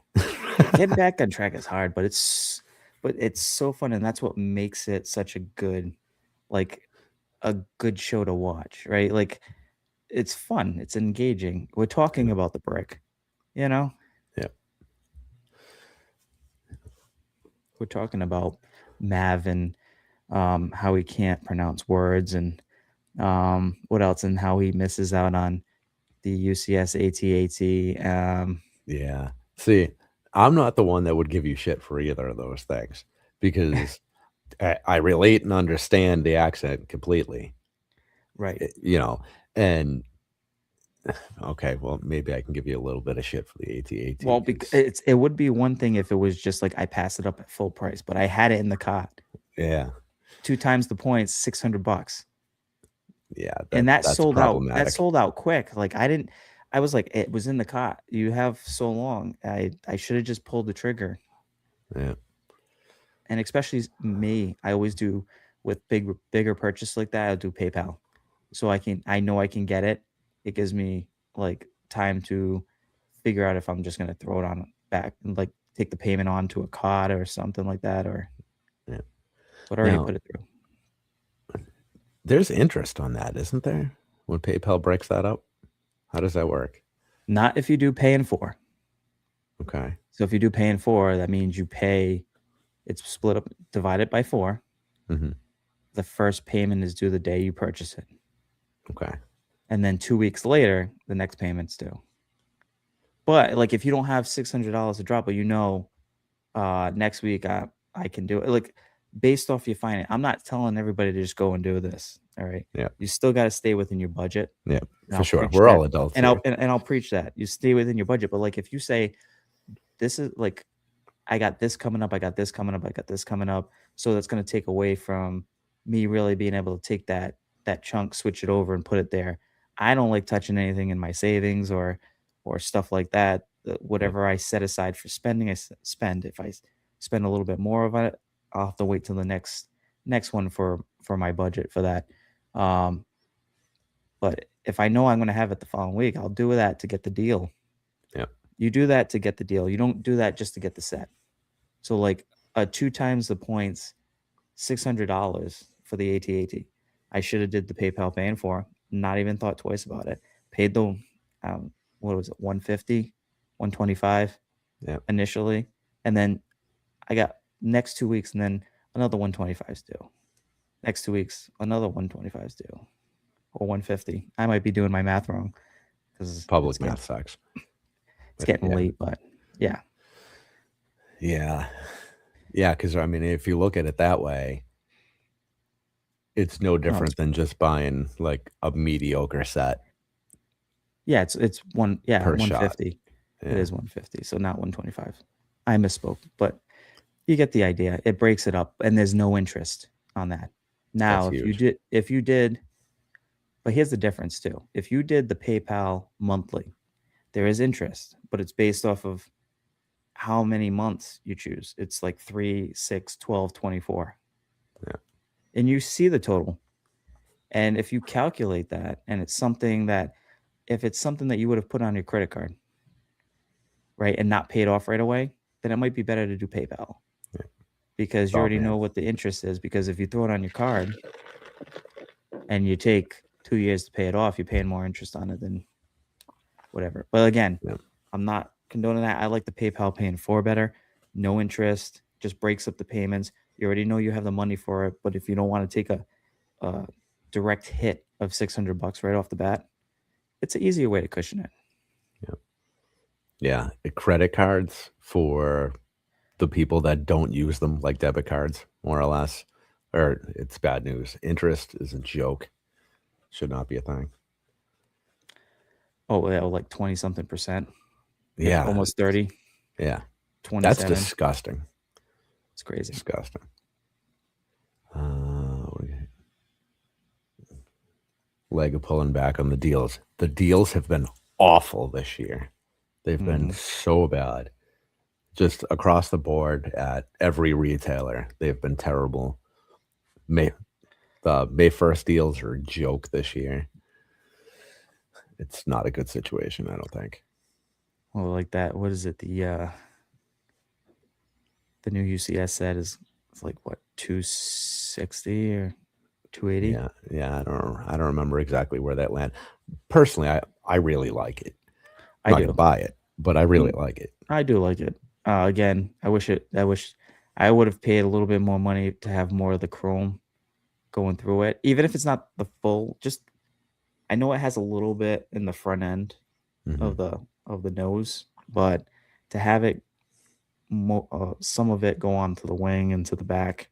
Speaker 2: getting back on track is hard, but it's so fun, and that's what makes it such a good like a good show to watch, right? Like it's fun, it's engaging. We're talking
Speaker 1: Yeah.
Speaker 2: about the brick, you know?
Speaker 1: Yeah.
Speaker 2: We're talking about Mav and how he can't pronounce words and what else and how he misses out on the UCS ATAT.
Speaker 1: Yeah. See, I'm not the one that would give you shit for either of those things because I relate and understand the accent completely,
Speaker 2: Right.
Speaker 1: you know, and okay, well, maybe I can give you a little bit of shit for the AT-AT
Speaker 2: Well,
Speaker 1: because
Speaker 2: it would be one thing if it was just like I passed it up at full price, but I had it in the cart.
Speaker 1: yeah,
Speaker 2: 2 times the points, $600.
Speaker 1: yeah,
Speaker 2: And that
Speaker 1: that's
Speaker 2: sold out. That
Speaker 1: problematic.
Speaker 2: sold out quick. Like I didn't I was like, it was in the cart. You have so long. I should have just pulled the trigger.
Speaker 1: Yeah,
Speaker 2: And especially me, I always do with bigger purchase like that, I'll do PayPal. So I know I can get it. It gives me like time to figure out if I'm just gonna throw it on back and like take the payment onto a card or something like that, or
Speaker 1: yeah.
Speaker 2: but already
Speaker 1: Now,
Speaker 2: put it through.
Speaker 1: there's interest on that, isn't there? When PayPal breaks that up, how does that work?
Speaker 2: Not if you do pay in four.
Speaker 1: Okay.
Speaker 2: So if you do pay in four, that means you pay it's split up, divided by four.
Speaker 1: Hmm.
Speaker 2: The first payment is due the day you purchase it.
Speaker 1: Okay.
Speaker 2: And then 2 weeks later, the next payment's due. But like if you don't have $600 to drop, but next week I can do it. Like based off your finance, I'm not telling everybody to just go and do this. All right.
Speaker 1: Yeah.
Speaker 2: You still got to stay within your budget.
Speaker 1: Yeah,
Speaker 2: And
Speaker 1: for
Speaker 2: I'll
Speaker 1: sure.
Speaker 2: preach
Speaker 1: We're
Speaker 2: that.
Speaker 1: all adults
Speaker 2: And
Speaker 1: here.
Speaker 2: I'll preach that. You stay within your budget. But like if you say this is like I got this coming up, I got this coming up, I got this coming up. So that's going to take away from me really being able to take that chunk, switch it over, and put it there. I don't like touching anything in my savings or stuff like that.
Speaker 1: Yeah.
Speaker 2: Whatever I set aside for spending, spend. If spend a little bit more of it, I'll have to wait till the next one for my budget for that. Um, but if I know I'm going to have it the following week, I'll do that to get the deal.
Speaker 1: Yeah.
Speaker 2: You do that to get the deal. You don't do that just to get the set. So like 2 times the points, $600 for the AT-AT. I should have did the PayPal paying for. Not even thought twice about it. Paid the what was it, 150, 125
Speaker 1: Yeah.
Speaker 2: initially, and then I got next 2 weeks, and then another 125 is due. Next 2 weeks, another 125 is due, or 150. I might be doing my math wrong because
Speaker 1: Public math sucks.
Speaker 2: it's getting
Speaker 1: Yeah.
Speaker 2: late, but yeah.
Speaker 1: Yeah. Yeah, because I mean, if you look at it that way, it's no
Speaker 2: No,
Speaker 1: different than just buying like a mediocre set
Speaker 2: yeah, it's
Speaker 1: per shot.
Speaker 2: 150. It
Speaker 1: Yeah,
Speaker 2: is 150, so not 125. I misspoke, but you get the idea. It breaks it up, and there's no interest on that.
Speaker 1: that's
Speaker 2: Now,
Speaker 1: huge.
Speaker 2: if you did, but here's the difference too. If you did the PayPal monthly, there is interest, but it's based off of how many months you choose. It's like 3, 6, 12, 24.
Speaker 1: Yeah.
Speaker 2: And you see the total. And if you calculate that, and if it's something that you would have put on your credit card, right, and not paid off right away, then it might be better to do PayPal
Speaker 1: Yeah.
Speaker 2: because you
Speaker 1: Oh
Speaker 2: already
Speaker 1: man.
Speaker 2: know what the interest is. Because if you throw it on your card and you take 2 years to pay it off, you're paying more interest on it than whatever. But again,
Speaker 1: Yeah.
Speaker 2: I'm not condoning that. I like the PayPal paying for better, no interest, just breaks up the payments. You already know you have the money for it, but if you don't want to take a direct hit of $600 right off the bat, it's an easier way to cushion it.
Speaker 1: Yeah. Credit cards for the people that don't use them, like debit cards, more or less, or it's bad news. Interest is a joke. Should not be a thing.
Speaker 2: Oh, yeah, like 20 something percent,
Speaker 1: Yeah.
Speaker 2: almost 30,
Speaker 1: Yeah. That's
Speaker 2: 27.
Speaker 1: disgusting.
Speaker 2: It's crazy.
Speaker 1: Disgusting. leg of pulling back on the deals. The deals have been awful this year. They've been
Speaker 2: Mhm.
Speaker 1: so bad. Just across the board at every retailer, they've been terrible. May the May 1st deals are a joke this year. It's not a good situation, I don't think.
Speaker 2: Well, like that. What is it? The new UCS set is it's like what 260 or 280.
Speaker 1: Yeah, yeah, I don't remember exactly where that land. Personally, I really like it. I'm
Speaker 2: I
Speaker 1: not gonna
Speaker 2: do.
Speaker 1: buy it, but I really
Speaker 2: Mm,
Speaker 1: like it.
Speaker 2: I do like it. Again, I wish I would have paid a little bit more money to have more of the chrome going through it, even if it's not the full. Just I know it has a little bit in the front end
Speaker 1: Mhm.
Speaker 2: of the nose, but to have it some of it go on to the wing and to the back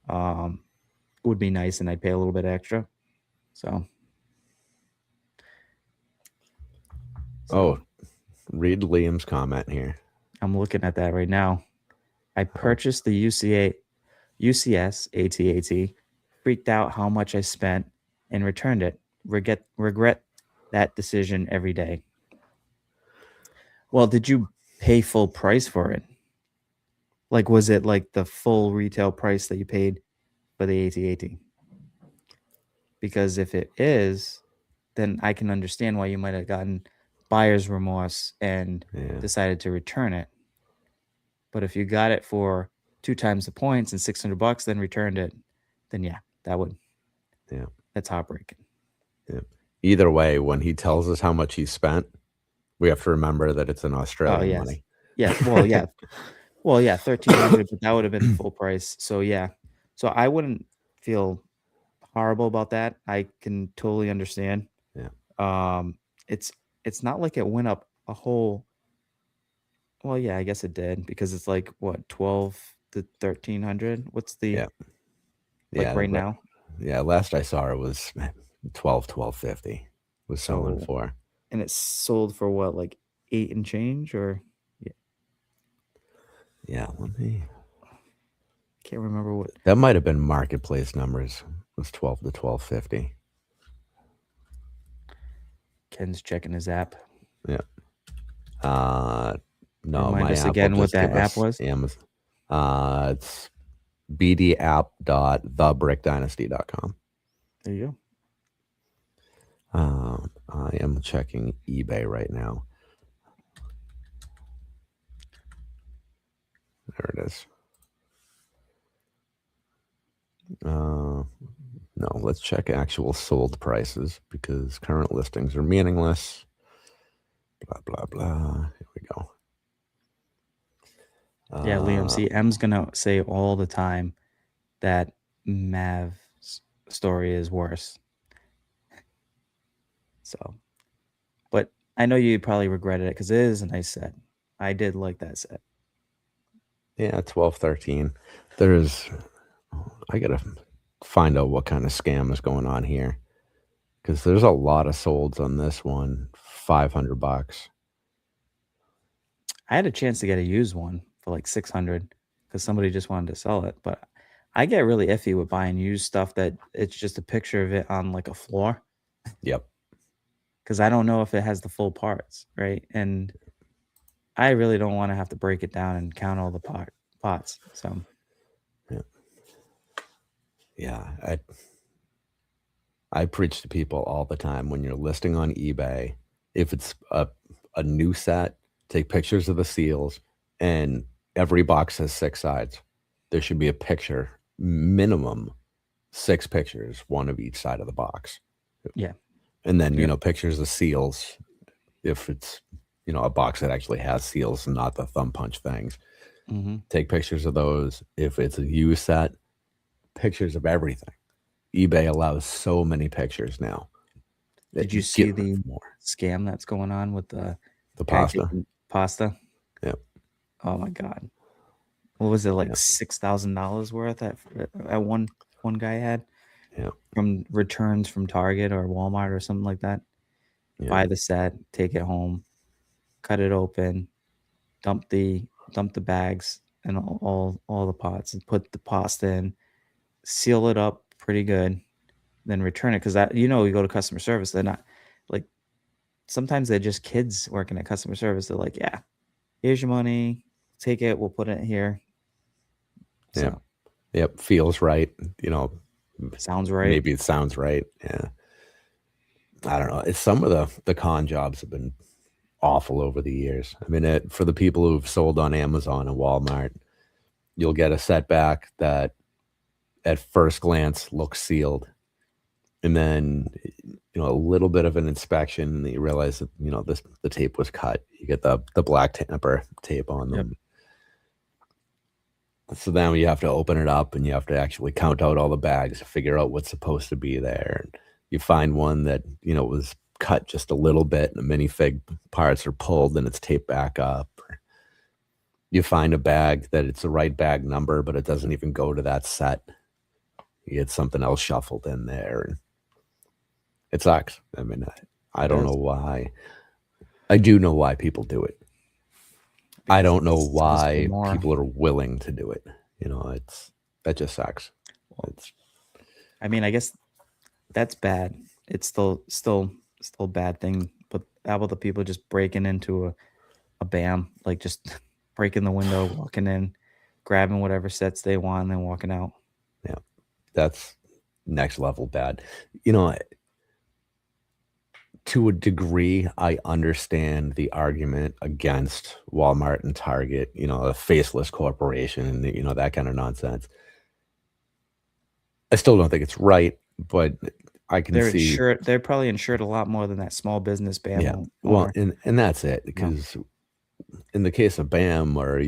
Speaker 2: um, would be nice, and I'd pay a little bit extra. So so
Speaker 1: Oh, read Liam's comment here.
Speaker 2: I'm looking at that right now. I
Speaker 1: Oh,
Speaker 2: purchased the UCS ATAT, freaked out how much I spent, and returned it. Regret that decision every day. Well, did you pay full price for it? Like, was it like the full retail price that you paid for the ATAT? Because if it is, then I can understand why you might have gotten buyer's remorse and
Speaker 1: yeah,
Speaker 2: decided to return it. But if you got it for 2 times the points and $600, then returned it, then yeah,
Speaker 1: yeah,
Speaker 2: that's heartbreaking.
Speaker 1: yeah. Either way, when he tells us how much he spent, we have to remember that it's in
Speaker 2: Oh,
Speaker 1: Australian
Speaker 2: yes.
Speaker 1: money.
Speaker 2: Yeah, well, yeah. Well, yeah, 1,300, but that would have been the full price. So, yeah. So, I wouldn't feel horrible about that. I can totally understand.
Speaker 1: Yeah,
Speaker 2: Um, it's it's not like it went up a whole well, yeah, I guess it did because it's like what, 12 to 1,300? What's the
Speaker 1: yeah,
Speaker 2: like
Speaker 1: yeah,
Speaker 2: right now?
Speaker 1: yeah. Last I saw it was 12.50 was selling
Speaker 2: So,
Speaker 1: for.
Speaker 2: and it's sold for what, like 8 and change or yeah,
Speaker 1: Yeah, let me.
Speaker 2: can't remember what
Speaker 1: That might have been marketplace numbers. It was 12 to 12.50.
Speaker 2: Ken's checking his app.
Speaker 1: Yeah. Uh, no,
Speaker 2: Remind
Speaker 1: my
Speaker 2: us
Speaker 1: app will
Speaker 2: again what
Speaker 1: just
Speaker 2: that
Speaker 1: give
Speaker 2: app
Speaker 1: us
Speaker 2: was.
Speaker 1: Amazon. It's bdapp.thebrickdynasty.com.
Speaker 2: There you go.
Speaker 1: I am checking eBay right now. There it is. Uh, no, let's check actual sold prices because current listings are meaningless. Blah, blah, blah. Here we go.
Speaker 2: Yeah, Liam.
Speaker 1: Uh,
Speaker 2: See, M's gonna say all the time that Mav's story is worse. So, but I know you probably regretted it because it is a nice set. I did like that set.
Speaker 1: yeah, 12.13. There's, I gotta find out what kind of scam is going on here because there's a lot of solds on this one. $500.
Speaker 2: I had a chance to get a used one for like 600 because somebody just wanted to sell it. But I get really iffy with buying used stuff that it's just a picture of it on like a floor
Speaker 1: Yep.
Speaker 2: because I don't know if it has the full parts, right? And I really don't want to have to break it down and count all the pots. So
Speaker 1: Yeah. Yeah. I preach to people all the time when you're listing on eBay, if it's a new set, take pictures of the seals, and every box has 6 sides. There should be a picture, minimum 6 pictures, one of each side of the box.
Speaker 2: yeah,
Speaker 1: And then,
Speaker 2: yep.
Speaker 1: pictures of seals, if it's, a box that actually has seals and not the thumb punch things.
Speaker 2: Hmm.
Speaker 1: Take pictures of those. If it's a used set, pictures of everything. eBay allows so many pictures now.
Speaker 2: Did you see
Speaker 1: Get
Speaker 2: the
Speaker 1: more.
Speaker 2: scam that's going on with the
Speaker 1: The
Speaker 2: guy
Speaker 1: pasta.
Speaker 2: taking pasta?
Speaker 1: Yep.
Speaker 2: Oh my god. What was it, like
Speaker 1: Yep.
Speaker 2: $6,000 worth at one guy had
Speaker 1: Yep.
Speaker 2: from returns from Target or Walmart or something like that?
Speaker 1: Yep.
Speaker 2: Buy the set, take it home, cut it open, dump the bags and all the pots and put the pasta in, seal it up pretty good, then return it because that you go to customer service, they're not like sometimes they're just kids working at customer service. They're like, yeah, here's your money, take it, we'll put it here.
Speaker 1: Yep.
Speaker 2: So
Speaker 1: Yep. Feels right. You know,
Speaker 2: sounds right.
Speaker 1: maybe it sounds right. Yeah. I don't know. It's some of the con jobs have been awful over the years. I mean, for the people who've sold on Amazon and Walmart, you'll get a setback that at first glance looks sealed. And then, a little bit of an inspection, and you realize that, the tape was cut. You get the black tamper tape on
Speaker 2: Yep.
Speaker 1: them. So then you have to open it up and you have to actually count out all the bags, figure out what's supposed to be there. And you find one that, was cut just a little bit and the minifig parts are pulled and it's taped back up. Or you find a bag that it's the right bag number, but it doesn't even go to that set. You get something else shuffled in there. And it sucks. I mean, I
Speaker 2: It
Speaker 1: don't know
Speaker 2: does.
Speaker 1: why. I do know why people do it. I
Speaker 2: Because
Speaker 1: don't know
Speaker 2: it's supposed to be
Speaker 1: why
Speaker 2: more.
Speaker 1: people are willing to do it. That just sucks.
Speaker 2: Well,
Speaker 1: It's
Speaker 2: I mean, I guess that's bad. It's still a bad thing. But how about the people just breaking into a BAM, like just breaking the window, walking in, grabbing whatever sets they want, and then walking out.
Speaker 1: yeah, that's next level bad. You know, to a degree, I understand the argument against Walmart and Target, a faceless corporation and that kind of nonsense. I still don't think it's right, but I can
Speaker 2: They're
Speaker 1: see.
Speaker 2: insured. They're probably insured a lot more than that small business BAM
Speaker 1: Yeah. Well,
Speaker 2: owner.
Speaker 1: and that's it,
Speaker 2: No.
Speaker 1: because in the case of BAM or,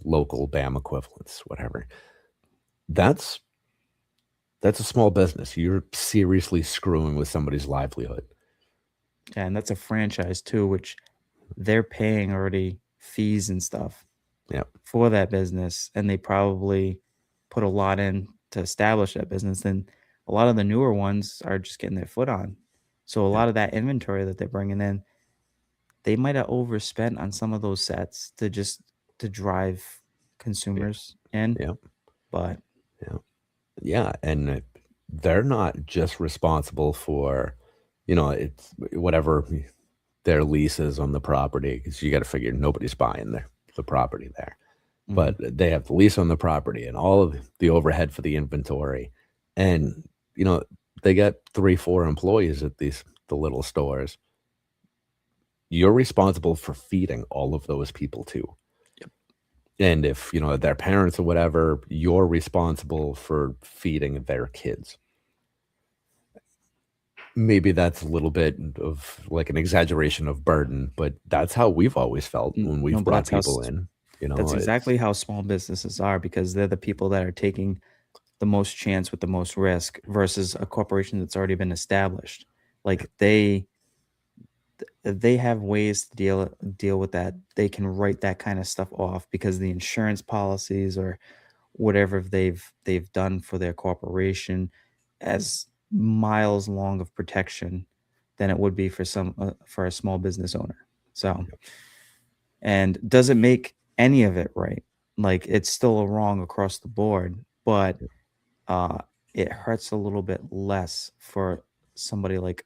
Speaker 1: local BAM equivalents, whatever, that's that's a small business. You're seriously screwing with somebody's livelihood.
Speaker 2: And that's a franchise too, which they're paying already fees and stuff
Speaker 1: Yeah.
Speaker 2: for that business, and they probably put a lot in to establish that business. And a lot of the newer ones are just getting their foot on. So a
Speaker 1: Yeah.
Speaker 2: lot of that inventory that they're bringing in, they might have overspent on some of those sets to drive
Speaker 1: Yeah.
Speaker 2: consumers in.
Speaker 1: Yeah.
Speaker 2: But
Speaker 1: Yeah. Yeah, and they're not just responsible for, it's whatever their lease is on the property, because you got to figure nobody's buying the property there.
Speaker 2: mhm,
Speaker 1: But they have the lease on the property and all of the overhead for the inventory, and you know they got 3, 4 employees at the little stores. You're responsible for feeding all of those people too.
Speaker 2: yep.
Speaker 1: And if, their parents or whatever, you're responsible for feeding their kids. Maybe that's a little bit of like an exaggeration of burden, but that's how we've always felt when
Speaker 2: No,
Speaker 1: we've
Speaker 2: but
Speaker 1: brought people in.
Speaker 2: that's
Speaker 1: It's
Speaker 2: exactly how small businesses are because they're the people that are taking the most chance with the most risk versus a corporation that's already been established.
Speaker 1: yeah,
Speaker 2: Like they have ways to deal with that. They can write that kind of stuff off because the insurance policies or whatever they've done for their corporation as miles long of protection than it would be for for a small business owner. So, and doesn't make any of it right. Like it's still a wrong across the board, but uh it hurts a little bit less for somebody like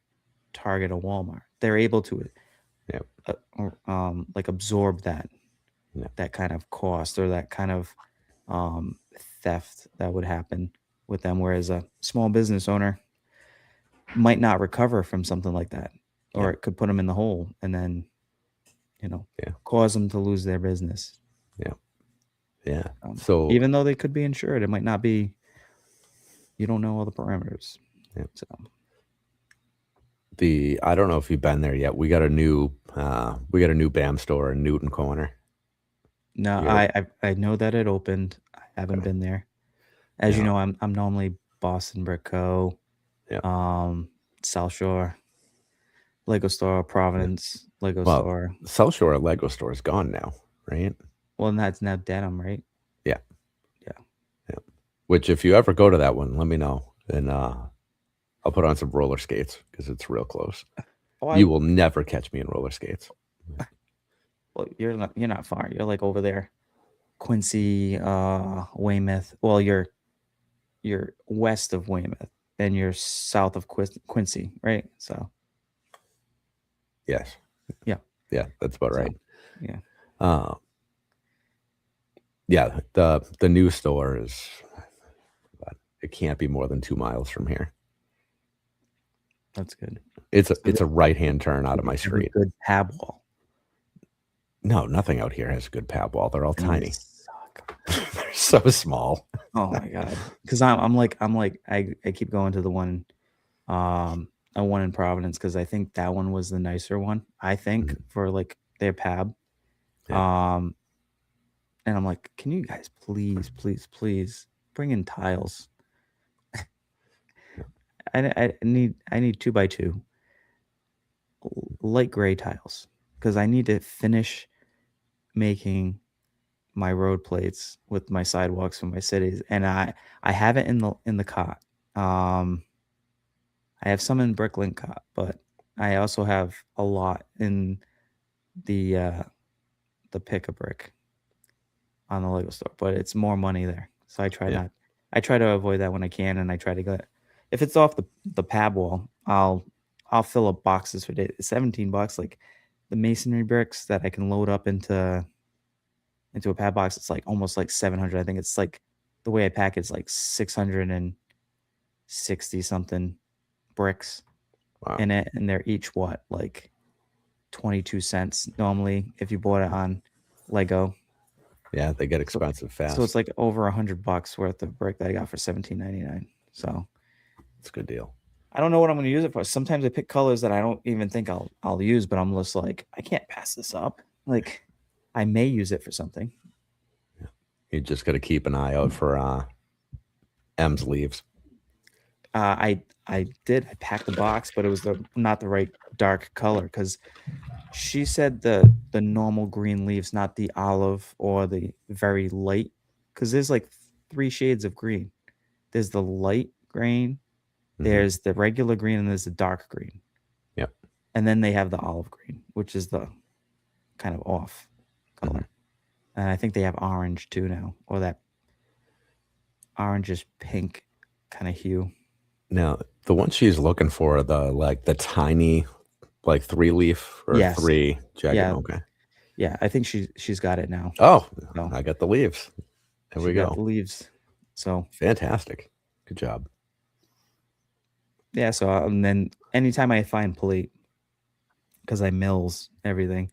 Speaker 2: Target or Walmart. They're able to
Speaker 1: yeah,
Speaker 2: like absorb
Speaker 1: yeah,
Speaker 2: that kind of cost or that kind of theft that would happen with them, whereas a small business owner might not recover from something like that,
Speaker 1: yeah,
Speaker 2: or it could put them in the hole and then you know
Speaker 1: yeah,
Speaker 2: cause them to lose their business.
Speaker 1: yeah, yeah. So
Speaker 2: Even though they could be insured, it might not be. You don't know all the parameters,
Speaker 1: yeah.
Speaker 2: so
Speaker 1: I don't know if you've been there yet. We got a new BAM store in Newton Corner.
Speaker 2: no,
Speaker 1: You gotta
Speaker 2: I know that it opened. I haven't
Speaker 1: okay.
Speaker 2: been there. As you
Speaker 1: Yeah,
Speaker 2: know, I'm normally Boston Brick Co.
Speaker 1: yeah,
Speaker 2: um, South Shore, Lego Store,
Speaker 1: yeah.
Speaker 2: Providence, Lego
Speaker 1: Well,
Speaker 2: Store.
Speaker 1: South Shore Lego store is gone now, right?
Speaker 2: Well, and that's now denim, right?
Speaker 1: Yeah,
Speaker 2: Yeah.
Speaker 1: yeah. Which if you ever go to that one, let me know, and I'll put on some roller skates because it's real close.
Speaker 2: Oh,
Speaker 1: You will never catch me in roller skates.
Speaker 2: well, you're not far. You're like over there, Quincy, Weymouth. Well, you're west of Weymouth. and you're south of Quincy, right? So
Speaker 1: Yes.
Speaker 2: yeah,
Speaker 1: Yeah, that's about
Speaker 2: so
Speaker 1: right.
Speaker 2: yeah,
Speaker 1: Uh, yeah, the new store is it can't be more than 2 miles from here.
Speaker 2: that's good. So
Speaker 1: It's a right-hand turn out
Speaker 2: they
Speaker 1: of my
Speaker 2: have a
Speaker 1: street.
Speaker 2: good pab wall.
Speaker 1: No, nothing out here has a good pad wall. They're all
Speaker 2: And they
Speaker 1: tiny.
Speaker 2: suck.
Speaker 1: They're so small.
Speaker 2: Oh my god. Because I'm like I keep going to the one one in Providence because I think that one was the nicer one. I think
Speaker 1: Mhm.
Speaker 2: for like their pab.
Speaker 1: Yeah,
Speaker 2: Um, and I'm like, can you guys please bring in tiles? I need 2x2 light gray tiles because I need to finish making my road plates with my sidewalks for my cities, and I have it in the cot. Um, I have some in Bricklink cot, but I also have a lot in the uh the pick a brick on the Lego store, but it's more money there. So
Speaker 1: yeah,
Speaker 2: I try to avoid that when I can, and I try to get if it's off the pad wall, I'll fill up boxes for days. 17 bucks, like the masonry bricks that I can load up into a pad box, it's like almost like 700. I think it's like the way I pack it's like 660 something bricks
Speaker 1: wow.
Speaker 2: in it, and they're each what, like 22 cents normally if you bought it on Lego.
Speaker 1: Yeah, they get
Speaker 2: So
Speaker 1: expensive
Speaker 2: so it's
Speaker 1: fast.
Speaker 2: like over $100 worth of brick that I got for 17.99. So
Speaker 1: It's a good deal.
Speaker 2: I don't know what I'm gonna use it for. Sometimes I pick colors that I don't even think I'll use, but I'm just like, I can't pass this up. Like I may use it for something.
Speaker 1: You just got to keep an eye out for M's leaves.
Speaker 2: I did. I packed the box, but it was the not the right dark color because she said the normal green leaves, not the olive or the very light. Because there's like three shades of green. There's the light green,
Speaker 1: Hmm.
Speaker 2: there's the regular green, and there's the dark green.
Speaker 1: Yep.
Speaker 2: And then they have the olive green, which is the kind of off
Speaker 1: Hmm.
Speaker 2: color. And I think they have orange too now, or that orangish pink kind of hue.
Speaker 1: Now, the one she's looking for, the tiny, like 3 leaf or
Speaker 2: Yes.
Speaker 1: three jagged.
Speaker 2: Yeah.
Speaker 1: Okay.
Speaker 2: Yeah. I think she's got it now.
Speaker 1: Oh,
Speaker 2: So
Speaker 1: I got the leaves. There
Speaker 2: she
Speaker 1: we
Speaker 2: got
Speaker 1: go.
Speaker 2: the leaves. So
Speaker 1: Fantastic. Good job.
Speaker 2: yeah. So and then anytime I find plate, because I mills everything,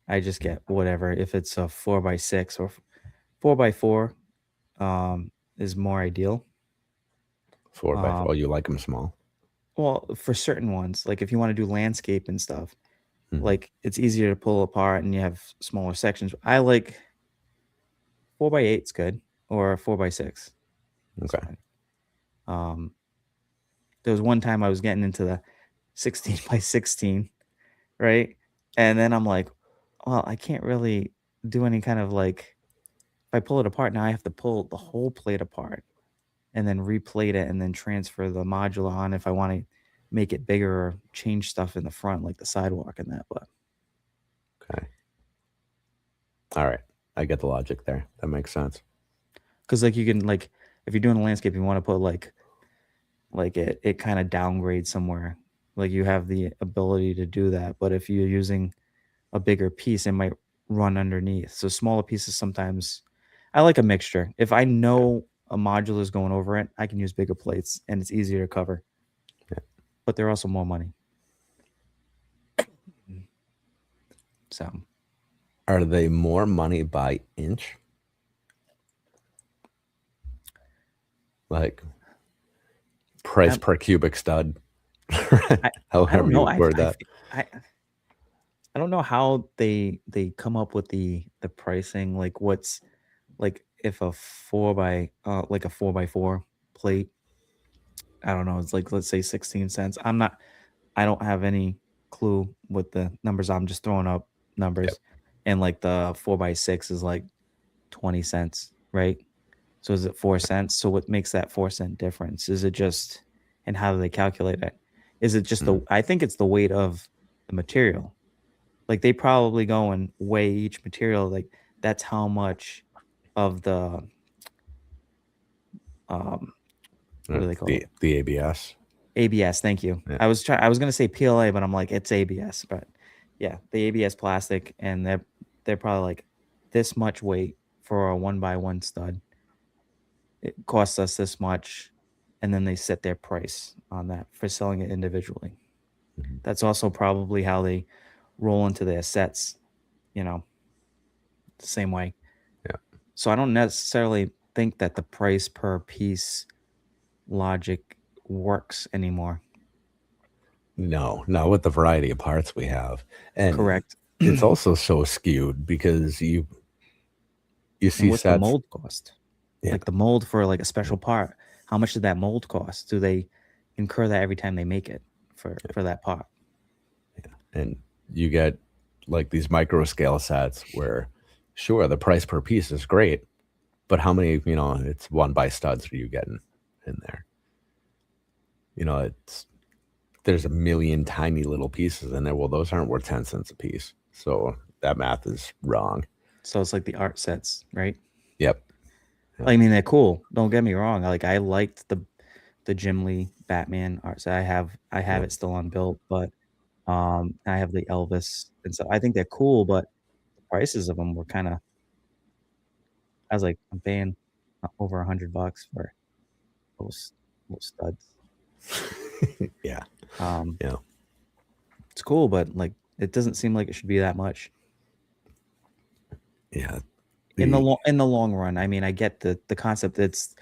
Speaker 2: I just get whatever. If it's a 4x6 or 4x4, is more ideal.
Speaker 1: 4 by 4. Oh,
Speaker 2: Um,
Speaker 1: you like them small?
Speaker 2: well, for certain ones, like if you want to do landscape and stuff,
Speaker 1: Hmm.
Speaker 2: like it's easier to pull apart and you have smaller sections. I like 4x8's good or 4x6. It's
Speaker 1: Okay.
Speaker 2: fine. Um, there was one time I was getting into the 16x16, right? And then I'm like, well, I can't really do any kind of like, if I pull it apart now, I have to pull the whole plate apart and then replate it and then transfer the modular on if I want to make it bigger or change stuff in the front, like the sidewalk and that. But
Speaker 1: Okay. All right. I get the logic there. That makes sense.
Speaker 2: because like you can like if you're doing a landscape, you want to put like it kind of downgrades somewhere. Like you have the ability to do that. But if you're using a bigger piece, it might run underneath. So smaller pieces sometimes I like a mixture. If I
Speaker 1: Okay.
Speaker 2: know a modular is going over it, I can use bigger plates and it's easier to cover.
Speaker 1: Yeah.
Speaker 2: But they're also more money. So
Speaker 1: Are they more money by inch? Like price
Speaker 2: um,
Speaker 1: per cubic stud?
Speaker 2: I I don't
Speaker 1: However
Speaker 2: know.
Speaker 1: you word that.
Speaker 2: I don't know how they come up with the pricing. Like what's like if a like a 4x4 plate, I don't know, it's like let's say 16 cents. I don't have any clue what the numbers are. I'm just throwing up
Speaker 1: Yep.
Speaker 2: numbers. And like the 4x6 is like 20 cents, right? So is it 4 cents? So what makes that 4 cent difference? Is it just and how do they calculate it? Is it just
Speaker 1: Mm.
Speaker 2: I think it's the weight of the material. Like they probably go and weigh each material. Like that's how much of the um What do they call it?
Speaker 1: The ABS.
Speaker 2: ABS. Thank you.
Speaker 1: Yeah.
Speaker 2: I was gonna say PLA, but I'm like, it's ABS. But yeah, the ABS plastic, and they're probably like this much weight for a 1x1 stud. It costs us this much, and then they set their price on that for selling it individually.
Speaker 1: Mhm.
Speaker 2: That's also probably how they roll into their sets, you know, the same way.
Speaker 1: Yeah.
Speaker 2: So I don't necessarily think that the price per piece logic works anymore.
Speaker 1: No, not with the variety of parts we have. And
Speaker 2: Correct.
Speaker 1: it's also so skewed because you
Speaker 2: And
Speaker 1: see
Speaker 2: what's the
Speaker 1: sets.
Speaker 2: mold cost?
Speaker 1: Yeah.
Speaker 2: Like the mold for like a
Speaker 1: Yeah.
Speaker 2: special part, how much did that mold cost? Do they incur that every time they make it for that part?
Speaker 1: And you get like these micro scale sets where sure the price per piece is great, but how many, it's one by studs are you getting in there? There's a million tiny little pieces in there. Well, those aren't worth 10 cents a piece. So that math is wrong.
Speaker 2: So it's like the art sets, right?
Speaker 1: Yep.
Speaker 2: I mean, they're cool. Don't get me wrong. Like I liked the Jim Lee Batman art set. I have
Speaker 1: Yep.
Speaker 2: it still unbuilt, but I have the Elvis, and so I think they're cool, but the prices of them were kind of. I was like, I'm paying over $100 for those studs.
Speaker 1: Yeah.
Speaker 2: Um,
Speaker 1: Yeah.
Speaker 2: it's cool, but like it doesn't seem like it should be that much
Speaker 1: Yeah.
Speaker 2: in the long run. I mean, I get the concept. It's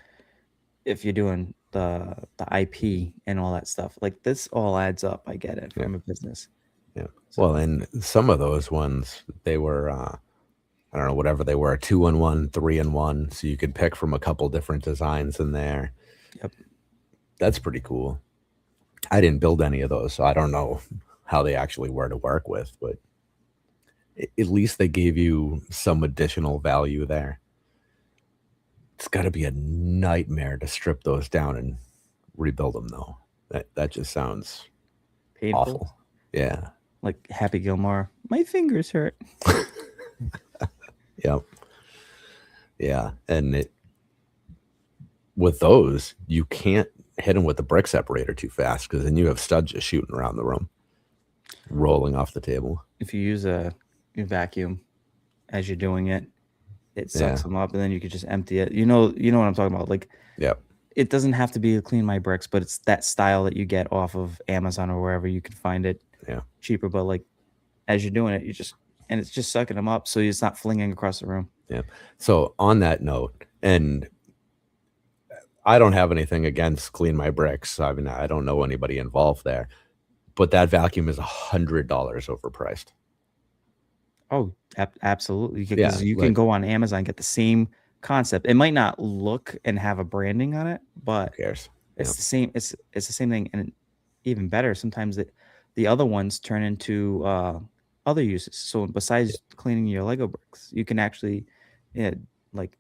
Speaker 2: if you're doing the IP and all that stuff, like this all adds up. I get it from a business.
Speaker 1: Yeah.
Speaker 2: So,
Speaker 1: Well, and some of those ones, they were, I don't know, whatever they were, 2-in-1, 3-in-1. So you could pick from a couple different designs in there.
Speaker 2: yep.
Speaker 1: That's pretty cool. I didn't build any of those, so I don't know how they actually were to work with, but at least they gave you some additional value there. It's got to be a nightmare to strip those down and rebuild them, though. That just sounds
Speaker 2: Painful.
Speaker 1: awful. Yeah.
Speaker 2: Like Happy Gilmore, my fingers hurt.
Speaker 1: Yep. Yeah, and with those, you can't hit them with the brick separator too fast because then you have studs just shooting around the room, rolling off the table.
Speaker 2: If you use a vacuum as you're doing it, it sucks them up, and then you could just empty it. You know what I'm talking about. Like,
Speaker 1: Yep.
Speaker 2: it doesn't have to be a Clean My Bricks, but it's that style that you get off of Amazon or wherever you can find it cheaper. But like, as you're doing it, and it's just sucking them up, so it's not flinging across the room.
Speaker 1: Yeah. So on that note, and I don't have anything against Clean My Bricks. I mean, I don't know anybody involved there, but that vacuum is $100 overpriced.
Speaker 2: Oh, absolutely. Because you can
Speaker 1: like-
Speaker 2: go on Amazon and get the same concept. It might not look and have a branding on it, but
Speaker 1: Who cares?
Speaker 2: it's the same. It's the same thing, and even better. Sometimes the other ones turn into other uses. So besides cleaning your Lego bricks, you can actually, like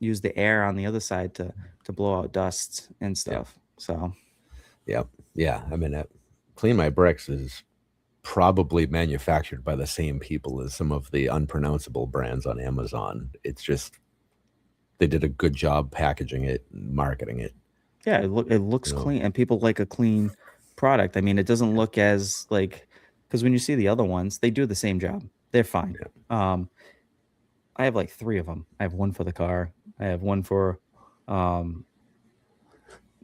Speaker 2: use the air on the other side to blow out dust and stuff. So,
Speaker 1: Yep. Yeah. I mean, Clean My Bricks is probably manufactured by the same people as some of the unpronounceable brands on Amazon. It's just they did a good job packaging it and marketing it.
Speaker 2: yeah, it looks clean, and people like a clean product. I mean, it doesn't look as like, because when you see the other ones, they do the same job. They're fine. I have like 3 of them. I have one for the car. I have one for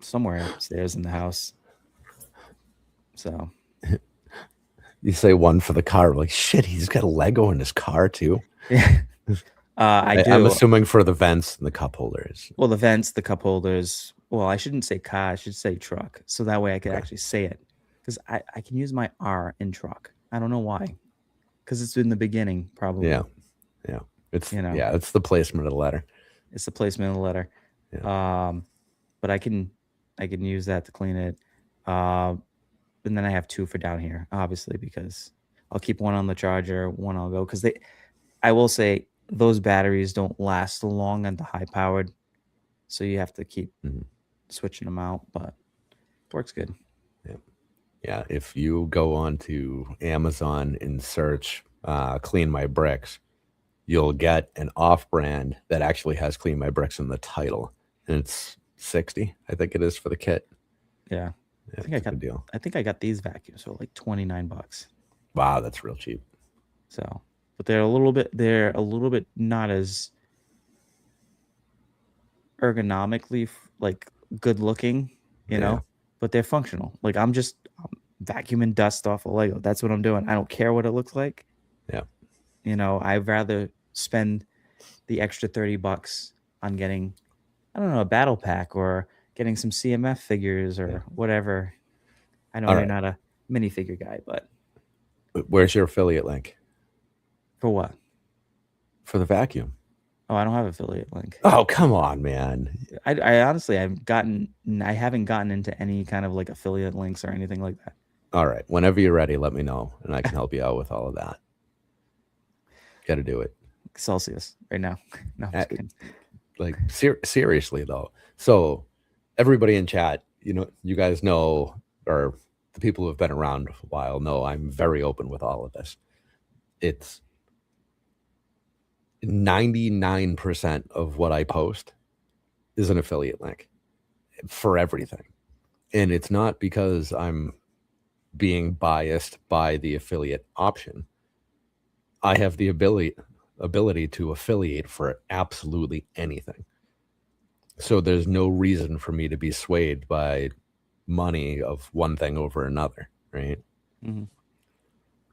Speaker 2: somewhere upstairs in the house. So
Speaker 1: You say one for the car, like shit, he's got a Lego in his car too.
Speaker 2: yeah, I do.
Speaker 1: I'm assuming for the vents and the cup holders.
Speaker 2: Well, the vents, the cup holders. Well, I shouldn't say car. I should say truck. So that way I could actually say it, because I can use my R in truck. I don't know why, because it's in the beginning probably.
Speaker 1: Yeah. It's it's the placement of the letter.
Speaker 2: It's the placement of the letter. But I can use that to clean it. And then I have 2 for down here, obviously, because I'll keep one on the charger, one I'll go, because I will say those batteries don't last long on the high powered, so you have to keep switching them out, but it works good.
Speaker 1: Yeah, if you go on to Amazon and search Clean My Bricks, you'll get an off-brand that actually has Clean My Bricks in the title, and it's $60, I think it is, for the kit.
Speaker 2: Yeah.
Speaker 1: Yeah, it's a good deal.
Speaker 2: I think I got these vacuums for like $29.
Speaker 1: Wow, that's real cheap.
Speaker 2: So, but they're a little bit not as ergonomically like good looking, you
Speaker 1: Yeah,
Speaker 2: know, but they're functional. Like I'm vacuuming dust off a Lego. That's what I'm doing. I don't care what it looks like.
Speaker 1: yeah,
Speaker 2: You know, I'd rather spend the extra $30 on getting, I don't know, a battle pack or getting some CMF figures
Speaker 1: yeah.
Speaker 2: or whatever. I know
Speaker 1: All
Speaker 2: you're
Speaker 1: right.
Speaker 2: not a minifigure guy, but
Speaker 1: Where's your affiliate link
Speaker 2: for what?
Speaker 1: for the vacuum?
Speaker 2: Oh, I don't have affiliate link.
Speaker 1: Oh, come on, man.
Speaker 2: I honestly I haven't gotten into any kind of like affiliate links or anything like that.
Speaker 1: All right. Whenever you're ready, let me know and I can help you out with all of that. Got to do it.
Speaker 2: Celsius right now. No, I'm
Speaker 1: Uh,
Speaker 2: just kidding.
Speaker 1: Like seriously though. So everybody in chat, you guys know, or the people who have been around a while know, I'm very open with all of this. It's 99% of what I post is an affiliate link for everything. And it's not because I'm being biased by the affiliate option. I have the ability to affiliate for absolutely anything. So there's no reason for me to be swayed by money of one thing over another, right?
Speaker 2: Mhm.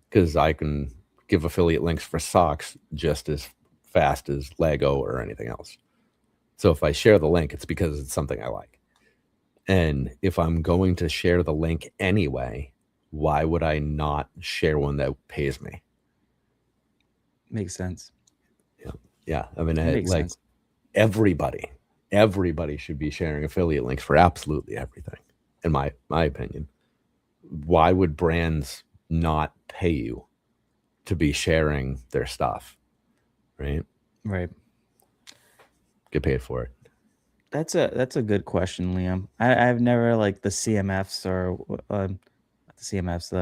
Speaker 1: Because I can give affiliate links for socks just as fast as Lego or anything else. So if I share the link, it's because it's something I like. And if I'm going to share the link anyway, why would I not share one that pays me?
Speaker 2: Makes sense.
Speaker 1: Yeah. Yeah. I mean,
Speaker 2: It makes
Speaker 1: like
Speaker 2: sense.
Speaker 1: everybody should be sharing affiliate links for absolutely everything, in my opinion. Why would brands not pay you to be sharing their stuff, right?
Speaker 2: Right.
Speaker 1: Get paid for it.
Speaker 2: That's a good question, Liam. I've never like the CMFs or not the CMFs.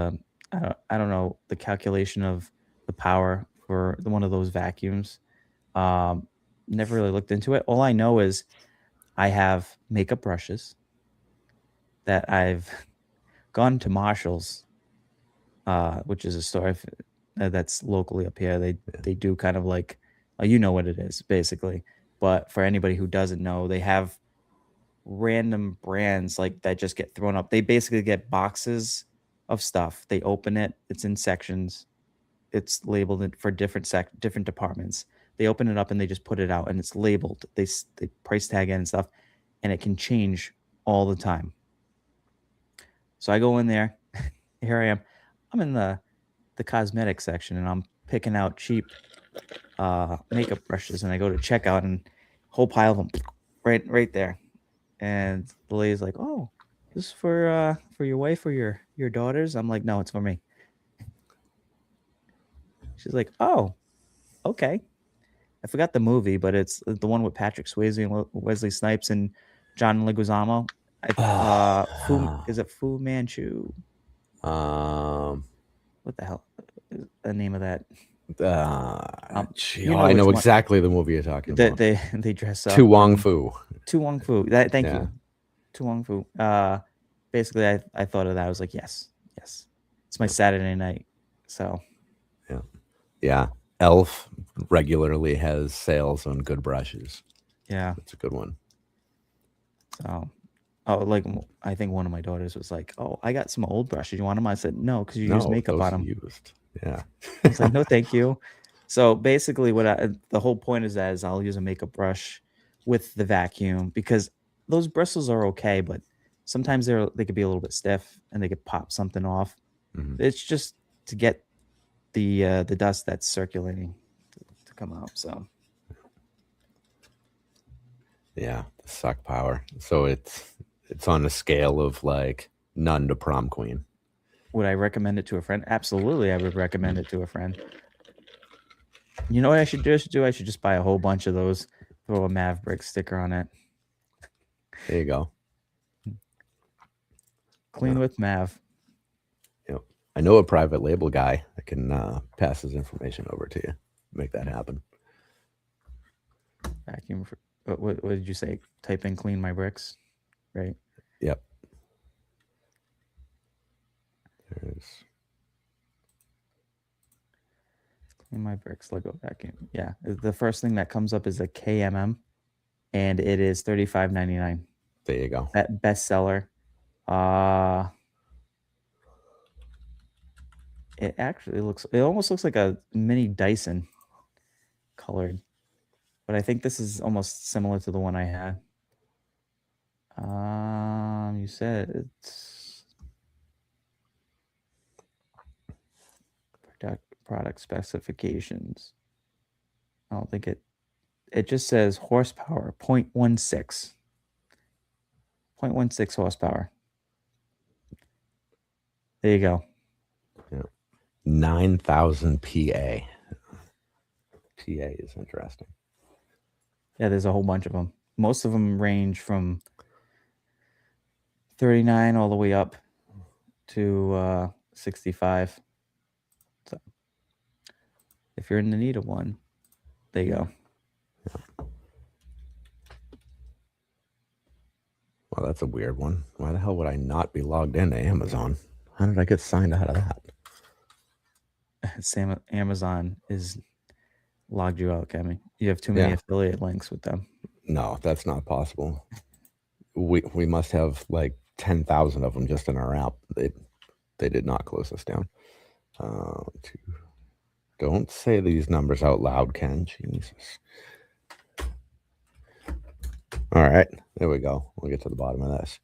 Speaker 2: I don't know the calculation of the power for one of those vacuums. Um, Never really looked into it. All I know is I have makeup brushes that I've gone to Marshalls, which is a store that's locally up here. They do kind of like, you know what it is basically. But for anybody who doesn't know, they have random brands like that just get thrown up. They basically get boxes of stuff. They open it. It's in sections. It's labeled for different departments. They open it up and they just put it out and it's labeled. They price tag it and stuff, and it can change all the time. So I go in there. Here I am. I'm in the cosmetic section and I'm picking out cheap makeup brushes and I go to checkout and whole pile of them right there. And the lady's like, "Oh, this is for your wife or your daughters?" I'm like, "No, it's for me." She's like, "Oh, okay." I forgot the movie, but it's the one with Patrick Swayze and Wesley Snipes and John Leguizamo. Fu is it Fu Manchu?
Speaker 1: um,
Speaker 2: What the hell is the name of that?
Speaker 1: Gee,
Speaker 2: You
Speaker 1: oh,
Speaker 2: know
Speaker 1: I
Speaker 2: which
Speaker 1: know
Speaker 2: one?
Speaker 1: exactly the movie you're talking
Speaker 2: That
Speaker 1: about.
Speaker 2: they dress
Speaker 1: Tu
Speaker 2: up
Speaker 1: Wong
Speaker 2: and
Speaker 1: Fu.
Speaker 2: Tu Wong Fu. That thank
Speaker 1: Yeah,
Speaker 2: you, Tu Wong Fu. Basically, I thought of that. I was like, yes, yes, it's my
Speaker 1: yeah,
Speaker 2: Saturday night. So
Speaker 1: yeah, yeah. Elf regularly has sales on good brushes.
Speaker 2: yeah,
Speaker 1: That's a good one.
Speaker 2: so oh, like I think one of my daughters was like, "Oh, I got some old brushes. You want them?" I said, "No, because you use
Speaker 1: No,
Speaker 2: makeup
Speaker 1: those
Speaker 2: on
Speaker 1: are
Speaker 2: them."
Speaker 1: used. Yeah,
Speaker 2: I was like, "No, thank you." So basically, the whole point is that is I'll use a makeup brush with the vacuum because those bristles are okay, but sometimes they could be a little bit stiff and they could pop something off.
Speaker 1: mhm.
Speaker 2: It's just to get the dust that's circulating to come out. So
Speaker 1: Yeah, suck power. So it's on a scale of like none to prom queen.
Speaker 2: would I recommend it to a friend? Absolutely, I would recommend it to a friend. You know what I should do? I should just buy a whole bunch of those, throw a Mav Bricks sticker on it.
Speaker 1: There you go.
Speaker 2: Clean
Speaker 1: Yeah,
Speaker 2: with Mav.
Speaker 1: yeah. I know a private label guy that can pass his information over to you. Make that happen.
Speaker 2: Vacuum. what did you say? Type in clean my bricks, right?
Speaker 1: Yep. There's
Speaker 2: Clean my bricks Lego vacuum. Yeah, the first thing that comes up is a KMM, and it is $35.99.
Speaker 1: there you go.
Speaker 2: That bestseller. Uh it actually looks. It almost looks like a mini Dyson colored, but I think this is almost similar to the one I had. You said it's product specifications. I don't think it just says horsepower 0.16. 0.16 horsepower. There you go.
Speaker 1: Yeah. 9,000 PA. PA is interesting.
Speaker 2: Yeah, there's a whole bunch of them. Most of them range from 39 all the way up to 65. So if you're in the need of one, there you go.
Speaker 1: Well, that's a weird one. Why the hell would I not be logged into Amazon? How did I get signed out of that?
Speaker 2: Amazon is logged you out, Kemi. You have too many affiliate links with them.
Speaker 1: No, that's not possible. We must have like 10,000 of them just in our app. They did not close us down. Don't say these numbers out loud, Ken. Jesus. All right, there we go. We'll get to the bottom of this.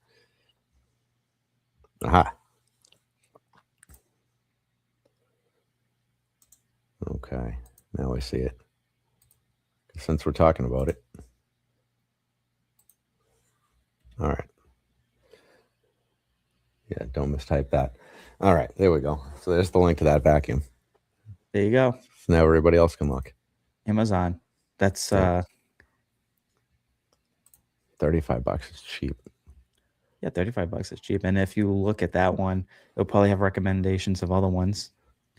Speaker 1: Aha. Okay, now I see it. Since we're talking about it. All right. Yeah, don't mistype that. All right, there we go. So there's the link to that vacuum.
Speaker 2: There you go.
Speaker 1: So now everybody else can look.
Speaker 2: Amazon. That's
Speaker 1: $35 is cheap.
Speaker 2: Yeah, $35 is cheap. And if you look at that one, it'll probably have recommendations of other ones.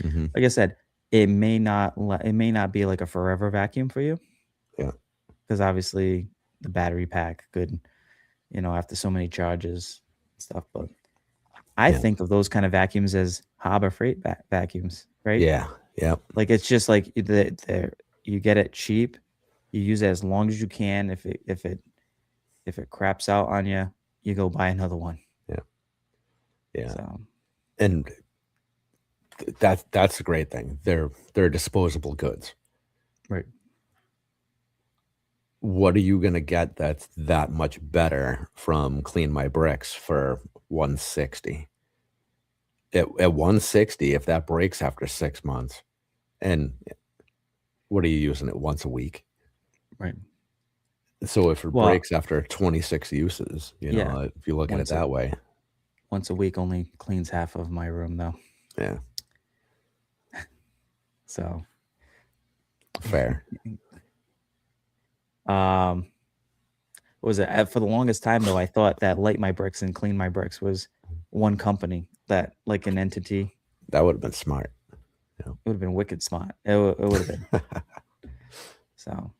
Speaker 1: Mm-hmm.
Speaker 2: Like I said, it may not be like a forever vacuum for you.
Speaker 1: Yeah.
Speaker 2: Because obviously the battery pack could, after so many charges and stuff. But I think of those kind of vacuums as Harbor Freight vacuums, right?
Speaker 1: Yeah. Yep.
Speaker 2: Like it's just like you get it cheap, you use it as long as you can. If it craps out on you, you go buy another one.
Speaker 1: Yeah. Yeah.
Speaker 2: So.
Speaker 1: And that's the great thing. They're disposable goods.
Speaker 2: Right.
Speaker 1: What are you gonna get that's that much better from Clean My Bricks for $160? At $160, if that breaks after 6 months, and what are you using it once a week?
Speaker 2: Right.
Speaker 1: So if it breaks after 26 uses, if you look at it that way.
Speaker 2: Once a week only cleans half of my room, though.
Speaker 1: Yeah.
Speaker 2: So.
Speaker 1: Fair.
Speaker 2: What was it? For the longest time, though, I thought that Light My Bricks and Clean My Bricks was one company, that like an entity.
Speaker 1: That would have been smart.
Speaker 2: Yeah. It would have been wicked smart. It would have been. So.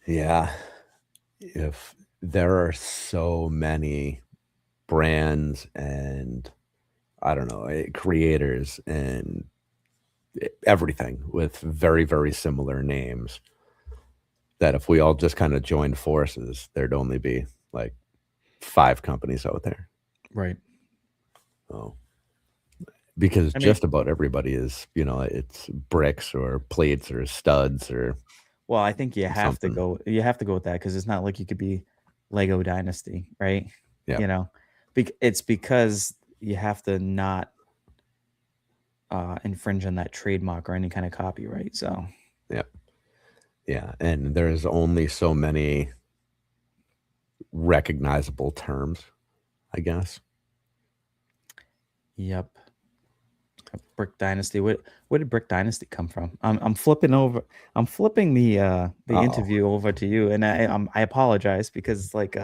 Speaker 1: Yeah. If there are so many brands and I don't know, creators and everything with very, very similar names, that if we all just kind of joined forces, there'd only be like 5 companies out there.
Speaker 2: Right.
Speaker 1: Oh. Because just about everybody is, it's bricks or plates or studs or.
Speaker 2: Well, I think you have to go with that, because it's not like you could be Lego Dynasty, right?
Speaker 1: Yeah.
Speaker 2: It's because you have to not infringe on that trademark or any kind of copyright. So.
Speaker 1: Yeah. Yeah, and there's only so many recognizable terms, I guess.
Speaker 2: Yep. Brick Dynasty. Where did Brick Dynasty come from? I'm flipping the interview over to you, and I apologize, because it's like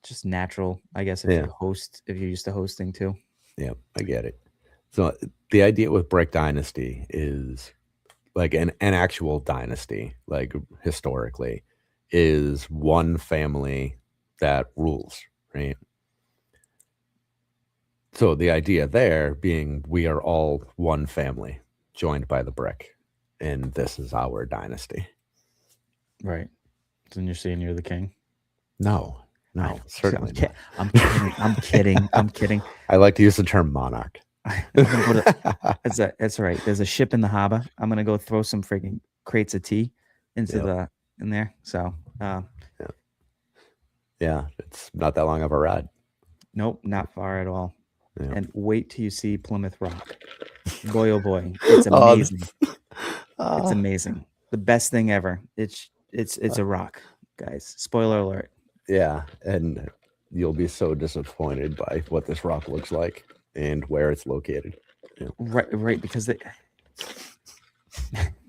Speaker 2: just natural, I guess, if you're used to hosting too.
Speaker 1: Yeah, I get it. So the idea with Brick Dynasty is like an actual dynasty, like historically, is one family that rules, right? So the idea there being we are all one family joined by the brick, and this is our dynasty.
Speaker 2: Right. Then you're saying you're the king.
Speaker 1: No, no,
Speaker 2: Oh,
Speaker 1: certainly not.
Speaker 2: I'm kidding. I'm kidding. I'm kidding.
Speaker 1: I like to use the term monarch.
Speaker 2: I'm gonna go to. That's all right. There's a ship in the harbor. I'm gonna go throw some freaking crates of tea into
Speaker 1: Yep.
Speaker 2: the in there. So,
Speaker 1: Yeah. Yeah, it's not that long of a ride.
Speaker 2: nope, not far at all.
Speaker 1: Yeah.
Speaker 2: And wait till you see Plymouth Rock. Boy, oh boy, it's
Speaker 1: Oh,
Speaker 2: amazing. It's amazing. The best thing ever. It's a rock, guys. Spoiler alert.
Speaker 1: yeah, and you'll be so disappointed by what this rock looks like and where it's located. Yeah.
Speaker 2: Right, because they,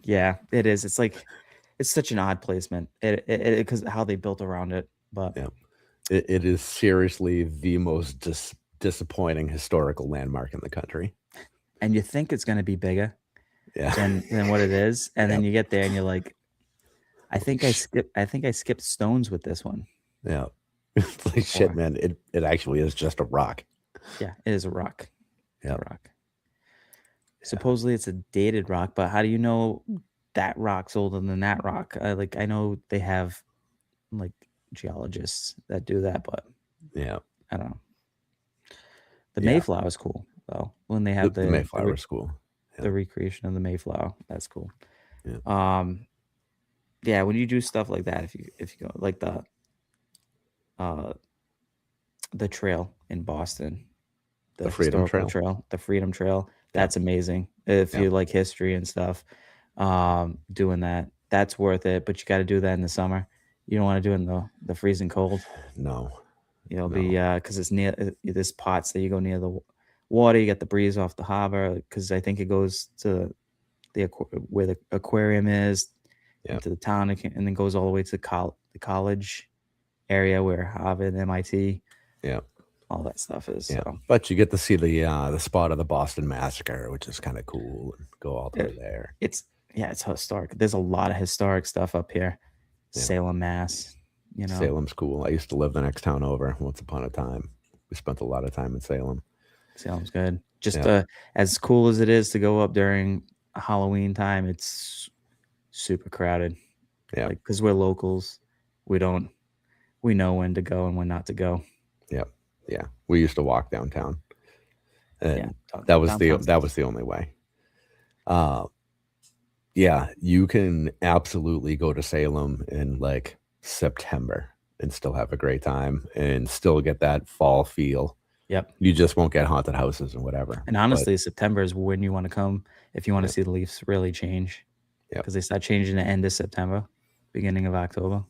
Speaker 2: yeah, it is. It's like it's such an odd placement. It because how they built around it, but
Speaker 1: Yeah. It is seriously the most disappointing historical landmark in the country.
Speaker 2: and you think it's gonna be bigger
Speaker 1: Yeah.
Speaker 2: than what it is, and then
Speaker 1: Yep.
Speaker 2: you get there and you're like, I think I skipped stones with this one.
Speaker 1: Yeah. It's like shit,
Speaker 2: Or-
Speaker 1: man. It actually is just a rock.
Speaker 2: Yeah, it is a rock. It's
Speaker 1: Yeah.
Speaker 2: a rock. Supposedly it's a dated rock, but how do you know that rock's older than that rock? I know they have like geologists that do that, but
Speaker 1: Yeah.
Speaker 2: I don't know. The
Speaker 1: Yeah.
Speaker 2: Mayflower is cool though. When they have
Speaker 1: The Mayflower School.
Speaker 2: the recreation of the Mayflower, that's cool.
Speaker 1: Yeah.
Speaker 2: Yeah, when you do stuff like that, if you go like uh the trail in Boston, the
Speaker 1: Freedom
Speaker 2: historical
Speaker 1: Trail.
Speaker 2: trail, the Freedom Trail, that's amazing. If
Speaker 1: Yeah.
Speaker 2: you like history and stuff, doing that's worth it. But you got to do that in the summer. You don't want to do it in the freezing cold.
Speaker 1: No.
Speaker 2: You'll
Speaker 1: No.
Speaker 2: be because it's near this pots that you go near the water. You get the breeze off the harbor because I think it goes to where the aquarium is,
Speaker 1: Yeah.
Speaker 2: into the town, and then goes all the way to the college area where Harvard, MIT,
Speaker 1: Yeah.
Speaker 2: all that stuff is.
Speaker 1: Yeah.
Speaker 2: So
Speaker 1: But you get to see the spot of the Boston Massacre, which is kind of cool, and go all the way there.
Speaker 2: it's historic. There's a lot of historic stuff up here.
Speaker 1: Yeah.
Speaker 2: Salem, Mass. You know,
Speaker 1: Salem's cool. I used to live the next town over once upon a time. We spent a lot of time in Salem.
Speaker 2: Salem's good. Just
Speaker 1: Yeah.
Speaker 2: as cool as it is to go up during Halloween time, it's super crowded.
Speaker 1: Yeah.
Speaker 2: Like because we're locals, we know when to go and when not to go.
Speaker 1: Yep. Yeah. We used to walk downtown. And
Speaker 2: Yeah,
Speaker 1: that was
Speaker 2: downtown's
Speaker 1: the only way. Yeah, you can absolutely go to Salem in like September and still have a great time and still get that fall feel.
Speaker 2: Yep.
Speaker 1: You just won't get haunted houses and whatever.
Speaker 2: And honestly, September is when you want to come if you want to
Speaker 1: Yep.
Speaker 2: see the leaves really change.
Speaker 1: Yep.
Speaker 2: Because they start changing the end of September, beginning of October.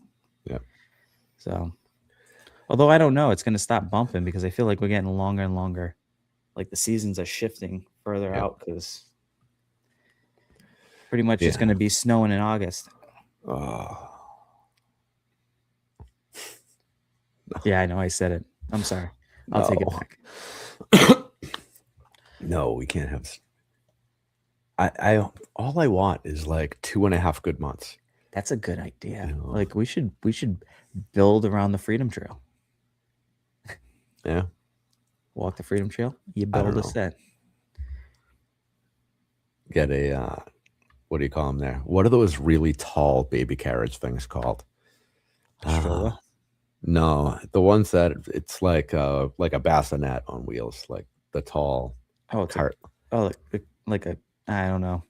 Speaker 1: Yep.
Speaker 2: So, although I don't know, it's going to stop bumping because I feel like we're getting longer and longer. Like the seasons are shifting further
Speaker 1: Yep.
Speaker 2: out because pretty much it's
Speaker 1: Yeah.
Speaker 2: going to be snowing in August.
Speaker 1: Oh,
Speaker 2: Yeah, I know. I said it. I'm sorry. I'll take it
Speaker 1: no.
Speaker 2: back.
Speaker 1: No, we can't have. I all I want is like 2.5 good months.
Speaker 2: That's a good idea.
Speaker 1: You know.
Speaker 2: Like we should build around the Freedom Trail.
Speaker 1: Yeah.
Speaker 2: Walk the Freedom Trail. You
Speaker 1: I don't
Speaker 2: build a
Speaker 1: know.
Speaker 2: set.
Speaker 1: Get a what do you call them there? What are those really tall baby carriage things called?
Speaker 2: Stroller.
Speaker 1: No, the ones that it's like a bassinet on wheels, like the tall
Speaker 2: Oh, it's
Speaker 1: cart.
Speaker 2: like a I don't know.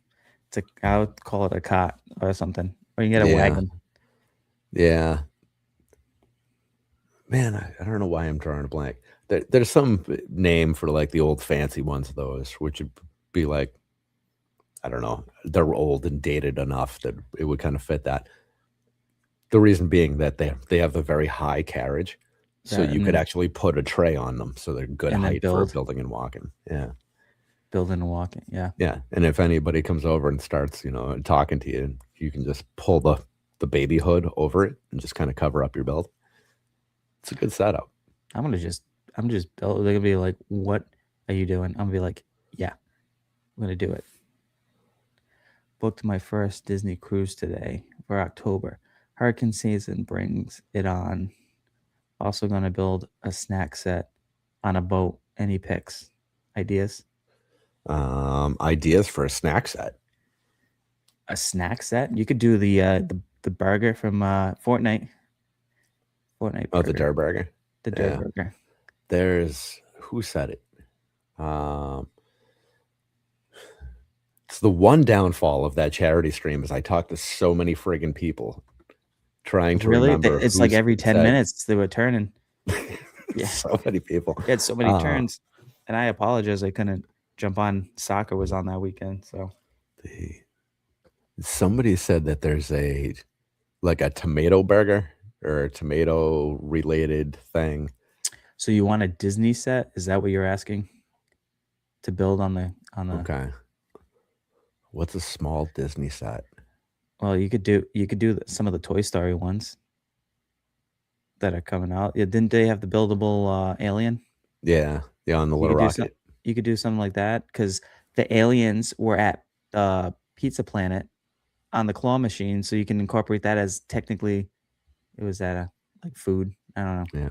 Speaker 2: I would call it a cot or something. Or you can get a
Speaker 1: Yeah.
Speaker 2: wagon.
Speaker 1: Yeah. Man, I don't know why I'm drawing a blank. There's some name for like the old fancy ones of those, which would be like, I don't know, they're old and dated enough that it would kind of fit that. The reason being that they have a very high carriage, so
Speaker 2: Yeah,
Speaker 1: you
Speaker 2: and
Speaker 1: could
Speaker 2: then-
Speaker 1: actually put a tray on them, so they're good
Speaker 2: And then
Speaker 1: height for
Speaker 2: build.
Speaker 1: building and walking. Yeah.
Speaker 2: Building and walking. Yeah.
Speaker 1: Yeah, and if anybody comes over and starts, talking to you, you can just pull the baby hood over it and just kind of cover up your build. It's a good setup.
Speaker 2: I'm just build. They're gonna be like, "What are you doing?" I'm gonna be like, "Yeah, I'm gonna do it." booked my first Disney cruise today for October. Hurricane season brings it on. Also gonna build a snack set on a boat. Any picks? Ideas?
Speaker 1: Ideas for a snack set.
Speaker 2: A snack set? You could do the burger from Fortnite. Fortnite
Speaker 1: Oh, the
Speaker 2: burger.
Speaker 1: Dur Burger.
Speaker 2: The Dirt
Speaker 1: Yeah.
Speaker 2: Burger.
Speaker 1: There's who said it? Um, it's the one downfall of that charity stream is I talked to so many friggin' people trying to
Speaker 2: Really?
Speaker 1: remember
Speaker 2: It's like
Speaker 1: who's
Speaker 2: every 10
Speaker 1: said
Speaker 2: minutes they were turning. Yeah.
Speaker 1: so many people.
Speaker 2: You had so many
Speaker 1: Uh,
Speaker 2: turns. And I apologize I couldn't jump on. Soccer was on that weekend, so
Speaker 1: the, somebody said that there's like a tomato burger or a tomato related thing.
Speaker 2: so you want a Disney set? Is that what you're asking? To build on the
Speaker 1: Okay. What's a small Disney set?
Speaker 2: well, you could do some of the Toy Story ones that are coming out. Yeah, didn't they have the buildable alien?
Speaker 1: Yeah. Yeah, on the
Speaker 2: You
Speaker 1: little
Speaker 2: could do some
Speaker 1: rocket.
Speaker 2: you could do something like that because the aliens were at Pizza Planet on the claw machine, so you can incorporate that as technically it was at a like food. I don't know.
Speaker 1: Yeah.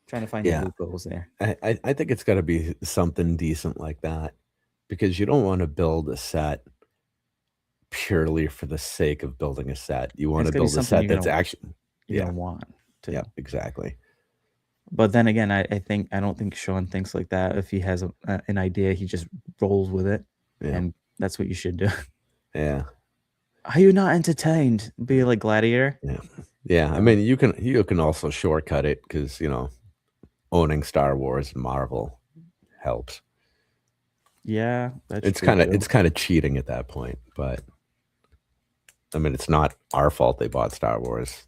Speaker 2: Trying to find the
Speaker 1: Yeah.
Speaker 2: loopholes there.
Speaker 1: I think it's gotta be something decent like that because you don't want to build a set purely for the sake of building a set. You want
Speaker 2: It's
Speaker 1: to
Speaker 2: gonna be
Speaker 1: build a
Speaker 2: something
Speaker 1: set that's actually
Speaker 2: you're
Speaker 1: yeah,
Speaker 2: gonna want to.
Speaker 1: yeah, exactly.
Speaker 2: But then again, I don't think Sean thinks like that. If he has an idea, he just rolls with it,
Speaker 1: Yeah.
Speaker 2: and that's what you should do.
Speaker 1: Yeah.
Speaker 2: Are you not entertained? Be like Gladiator.
Speaker 1: Yeah. Yeah. I mean, you can also shortcut it because, owning Star Wars and Marvel helps.
Speaker 2: Yeah, that's
Speaker 1: It's
Speaker 2: true
Speaker 1: kind of
Speaker 2: too.
Speaker 1: it's kind of cheating at that point, but I mean, it's not our fault they bought Star Wars.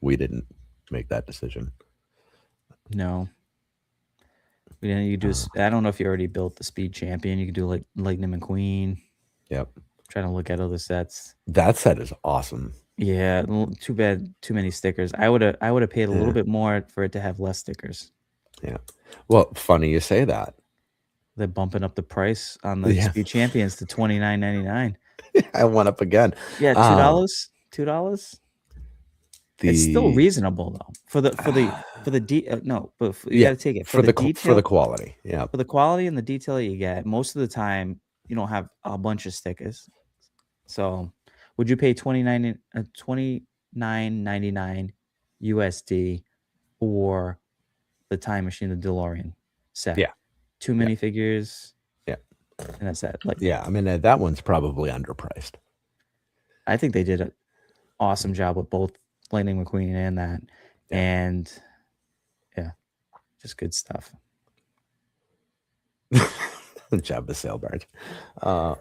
Speaker 1: We didn't make that decision.
Speaker 2: No, yeah, you do. I don't know if you already built the Speed Champion. You could do like Lightning McQueen.
Speaker 1: Yep.
Speaker 2: Trying to look at other sets.
Speaker 1: That set is awesome.
Speaker 2: Yeah, too bad. Too many stickers. I would have paid a little bit more for it to have less stickers.
Speaker 1: Yeah. Well, funny you say that.
Speaker 2: They're bumping up the price on the
Speaker 1: Yeah.
Speaker 2: Speed Champions to $29.99.
Speaker 1: I went up again.
Speaker 2: Yeah, $2. $2. It's still
Speaker 1: The
Speaker 2: reasonable though for the no, but you
Speaker 1: yeah,
Speaker 2: got to take it
Speaker 1: for the
Speaker 2: detail,
Speaker 1: for the quality. Yeah.
Speaker 2: for the quality and the detail that you get. Most of the time, you don't have a bunch of stickers. So, would you pay 29.99 USD or the Time Machine, the DeLorean set?
Speaker 1: Yeah.
Speaker 2: Two
Speaker 1: Yeah.
Speaker 2: minifigures.
Speaker 1: Yeah.
Speaker 2: And that's that. Like,
Speaker 1: Yeah, I mean, that one's probably underpriced.
Speaker 2: I think they did an awesome job with both Lightning McQueen and that.
Speaker 1: Yeah.
Speaker 2: And yeah, just good stuff.
Speaker 1: Jabba sail barge.
Speaker 2: Oh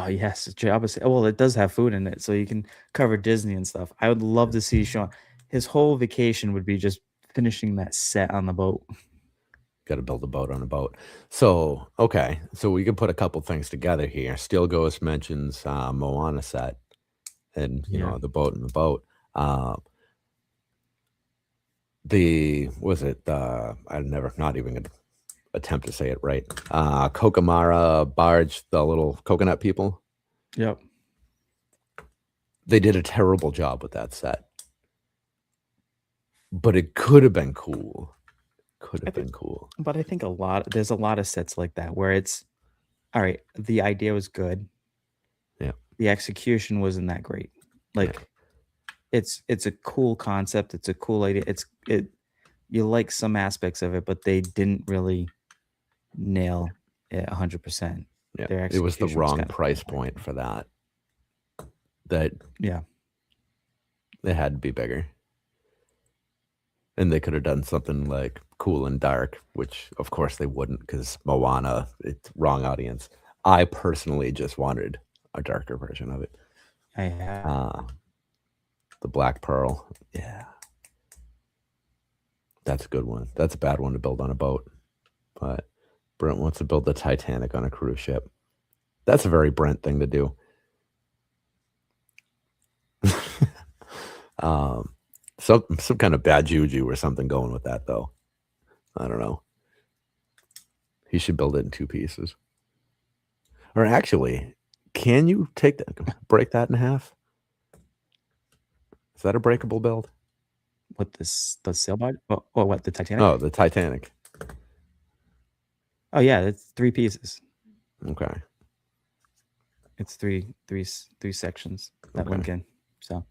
Speaker 2: yes, Jabba. Well, it does have food in it, so you can cover Disney and stuff. I would love to see Sean. His whole vacation would be just finishing that set on the boat.
Speaker 1: Got to build a boat on a boat. So, okay. So we can put a couple things together here. Steel Ghost mentions Moana set and,
Speaker 2: Yeah.
Speaker 1: the boat and the boat. Was it, not even going to attempt to say it right. Kokomara barge, the little coconut people.
Speaker 2: Yep.
Speaker 1: They did a terrible job with that set. But it could have been cool. Cool.
Speaker 2: But I think there's a lot of sets like that where it's all right. The idea was good.
Speaker 1: Yeah.
Speaker 2: The execution wasn't that great. Like, it's a cool concept. It's a cool idea. You like some aspects of it, but they didn't really nail it 100%.
Speaker 1: Yeah.
Speaker 2: Their
Speaker 1: It was the
Speaker 2: execution
Speaker 1: wrong
Speaker 2: kinda
Speaker 1: price point for that.
Speaker 2: Yeah.
Speaker 1: It had to be bigger. And they could have done something like cool and dark, which of course they wouldn't because Moana, it's wrong audience. I personally just wanted a darker version of it.
Speaker 2: I have.
Speaker 1: The Black Pearl. Yeah. That's a good one. That's a bad one to build on a boat. But Brent wants to build the Titanic on a cruise ship. That's a very Brent thing to do. Some kind of bad juju or something going with that, though. I don't know. He should build it in 2 pieces. Or actually, Can you break that in half? Is that a breakable build?
Speaker 2: What the sailboat? Or what, the Titanic?
Speaker 1: Oh, the Titanic.
Speaker 2: Oh yeah, it's 3 pieces.
Speaker 1: Okay.
Speaker 2: It's three sections that link in. So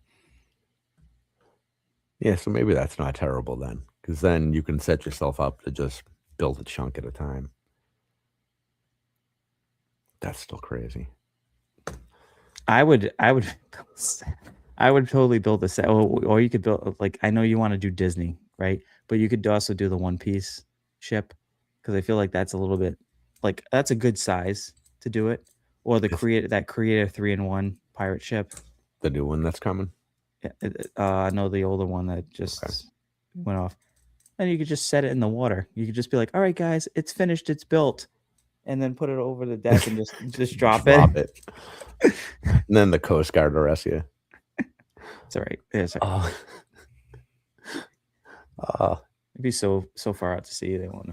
Speaker 1: yeah, so maybe that's not terrible then, because then you can set yourself up to just build a chunk at a time. That's still crazy.
Speaker 2: I would totally build a set, or you could build, like, I know you want to do Disney, right? But you could also do the One Piece ship, because I feel like that's a little bit, like, that's a good size to do it. Or the creative 3-in-1 pirate ship.
Speaker 1: The new one that's coming.
Speaker 2: Yeah, no, the older one that just went off. And you could just set it in the water. You could just be like, "All right, guys, it's finished, it's built," and then put it over the deck and just drop it.
Speaker 1: And then the Coast Guard will arrest you.
Speaker 2: It's all right. Yeah, it's all right. It'd be so far out to sea, they won't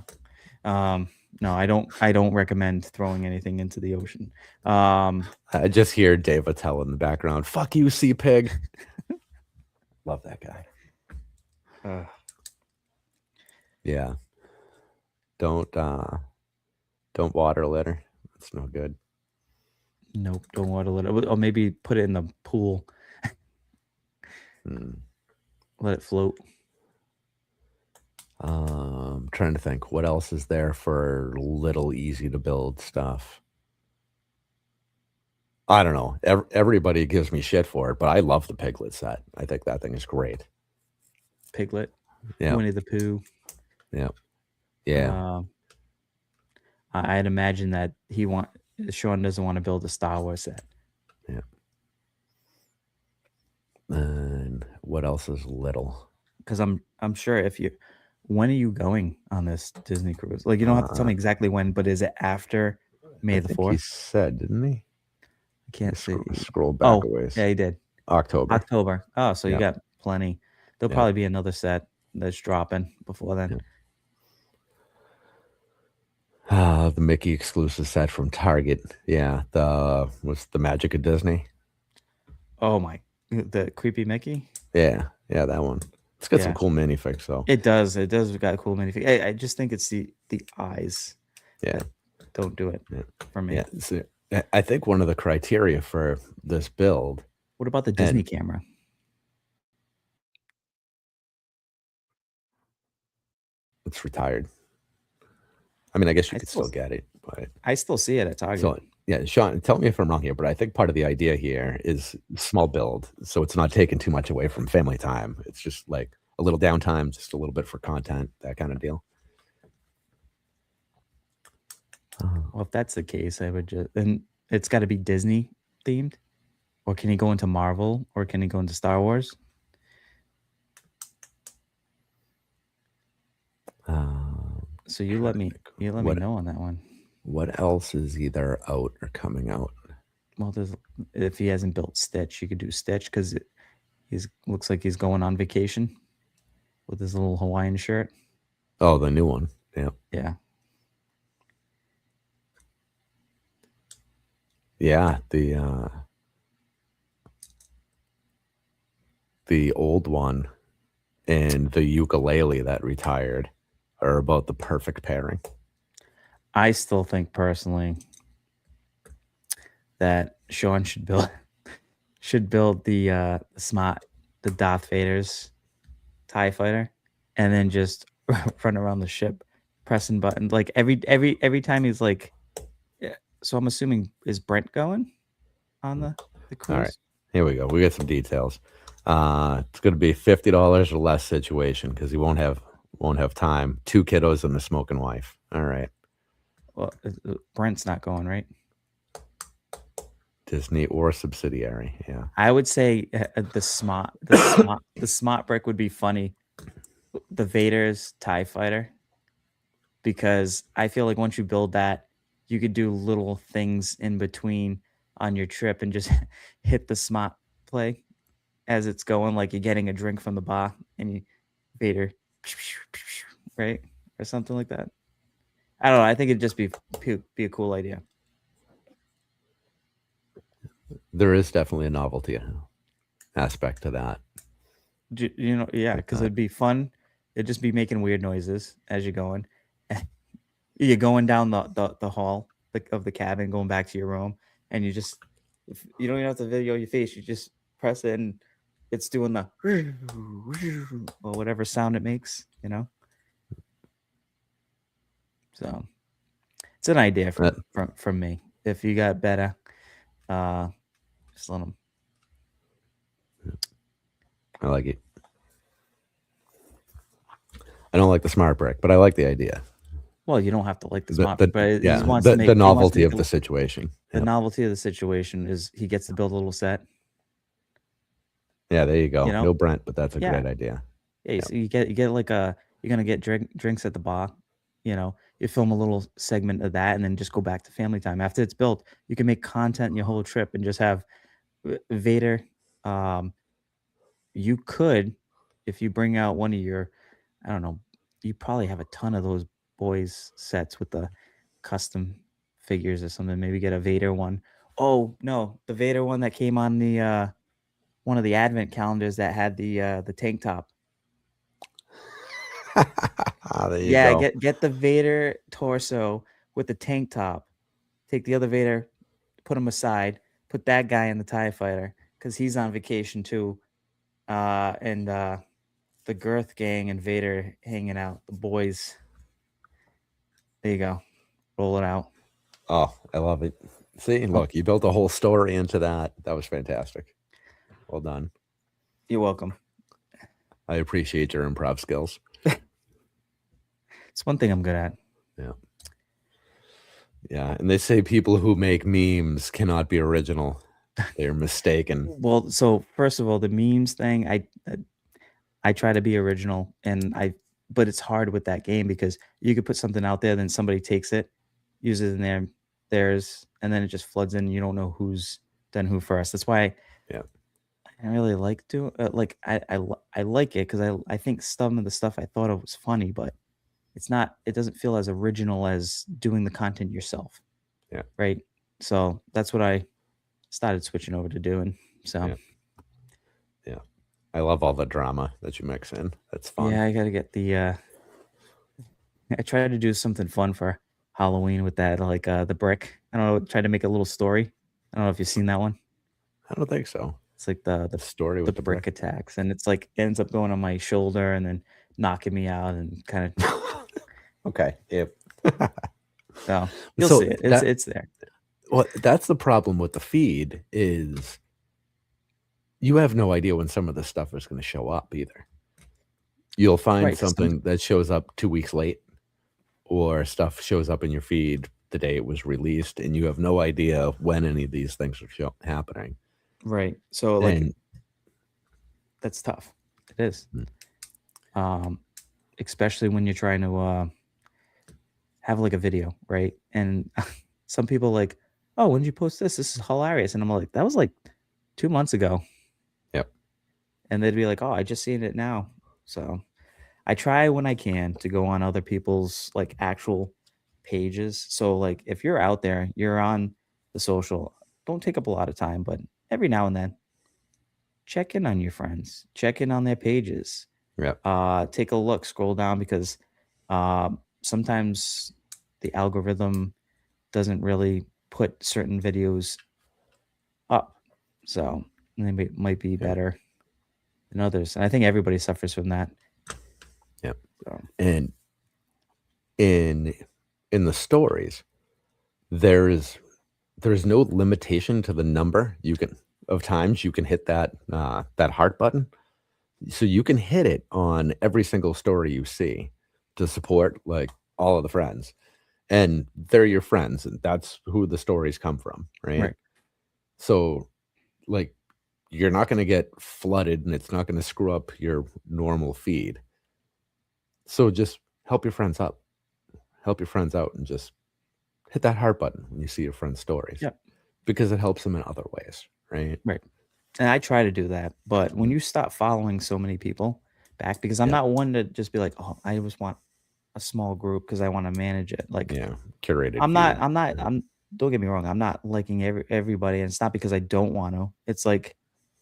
Speaker 2: know. No, I don't recommend throwing anything into the ocean.
Speaker 1: I just hear Dave Attell in the background. Fuck you, sea pig. Love that guy. Yeah. Don't water litter. That's no good.
Speaker 2: Nope, don't water litter. Or maybe put it in the pool. Let it float.
Speaker 1: I'm trying to think what else is there for little easy to build stuff. I don't know. Everybody gives me shit for it, but I love the Piglet set. I think that thing is great.
Speaker 2: Piglet.
Speaker 1: Yeah.
Speaker 2: Winnie the Pooh.
Speaker 1: Yeah. Yeah.
Speaker 2: I'd imagine that Sean doesn't want to build a Star Wars set.
Speaker 1: Yeah. And what else is little?
Speaker 2: Because I'm sure when are you going on this Disney cruise? Like, you don't have to tell me exactly when, but is it after May the 4th?
Speaker 1: He said, didn't he?
Speaker 2: I can't see.
Speaker 1: Scroll back a ways.
Speaker 2: Yeah, he did.
Speaker 1: October.
Speaker 2: Oh, so you got plenty. There'll probably be another set that's dropping before then.
Speaker 1: The Mickey exclusive set from Target. Yeah, what's the Magic of Disney?
Speaker 2: Oh the creepy Mickey.
Speaker 1: Yeah, that one. It's got some cool minifigs though.
Speaker 2: It does. It does got cool minifigs. I just think it's the eyes.
Speaker 1: Yeah,
Speaker 2: don't do it for me.
Speaker 1: Yeah, so I think one of the criteria for this build.
Speaker 2: What about the Disney camera?
Speaker 1: It's retired. I mean, I guess you could still get it, but
Speaker 2: I still see it at Target.
Speaker 1: So, yeah, Sean, tell me if I'm wrong here, but I think part of the idea here is small build, so it's not taking too much away from family time. It's just like a little downtime, just a little bit for content, that kind of deal.
Speaker 2: Well, if that's the case, I would then it's got to be Disney themed, or can he go into Marvel, or can he go into Star Wars? So you let me know on that one.
Speaker 1: What else is either out or coming out?
Speaker 2: Well, if he hasn't built Stitch, you could do Stitch, because looks like he's going on vacation with his little Hawaiian shirt.
Speaker 1: Oh, the new one. Yeah.
Speaker 2: Yeah.
Speaker 1: Yeah, the old one and the ukulele that retired are about the perfect pairing.
Speaker 2: I still think personally that Sean should build the Darth Vader's TIE fighter, and then just run around the ship pressing buttons like every time he's like. Yeah. So I'm assuming, is Brent going on the cruise?
Speaker 1: All right, here we go. We get some details. It's going to be $50 or less situation, because he won't have time. 2 kiddos and a smoking wife. All right.
Speaker 2: Well, Brent's not going, right?
Speaker 1: Disney or subsidiary. Yeah.
Speaker 2: I would say the smart brick would be funny. The Vader's TIE fighter, because I feel like once you build that, you could do little things in between on your trip and just hit the smart play as it's going, like you're getting a drink from the bar and Vader, right? Or something like that. I don't know. I think it'd just be a cool idea.
Speaker 1: There is definitely a novelty aspect to that.
Speaker 2: You know, yeah,
Speaker 1: Like
Speaker 2: because
Speaker 1: that.
Speaker 2: it'd be fun. It'd just be making weird noises as you're going. You're going down the hall of the cabin, going back to your room, and you just you don't even have to video your face. You just press it, and it's doing the or whatever sound it makes. You know, so it's an idea
Speaker 1: That
Speaker 2: from me. If you got better, uh, just let them.
Speaker 1: I like it. I don't like the smart brick, but I like the idea.
Speaker 2: Well, you don't have to like the
Speaker 1: The
Speaker 2: smart,
Speaker 1: the
Speaker 2: but he
Speaker 1: yeah,
Speaker 2: wants to
Speaker 1: the
Speaker 2: make
Speaker 1: novelty of the situation.
Speaker 2: the
Speaker 1: Yep.
Speaker 2: novelty of the situation is he gets to build a little set.
Speaker 1: Yeah, there you
Speaker 2: You
Speaker 1: go.
Speaker 2: know,
Speaker 1: No Brent, but that's a
Speaker 2: yeah,
Speaker 1: great idea.
Speaker 2: yeah.
Speaker 1: Yep.
Speaker 2: So you get like a you're gonna get drinks at the bar. You know, you film a little segment of that, and then just go back to family time. After it's built, you can make content your whole trip and just have Vader. Um, you could, if you bring out one of your, I don't know, you probably have a ton of those boys sets with the custom figures or something. Maybe get a Vader one. Oh no, the Vader one that came on the one of the advent calendars that had the tank top.
Speaker 1: There you
Speaker 2: Yeah,
Speaker 1: go.
Speaker 2: get the Vader torso with the tank top. Take the other Vader, put him aside, put that guy in the TIE fighter because he's on vacation too. And the Girth gang and Vader hanging out. The boys. There you go. Roll it out.
Speaker 1: Oh, I love it. See,
Speaker 2: Oh,
Speaker 1: look, you built a whole story into that. That was fantastic. Well done.
Speaker 2: you're welcome.
Speaker 1: I appreciate your improv skills.
Speaker 2: It's one thing I'm good at.
Speaker 1: Yeah. Yeah. And they say people who make memes cannot be original. They're mistaken.
Speaker 2: Well, so first of all, the memes thing, I try to be original, and but it's hard with that game because you could put something out there, then somebody takes it, uses it in theirs, and then it just floods in. And you don't know who's done who first. That's why
Speaker 1: Yeah.
Speaker 2: I really like to like I like it because I think some of the stuff I thought of was funny, but it's not. It doesn't feel as original as doing the content yourself,
Speaker 1: Yeah.
Speaker 2: right? So that's what I started switching over to doing. So
Speaker 1: Yeah. Yeah. I love all the drama that you mix in. That's fun.
Speaker 2: yeah, I gotta get the I tried to do something fun for Halloween with that, like, the brick. I don't know, try to make a little story. I don't know if you've seen that one.
Speaker 1: I don't think so.
Speaker 2: It's like
Speaker 1: The story
Speaker 2: the
Speaker 1: with the
Speaker 2: brick
Speaker 1: brick.
Speaker 2: attacks, and it's like ends up going on my shoulder and then knocking me out and kinda
Speaker 1: Okay. Yep.
Speaker 2: so you'll
Speaker 1: So
Speaker 2: see it.
Speaker 1: that
Speaker 2: It's there.
Speaker 1: well, that's the problem with the feed is you have no idea when some of this stuff is going to show up either. You'll find
Speaker 2: Right, 'cause some
Speaker 1: something that shows up 2 weeks late or stuff shows up in your feed the day it was released and you have no idea when any of these things are happening.
Speaker 2: right. So, like,
Speaker 1: And
Speaker 2: that's tough. It is.
Speaker 1: mm,
Speaker 2: Um, especially when you're trying to, have, like, a video, right? And some people like, "Oh, when did you post this? This is hilarious." And I'm like, "That was, like, 2 months ago."
Speaker 1: yep.
Speaker 2: And they'd be like, "Oh, I just seen it now." So, I try when I can to go on other people's, like, actual pages. So, like, if you're out there, you're on the social, don't take up a lot of time, but every now and then, check in on your friends, check in on their pages.
Speaker 1: Yep.
Speaker 2: Take a look, scroll down because, sometimes the algorithm doesn't really put certain videos up. So, they might be
Speaker 1: Yep.
Speaker 2: better than others, and I think everybody suffers from that.
Speaker 1: Yep.
Speaker 2: So
Speaker 1: And in the stories, there's there's no limitation to the number you can of times you can hit that heart button. So you can hit it on every single story you see to support like all of the friends. And they're your friends, and that's who the stories come from, right?
Speaker 2: right.
Speaker 1: So like you're not going to get flooded and it's not going to screw up your normal feed. So just help your friends up. Help your friends out and just hit that heart button when you see your friends' stories
Speaker 2: Yep.
Speaker 1: because it helps them in other ways, right?
Speaker 2: Right. And I try to do that, but when
Speaker 1: Mm,
Speaker 2: you stop following so many people back because I'm
Speaker 1: yeah,
Speaker 2: not one to just be like, "Oh, I just want a small group because I wanna manage it." Like,
Speaker 1: yeah, curated feed, right?
Speaker 2: don't get me wrong, I'm not liking everybody, and it's not because I don't want to. It's like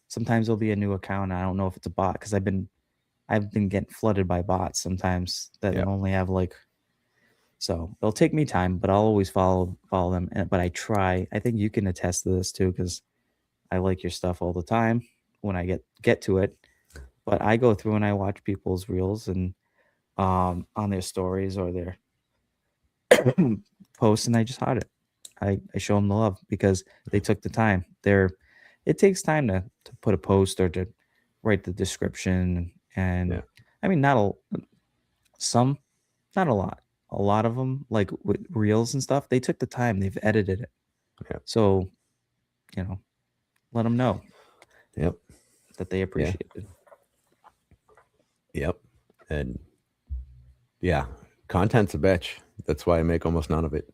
Speaker 2: sometimes there'll be a new account, and I don't know if it's a bot because I've been getting flooded by bots sometimes that
Speaker 1: Yep.
Speaker 2: only have like. So it'll take me time, but I'll always follow them. But I try. I think you can attest to this too, because I like your stuff all the time when I get to it. But I go through and I watch people's reels and on their stories or their posts, and I just heart it. I show them the love because they took the time. It takes time to put a post or to write the description, and
Speaker 1: Yeah.
Speaker 2: I mean not a some, not a lot. A lot of them, like with reels and stuff, they took the time. They've edited it,
Speaker 1: Yeah.
Speaker 2: so you know, let them know
Speaker 1: Yep.
Speaker 2: that they
Speaker 1: Yeah.
Speaker 2: appreciate it.
Speaker 1: Yep. And yeah, content's a bitch. That's why I make almost none of it.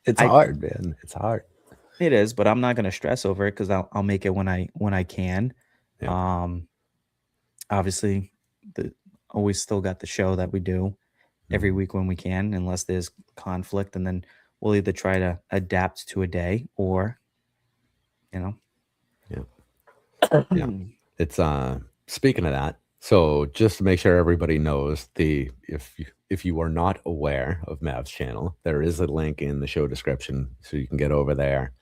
Speaker 1: It's
Speaker 2: I
Speaker 1: hard, man. It's hard.
Speaker 2: It is, but I'm not gonna stress over it because I'll make it when I can.
Speaker 1: Yeah.
Speaker 2: Um, obviously, the always still got the show that we do every
Speaker 1: Mhm.
Speaker 2: week when we can, unless there's conflict, and then we'll either try to adapt to a day or you know.
Speaker 1: Yeah. Yeah. It's speaking of that, so just to make sure everybody knows, the if you are not aware of Mav's channel, there is a link in the show description so you can get over there.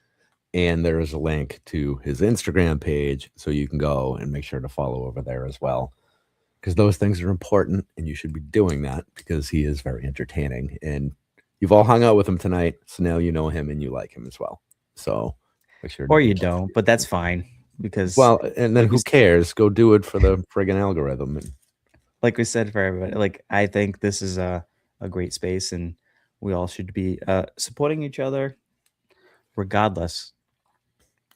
Speaker 1: And there is a link to his Instagram page so you can go and make sure to follow over there as well. Because those things are important and you should be doing that because he is very entertaining. And you've all hung out with him tonight. So now you know him and you like him as well. So make sure to
Speaker 2: Or
Speaker 1: do
Speaker 2: you
Speaker 1: that.
Speaker 2: don't, but that's fine because
Speaker 1: Well, and then
Speaker 2: like we
Speaker 1: who cares? Go do it for the friggin' algorithm. And
Speaker 2: like we said for everybody, like I think this is a great space, and we all should be supporting each other regardless.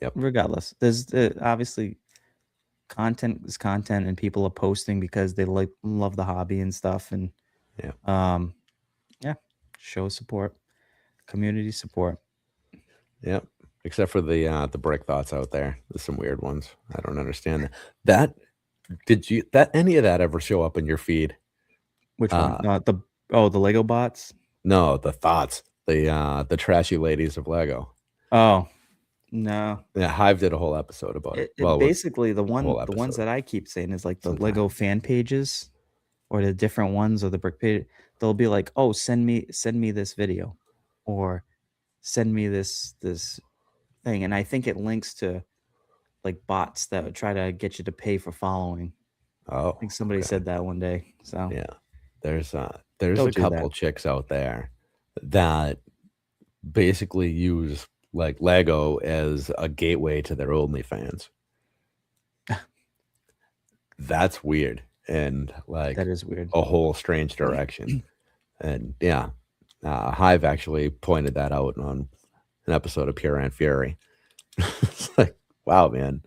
Speaker 1: yep,
Speaker 2: Regardless, there's obviously content is content, and people are posting because they like love the hobby and stuff, and
Speaker 1: yeah,
Speaker 2: um, yeah, show support, community support.
Speaker 1: yep. Except for the brick thoughts out there. There's some weird ones. I don't understand that. That did you that any of that ever show up in your feed?
Speaker 2: Which one?
Speaker 1: Uh
Speaker 2: The Lego bots.
Speaker 1: No, the thoughts, the trashy ladies of Lego.
Speaker 2: Oh no,
Speaker 1: Yeah, Hive did a whole episode about it.
Speaker 2: it
Speaker 1: Well, it was
Speaker 2: basically
Speaker 1: a whole
Speaker 2: the ones
Speaker 1: episode
Speaker 2: that I keep saying is like the
Speaker 1: sometime.
Speaker 2: Lego fan pages or the different ones or the brick page. They'll be like, oh, send me this video, or send me this thing, and I think it links to like bots that would try to get you to pay for following. I
Speaker 1: Oh,
Speaker 2: think somebody
Speaker 1: okay.
Speaker 2: said that one day. So
Speaker 1: Yeah. There's a
Speaker 2: don't do
Speaker 1: couple
Speaker 2: that.
Speaker 1: chicks out there that basically use like Lego as a gateway to their OnlyFans. That's weird and
Speaker 2: That
Speaker 1: like
Speaker 2: is weird.
Speaker 1: a whole strange direction. And yeah, Hive actually pointed that out on an episode of Pure and Fury. It's like, wow, man,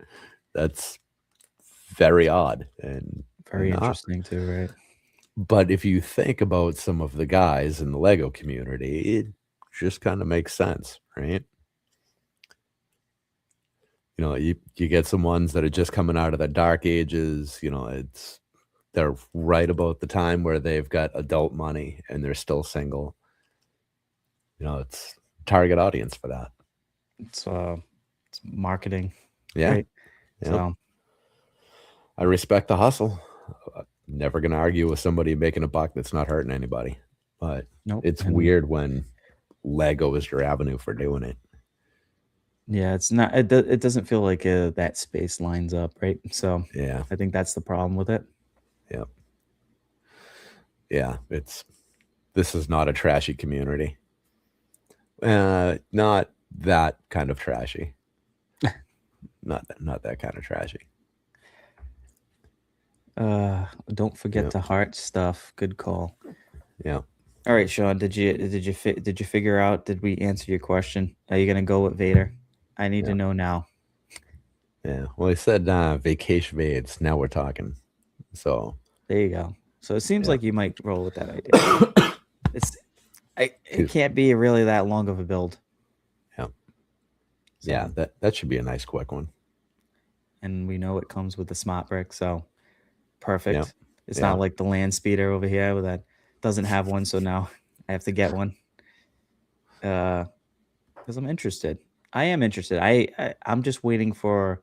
Speaker 1: that's very odd and
Speaker 2: Very
Speaker 1: not.
Speaker 2: interesting too, right?
Speaker 1: But if you think about some of the guys in the Lego community, it just kind of makes sense, right? You get some ones that are just coming out of the dark ages. They're right about the time where they've got adult money and they're still single. It's target audience for that.
Speaker 2: It's it's marketing,
Speaker 1: Yeah,
Speaker 2: right?
Speaker 1: yeah.
Speaker 2: So
Speaker 1: I respect the hustle. Never gonna argue with somebody making a buck that's not hurting anybody. But
Speaker 2: nope.
Speaker 1: it's
Speaker 2: And
Speaker 1: weird when Lego is your avenue for doing it.
Speaker 2: yeah, it's not. It doesn't feel like that space lines up, right? So
Speaker 1: Yeah,
Speaker 2: I think that's the problem with it.
Speaker 1: yeah, yeah. This is not a trashy community. Not that kind of trashy. Not that kind of trashy.
Speaker 2: Don't forget
Speaker 1: Yeah,
Speaker 2: to heart stuff. Good call.
Speaker 1: yeah,
Speaker 2: All right, Sean, did you figure out? Did we answer your question? Are you gonna go with Vader? I need
Speaker 1: yeah,
Speaker 2: to know now.
Speaker 1: yeah. Well, I said vacation aids. Now we're talking. So
Speaker 2: There you go. So it seems
Speaker 1: yeah.
Speaker 2: like you might roll with that idea. It's it
Speaker 1: Excuse
Speaker 2: can't be really that long of a build.
Speaker 1: Yeah, yeah.
Speaker 2: So
Speaker 1: That should be a nice quick one.
Speaker 2: and we know it comes with the smart brick, so
Speaker 1: Yeah,
Speaker 2: perfect. It's
Speaker 1: yeah,
Speaker 2: not like the land speeder over here that doesn't have one, so now I have to get one. because I'm interested. I am interested. I'm just waiting for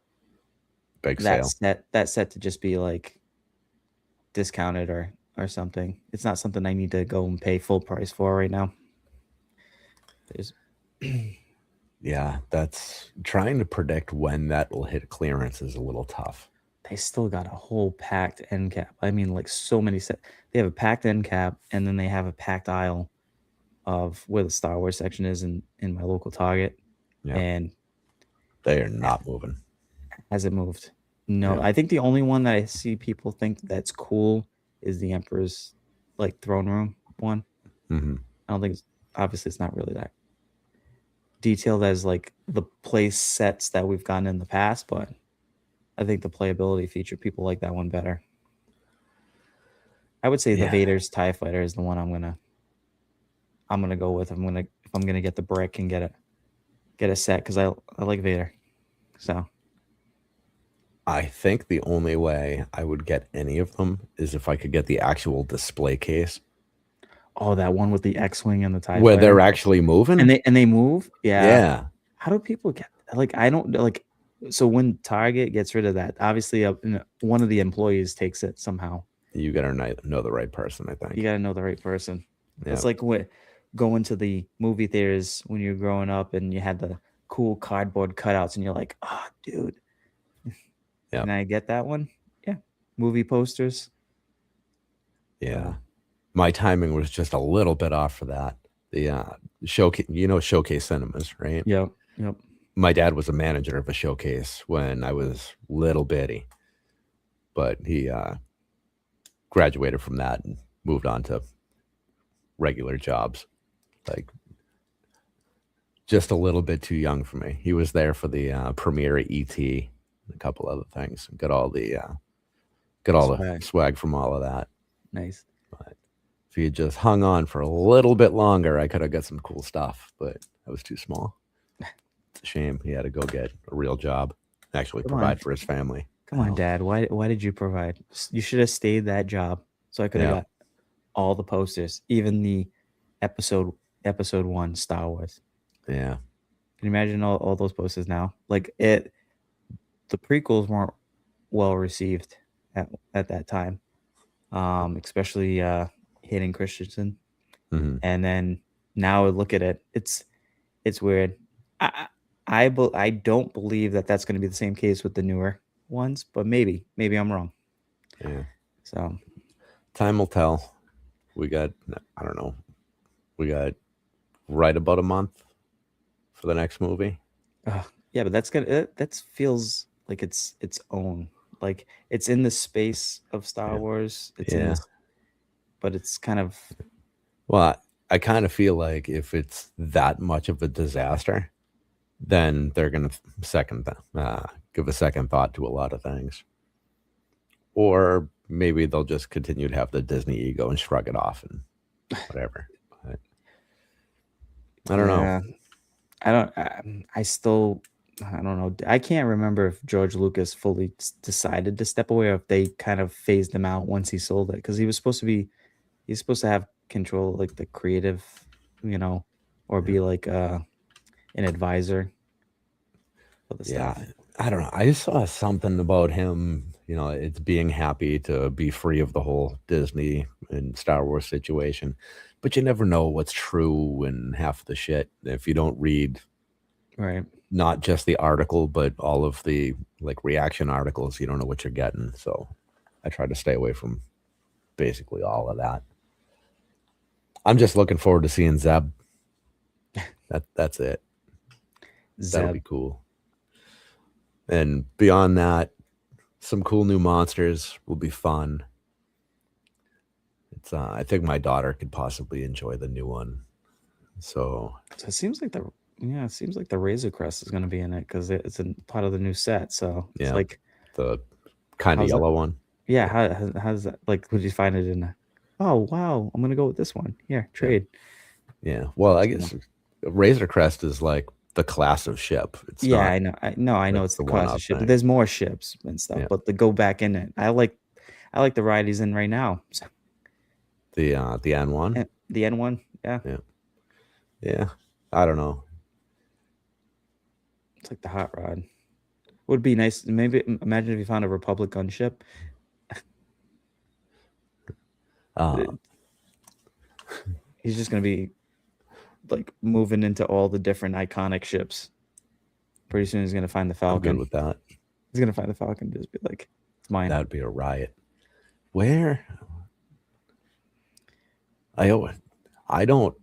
Speaker 1: Big sale.
Speaker 2: that set to just be like discounted or something. It's not something I need to go and pay full price for right now. There's
Speaker 1: Yeah, that's trying to predict when that will hit clearance is a little tough.
Speaker 2: they still got a whole packed end cap. I mean, like so many set. They have a packed end cap, and then they have a packed aisle of where the Star Wars section is in my local Target,
Speaker 1: Yeah,
Speaker 2: and
Speaker 1: they are not moving.
Speaker 2: has it moved? No,
Speaker 1: Yeah.
Speaker 2: I think the only one that I see people think that's cool is the Emperor's like throne room one.
Speaker 1: Hmm.
Speaker 2: I don't think it's obviously it's not really that detailed as like the play sets that we've gotten in the past, but I think the playability feature people like that one better. I would say the
Speaker 1: Yeah.
Speaker 2: Vader's TIE Fighter is the one I'm gonna go with. If I'm gonna get the brick and get a set because I like Vader. So
Speaker 1: I think the only way I would get any of them is if I could get the actual display case
Speaker 2: oh, that one with the X-wing and the TIE
Speaker 1: where
Speaker 2: Fighter,
Speaker 1: they're actually moving.
Speaker 2: and they move. Yeah,
Speaker 1: Yeah,
Speaker 2: how do people get like I don't like so when Target gets rid of that, obviously one of the employees takes it somehow.
Speaker 1: you gotta know the right person. I
Speaker 2: You
Speaker 1: think.
Speaker 2: got to know the right person.
Speaker 1: Yeah,
Speaker 2: It's like what going to the movie theaters when you're growing up and you had the cool cardboard cutouts and you're like, "Oh, dude,
Speaker 1: yeah,
Speaker 2: can I get that one?" Yeah. Movie posters.
Speaker 1: yeah.
Speaker 2: So,
Speaker 1: My timing was just a little bit off for that. The showcase, Showcase Cinemas, right?
Speaker 2: yep, yep.
Speaker 1: My dad was a manager of a showcase when I was little bitty, but he graduated from that and moved on to regular jobs. Like just a little bit too young for me. He was there for the premiere of ET and a couple other things. Got all the
Speaker 2: Swag.
Speaker 1: swag from all of that.
Speaker 2: Nice.
Speaker 1: But if he had just hung on for a little bit longer, I could have got some cool stuff. But I was too small. It's a shame. He had to go get a real job, actually
Speaker 2: Come on.
Speaker 1: provide for his family.
Speaker 2: Come on, Dad. Why did you provide? You should have stayed that job so I could have
Speaker 1: Yeah,
Speaker 2: got all the posters, even the episode episode 1 Star Wars.
Speaker 1: yeah,
Speaker 2: Can you imagine all those posters now? Like the prequels weren't well received at that time, especially Hayden Christensen.
Speaker 1: hmm,
Speaker 2: And then now look at it, it's weird. I don't believe that that's going to be the same case with the newer ones, but maybe I'm wrong.
Speaker 1: yeah.
Speaker 2: So
Speaker 1: Time will tell. We got, I don't know, we got right about a month for the next movie.
Speaker 2: yeah, but that feels like it's its own. Like it's in the space of Star
Speaker 1: Yeah,
Speaker 2: Wars. It's in
Speaker 1: yeah.
Speaker 2: this, but it's kind of
Speaker 1: Well, I kind of feel like if it's that much of a disaster, then they're going to give a second thought to a lot of things. Or maybe they'll just continue to have the Disney ego and shrug it off and whatever. But I don't know.
Speaker 2: yeah. I don't. I still. I don't know. I can't remember if George Lucas fully decided to step away or if they kind of phased him out once he sold it because he was supposed to be. He's supposed to have control, like the creative, or
Speaker 1: Yeah.
Speaker 2: be like an advisor for the
Speaker 1: Yeah,
Speaker 2: stuff.
Speaker 1: I don't know. I just saw something about him, it's being happy to be free of the whole Disney and Star Wars situation. But you never know what's true in half the shit if you don't read
Speaker 2: Right.
Speaker 1: not just the article, but all of the like reaction articles. You don't know what you're getting. So I try to stay away from basically all of that. I'm just looking forward to seeing Zeb. That's it. That'll
Speaker 2: Zeb.
Speaker 1: be cool. And beyond that, some cool new monsters will be fun. It's I think my daughter could possibly enjoy the new one. So
Speaker 2: So it seems like the Razor Crest is going to be in it because it's a part of the new set. So it's
Speaker 1: yeah,
Speaker 2: like,
Speaker 1: the kind of
Speaker 2: how's that?
Speaker 1: yellow one.
Speaker 2: Yeah. How's that? Like, would you find it in? Oh wow, I'm gonna go with this one. Here,
Speaker 1: Yeah,
Speaker 2: trade.
Speaker 1: yeah. Well, I
Speaker 2: So,
Speaker 1: guess Razor Crest is like the class of ship. It's
Speaker 2: yeah,
Speaker 1: not
Speaker 2: I know. I know
Speaker 1: like
Speaker 2: it's
Speaker 1: the
Speaker 2: the
Speaker 1: one
Speaker 2: class of
Speaker 1: up
Speaker 2: ship, but
Speaker 1: thing.
Speaker 2: there's more ships and stuff.
Speaker 1: Yeah,
Speaker 2: But to go back in it, I like the ride he's in right now. So,
Speaker 1: the N one.
Speaker 2: the N1, yeah.
Speaker 1: Yeah, yeah. I don't know.
Speaker 2: It's like the hot rod. Would be nice. Maybe imagine if you found a Republic gunship.
Speaker 1: Uh,
Speaker 2: He's just gonna be like moving into all the different iconic ships. Pretty soon he's gonna find the
Speaker 1: I'm good
Speaker 2: Falcon.
Speaker 1: with that.
Speaker 2: He's gonna find the Falcon and just be like, it's mine.
Speaker 1: That would be a riot. Where I don't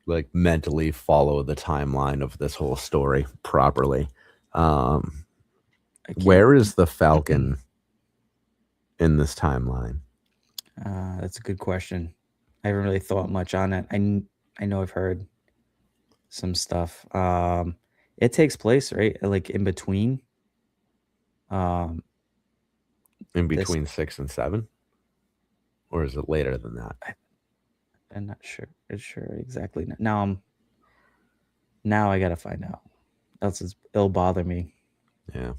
Speaker 1: like mentally follow the timeline of this whole story properly.
Speaker 2: I can't.
Speaker 1: Where is the Falcon in this timeline?
Speaker 2: That's a good question. I haven't really thought much on it. I know I've heard some stuff. It takes place right like in between. Um,
Speaker 1: In
Speaker 2: this
Speaker 1: between 6 and 7? Or is it later than that?
Speaker 2: I'm not sure. Sure exactly. Now I gotta find out. Else it'll bother me.
Speaker 1: Yeah.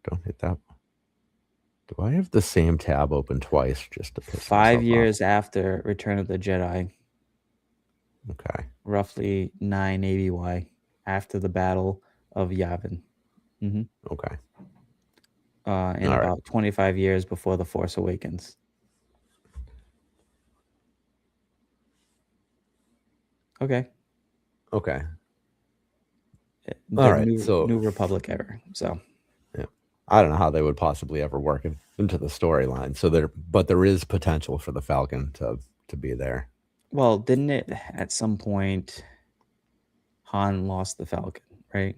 Speaker 1: Don't hit that. Do I have the same tab open twice just to piss
Speaker 2: 5
Speaker 1: myself
Speaker 2: years after Return of the Jedi,
Speaker 1: off? Okay.
Speaker 2: roughly 980 Y, after the Battle of Yavin.
Speaker 1: Okay.
Speaker 2: And
Speaker 1: All right.
Speaker 2: about 25 years before The Force Awakens. Okay.
Speaker 1: Okay.
Speaker 2: The
Speaker 1: All right. So
Speaker 2: New Republic era. So
Speaker 1: yeah, I don't know how they would possibly ever work it into the storyline. So there is potential for the Falcon to be there.
Speaker 2: well, didn't it at some point Han lost the Falcon, right?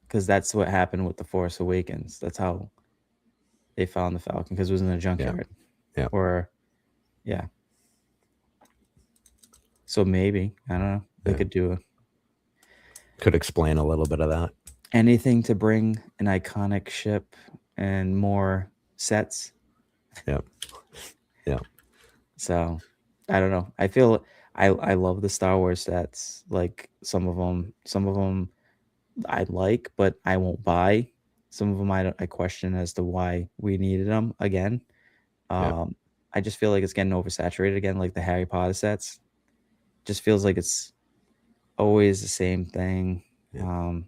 Speaker 2: Because that's what happened with The Force Awakens. That's how they found the Falcon, because it was in the junkyard.
Speaker 1: Yeah.
Speaker 2: Or yeah. So maybe, I don't know. They could
Speaker 1: explain a little bit of that.
Speaker 2: Anything to bring an iconic ship and more sets.
Speaker 1: Yeah. Yeah.
Speaker 2: So I don't know. I feel I love the Star Wars sets. Like some of them I like, but I won't buy. Some of them I question as to why we needed them again.
Speaker 1: Yeah.
Speaker 2: I just feel like it's getting oversaturated again, like the Harry Potter sets. Just feels like it's always the same thing.
Speaker 1: Yeah.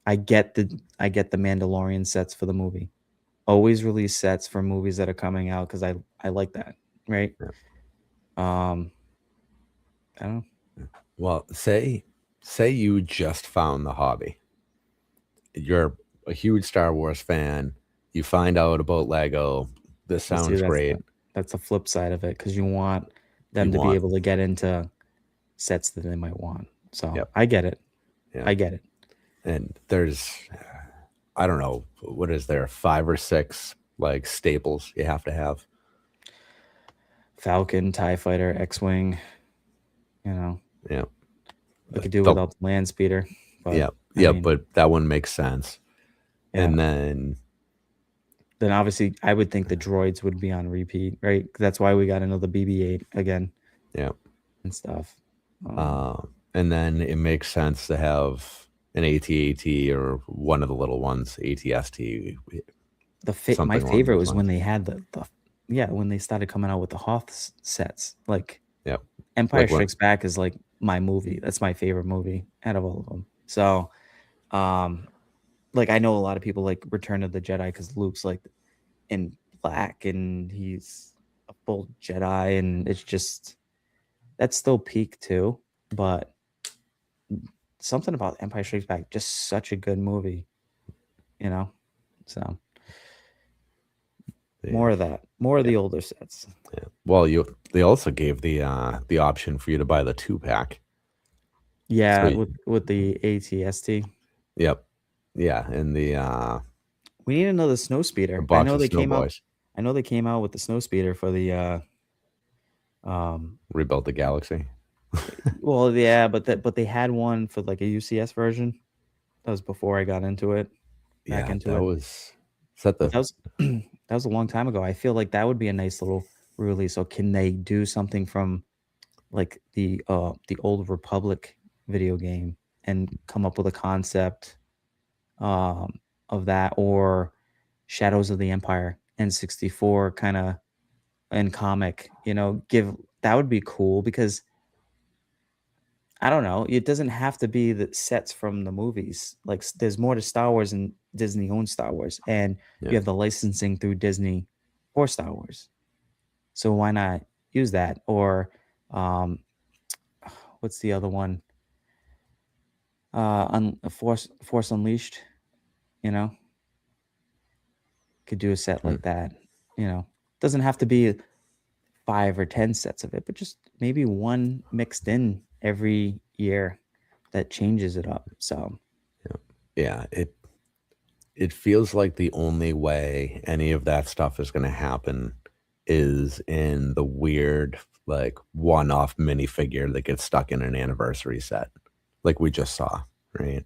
Speaker 2: I get the Mandalorian sets for the movie. Always release sets for movies that are coming out because I like that, right?
Speaker 1: Yeah.
Speaker 2: I don't know.
Speaker 1: Well, say you just found the hobby. You're a huge Star Wars fan. You find out about Lego. This
Speaker 2: Well, see,
Speaker 1: sounds great.
Speaker 2: that's the flip side of it, because you want them
Speaker 1: You
Speaker 2: to be
Speaker 1: want-
Speaker 2: able to get into sets that they might want. So
Speaker 1: Yep.
Speaker 2: I get it.
Speaker 1: Yeah.
Speaker 2: I get it.
Speaker 1: And there's, I don't know, what is there, 5 or 6 like staples you have to have?
Speaker 2: Falcon, TIE Fighter, X-Wing,
Speaker 1: Yeah.
Speaker 2: I could do without the land speeder. But
Speaker 1: Yeah.
Speaker 2: I mean,
Speaker 1: but that one makes sense.
Speaker 2: yeah.
Speaker 1: And then
Speaker 2: obviously I would think the droids would be on repeat, right? That's why we got another BB-8 again.
Speaker 1: Yeah.
Speaker 2: And stuff.
Speaker 1: And then it makes sense to have an AT-AT or one of the little ones, AT-ST.
Speaker 2: My favorite was when they had when they started coming out with the Hoth sets. Like,
Speaker 1: yeah,
Speaker 2: Empire Strikes Back is like my movie. That's my favorite movie out of all of them. So, like, I know a lot of people like Return of the Jedi because Luke's like in black and he's a full Jedi, and it's just that's still peak too. But something about Empire Strikes Back, just such a good movie, So more of that, more of the older sets.
Speaker 1: Yeah. Well, they also gave the option for you to buy the 2-pack.
Speaker 2: Yeah, so with the ATST.
Speaker 1: Yep. Yeah, and the
Speaker 2: we need another snow speeder. I know they came out with the snow speeder for the
Speaker 1: Rebuild the Galaxy.
Speaker 2: Well, yeah, but they had one for like a UCS version. That was before I got into it.
Speaker 1: That was
Speaker 2: that was a long time ago. I feel like that would be a nice little release. So can they do something from like the Old Republic video game and come up with a concept of that, or Shadows of the Empire N64 kind of in comic, give that would be cool because I don't know, it doesn't have to be the sets from the movies. Like there's more to Star Wars and Disney owns Star Wars and
Speaker 1: Yeah.
Speaker 2: you have the licensing through Disney for Star Wars. So why not use that? Or um what's the other one? Force Unleashed, you know, could do a set
Speaker 1: Hmm.
Speaker 2: like that, Doesn't have to be 5 or 10 sets of it, but just maybe one mixed in every year that changes it up. So,
Speaker 1: Yeah. Yeah. It feels like the only way any of that stuff is going to happen is in the weird, like one-off minifigure that gets stuck in an anniversary set, like we just saw, right?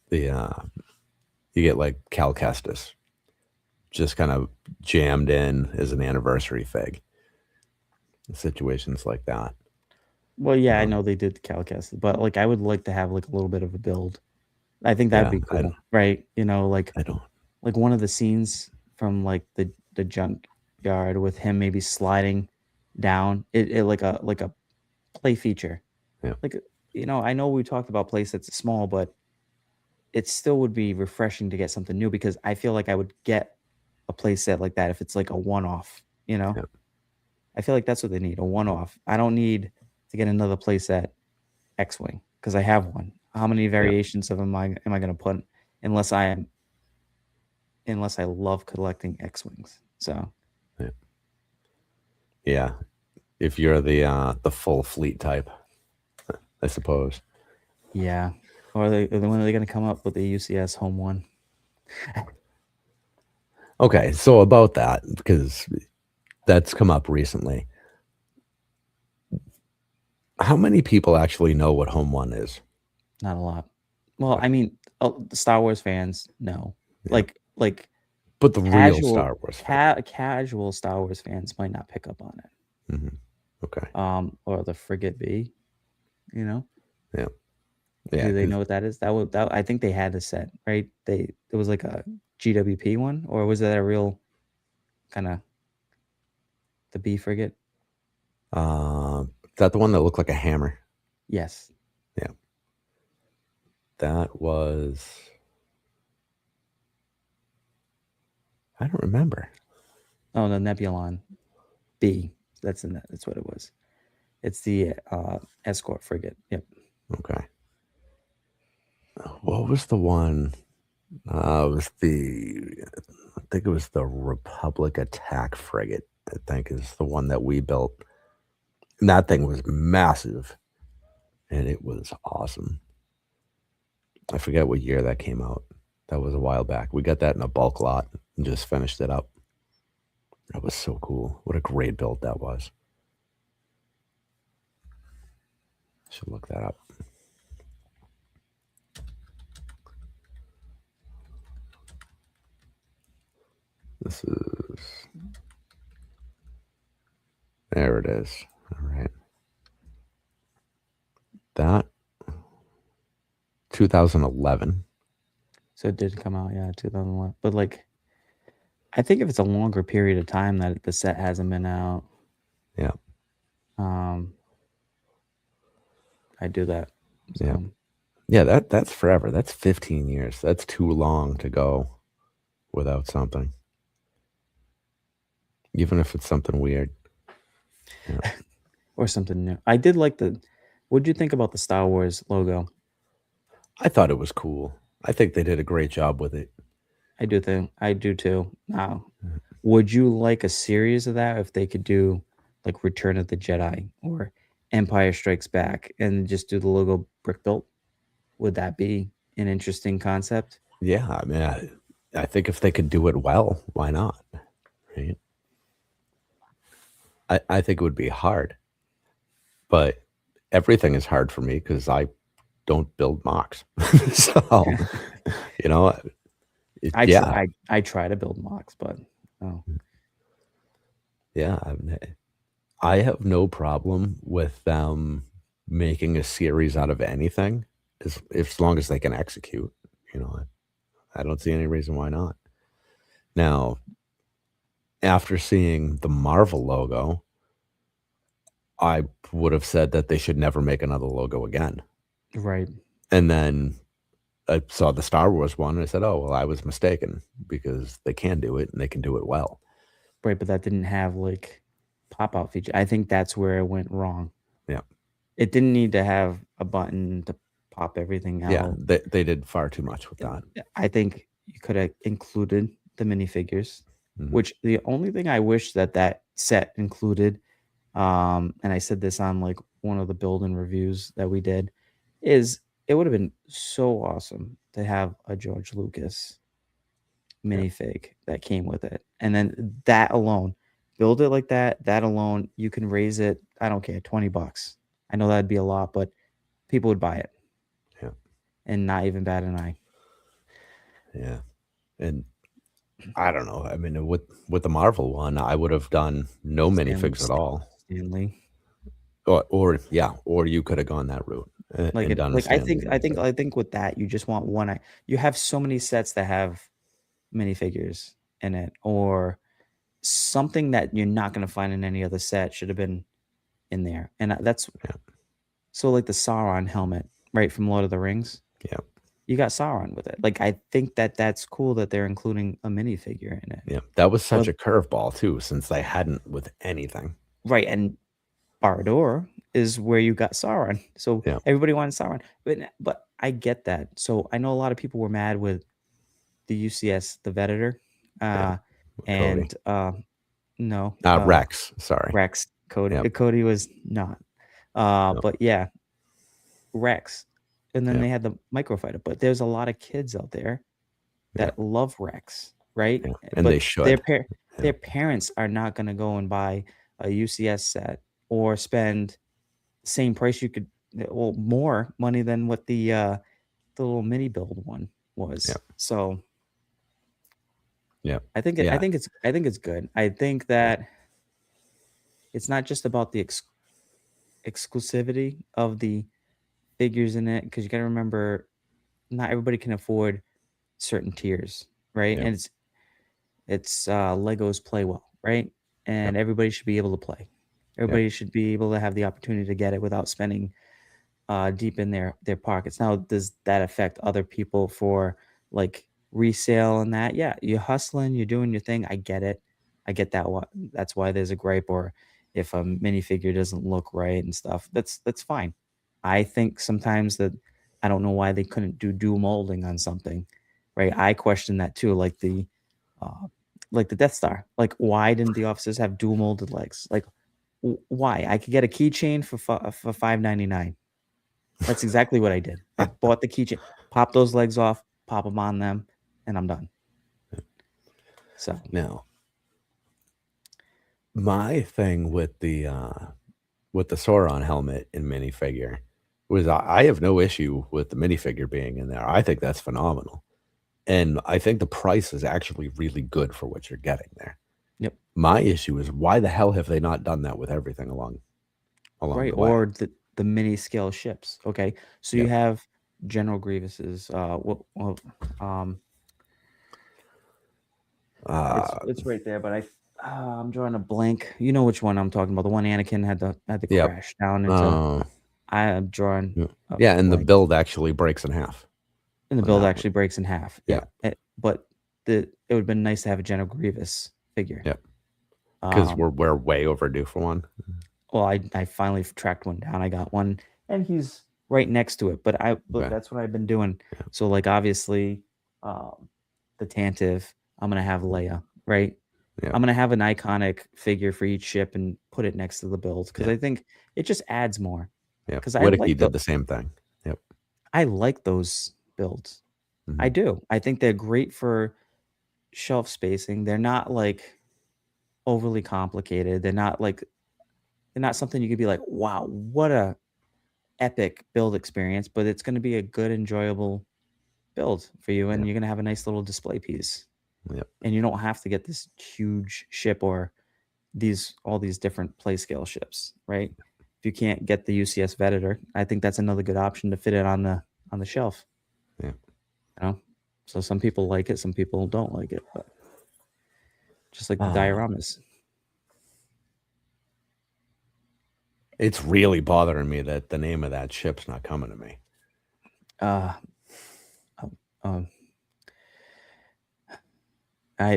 Speaker 1: The You get like Cal Kestis just kind of jammed in as an anniversary fig. Situations like that.
Speaker 2: well, yeah, I
Speaker 1: Um,
Speaker 2: know they did the Calcast, but like I would like to have like a little bit of a build. I think that'd
Speaker 1: yeah,
Speaker 2: be cool, right?
Speaker 1: I don't.
Speaker 2: Like one of the scenes from like the junk yard with him maybe sliding down it like a play feature.
Speaker 1: Yeah,
Speaker 2: Like I know we talked about play sets small, but it still would be refreshing to get something new because I feel like I would get a play set like that if it's like a one off,
Speaker 1: yeah,
Speaker 2: I feel like that's what they need, a one off. I don't need to get another play set X-wing because I have one. How many
Speaker 1: yeah,
Speaker 2: variations of am I going to put unless I am unless I love collecting X-wings. So,
Speaker 1: yeah. Yeah. If you're the full fleet type, I suppose.
Speaker 2: yeah. Or when are they going to come up with the UCS home one?
Speaker 1: Okay, so about that, because that's come up recently. How many people actually know what Home One is?
Speaker 2: Not a lot. Well,
Speaker 1: Okay,
Speaker 2: I mean, the Star Wars fans no.
Speaker 1: yeah,
Speaker 2: Like
Speaker 1: but the real
Speaker 2: casual
Speaker 1: Star Wars fan.
Speaker 2: casual Star Wars fans might not pick up on it.
Speaker 1: Hmm. Okay,
Speaker 2: Or the Frigate B, you know?
Speaker 1: yeah, yeah,
Speaker 2: Do they
Speaker 1: because
Speaker 2: know what that is? That I think they had a set, right? It was like a GWP one, or was that a real kind of the B frigate?
Speaker 1: is that the one that looked like a hammer?
Speaker 2: Yes.
Speaker 1: Yeah, that was. I don't remember.
Speaker 2: Oh, the Nebulon B. That's what it was. It's the escort frigate. Yep.
Speaker 1: Okay, what was the one? It was I think it was the Republic Attack Frigate. I think is the one that we built. And that thing was massive, and it was awesome. I forget what year that came out. That was a while back. We got that in a bulk lot and just finished it up. That was so cool. What a great build that was. Should look that up. This is there. It is. All right. That 2011.
Speaker 2: So it did come out, yeah, 2001. But like, I think if it's a longer period of time that the set hasn't been out,
Speaker 1: Yeah.
Speaker 2: um, I do that.
Speaker 1: Yeah.
Speaker 2: So
Speaker 1: Yeah. That's forever. That's 15 years. That's too long to go without something, even if it's something weird. Yeah.
Speaker 2: or something new. I did like the. What'd you think about the Star Wars logo?
Speaker 1: I thought it was cool. I think they did a great job with it.
Speaker 2: I do too. Now, would you like a series of that if they could do like Return of the Jedi or Empire Strikes Back and just do the logo brick built? Would that be an interesting concept?
Speaker 1: Yeah, I mean, I think if they could do it well, why not? Right? I think it would be hard, but everything is hard for me because I don't build mocks. So, you know, yeah,
Speaker 2: I try to build mocks, but oh,
Speaker 1: yeah. I have no problem with them making a series out of anything as long as they can execute. You know, I don't see any reason why not. Now, after seeing the Marvel logo, I would have said that they should never make another logo again.
Speaker 2: Right.
Speaker 1: And then I saw the Star Wars one and I said, "Oh, well, I was mistaken because they can do it and they can do it well."
Speaker 2: Right, but that didn't have, like, pop-out feature. I think that's where it went wrong.
Speaker 1: Yeah.
Speaker 2: It didn't need to have a button to pop everything
Speaker 1: Yeah,
Speaker 2: out.
Speaker 1: they did far too much with that.
Speaker 2: I think you coulda included the minifigures,
Speaker 1: Mhm.
Speaker 2: which the only thing I wish that that set included, and I said this on, like, one of the build-in reviews that we did, is it would've been so awesome to have a George Lucas
Speaker 1: Yeah,
Speaker 2: minifig that came with it, and then that alone, build it like that, that alone, you can raise it, I don't care, 20 bucks. I know that'd be a lot, but people would buy it
Speaker 1: yeah,
Speaker 2: and not even bat an eye.
Speaker 1: yeah, and I don't know, I mean, with the Marvel one, I would have done no
Speaker 2: Stan
Speaker 1: minifigs at all.
Speaker 2: Stanley.
Speaker 1: Or yeah, or you could have gone that route
Speaker 2: Like
Speaker 1: and
Speaker 2: it
Speaker 1: done a
Speaker 2: like,
Speaker 1: Stanley minifig.
Speaker 2: I think with that, you just want one I you have so many sets that have minifigures in it, or something that you're not gonna find in any other set should have been in there, and, that's
Speaker 1: Yeah,
Speaker 2: so, like, the Sauron helmet, right, from Lord of the Rings,
Speaker 1: yeah,
Speaker 2: you got Sauron with it. Like, I think that that's cool that they're including a minifigure in it.
Speaker 1: yeah. That was such
Speaker 2: Well
Speaker 1: a curveball too, since they hadn't with anything.
Speaker 2: right, and Barad-dûr is where you got Sauron, so
Speaker 1: Yeah,
Speaker 2: everybody wanted Sauron, but I get that. So, I know a lot of people were mad with the UCS, the Venator,
Speaker 1: yeah,
Speaker 2: uh,
Speaker 1: with Cody.
Speaker 2: and, no,
Speaker 1: Rex, sorry.
Speaker 2: Rex, Cody
Speaker 1: Yep,
Speaker 2: Cody was not,
Speaker 1: yep,
Speaker 2: but yeah, Rex, and then
Speaker 1: yep,
Speaker 2: they had the Microfighter, but there's a lot of kids out there
Speaker 1: yeah,
Speaker 2: that love Rex, right?
Speaker 1: yeah, and they
Speaker 2: But
Speaker 1: should. Yeah,
Speaker 2: their parents are not gonna go and buy a UCS set or spend same price you could well, more money than what the little mini build one was.
Speaker 1: yep,
Speaker 2: So,
Speaker 1: yep,
Speaker 2: I
Speaker 1: yeah,
Speaker 2: think it's good. I think
Speaker 1: yeah,
Speaker 2: that it's not just about the exclusivity of the figures in it, because you gotta remember, not everybody can afford certain tiers, right?
Speaker 1: yep,
Speaker 2: And Legos play well, right?
Speaker 1: yep,
Speaker 2: And everybody should be able to play.
Speaker 1: yep,
Speaker 2: Everybody should be able to have the opportunity to get it without spending deep in their pockets. Now, does that affect other people for like resale and that? Yeah, you're hustling, you're doing your thing. I get it. I get that. That's why there's a gripe, or if a minifigure doesn't look right and stuff. That's fine. I think sometimes that I don't know why they couldn't do dual molding on something, right? I question that too, uh, like the Death Star. Like, why didn't the officers have dual molded legs? Like, why? I could get a keychain for 5.99. That's exactly what I did. I bought the keychain, pop those legs off, pop them on them, and I'm done. So,
Speaker 1: Now, my thing with the Sauron helmet and minifigure was I have no issue with the minifigure being in there. I think that's phenomenal, and I think the price is actually really good for what you're getting there.
Speaker 2: yep,
Speaker 1: My issue is why the hell have they not done that with everything along
Speaker 2: right.
Speaker 1: the way?
Speaker 2: Or the mini scale ships. Okay, so you
Speaker 1: Yep.
Speaker 2: have General Grievous's. Um,
Speaker 1: Uh,
Speaker 2: it's right there, but I'm drawing a blank. You know which one I'm talking about? The one Anakin had to
Speaker 1: yep.
Speaker 2: crash down into.
Speaker 1: Uh,
Speaker 2: I am drawing
Speaker 1: yeah,
Speaker 2: a
Speaker 1: yeah, and the
Speaker 2: blank.
Speaker 1: build actually breaks in half
Speaker 2: And the
Speaker 1: on
Speaker 2: build
Speaker 1: that one.
Speaker 2: actually breaks in half. Yeah,
Speaker 1: Yep,
Speaker 2: but it would have been nice to have a General Grievous figure.
Speaker 1: yep. Because
Speaker 2: Um,
Speaker 1: we're way overdue for one.
Speaker 2: Well, I finally tracked one down. I got one, and he's right next to it. But
Speaker 1: Okay.
Speaker 2: that's what I've been doing.
Speaker 1: Yeah,
Speaker 2: So like obviously, um, the Tantive, I'm gonna have Leia, right?
Speaker 1: yep,
Speaker 2: I'm gonna have an iconic figure for each ship and put it next to the build because
Speaker 1: yep,
Speaker 2: I think it just adds more.
Speaker 1: yep.
Speaker 2: Because
Speaker 1: Witticky did the same thing. Yep.
Speaker 2: I like those builds. I
Speaker 1: Mhm.
Speaker 2: do. I think they're great for shelf spacing. They're not like overly complicated. They're not something you could be like, wow, what a epic build experience, but it's gonna be a good, enjoyable build for you, and
Speaker 1: Yep,
Speaker 2: you're gonna have a nice little display piece.
Speaker 1: yep,
Speaker 2: And you don't have to get this huge ship or all these different play scale ships, right? If you can't get the UCS Venator, I think that's another good option to fit it on the shelf,
Speaker 1: yep.
Speaker 2: you know? So some people like it, some people don't like it, but just like the
Speaker 1: Uh,
Speaker 2: dioramas.
Speaker 1: it's really bothering me that the name of that ship's not coming to me.
Speaker 2: Uh, um, um,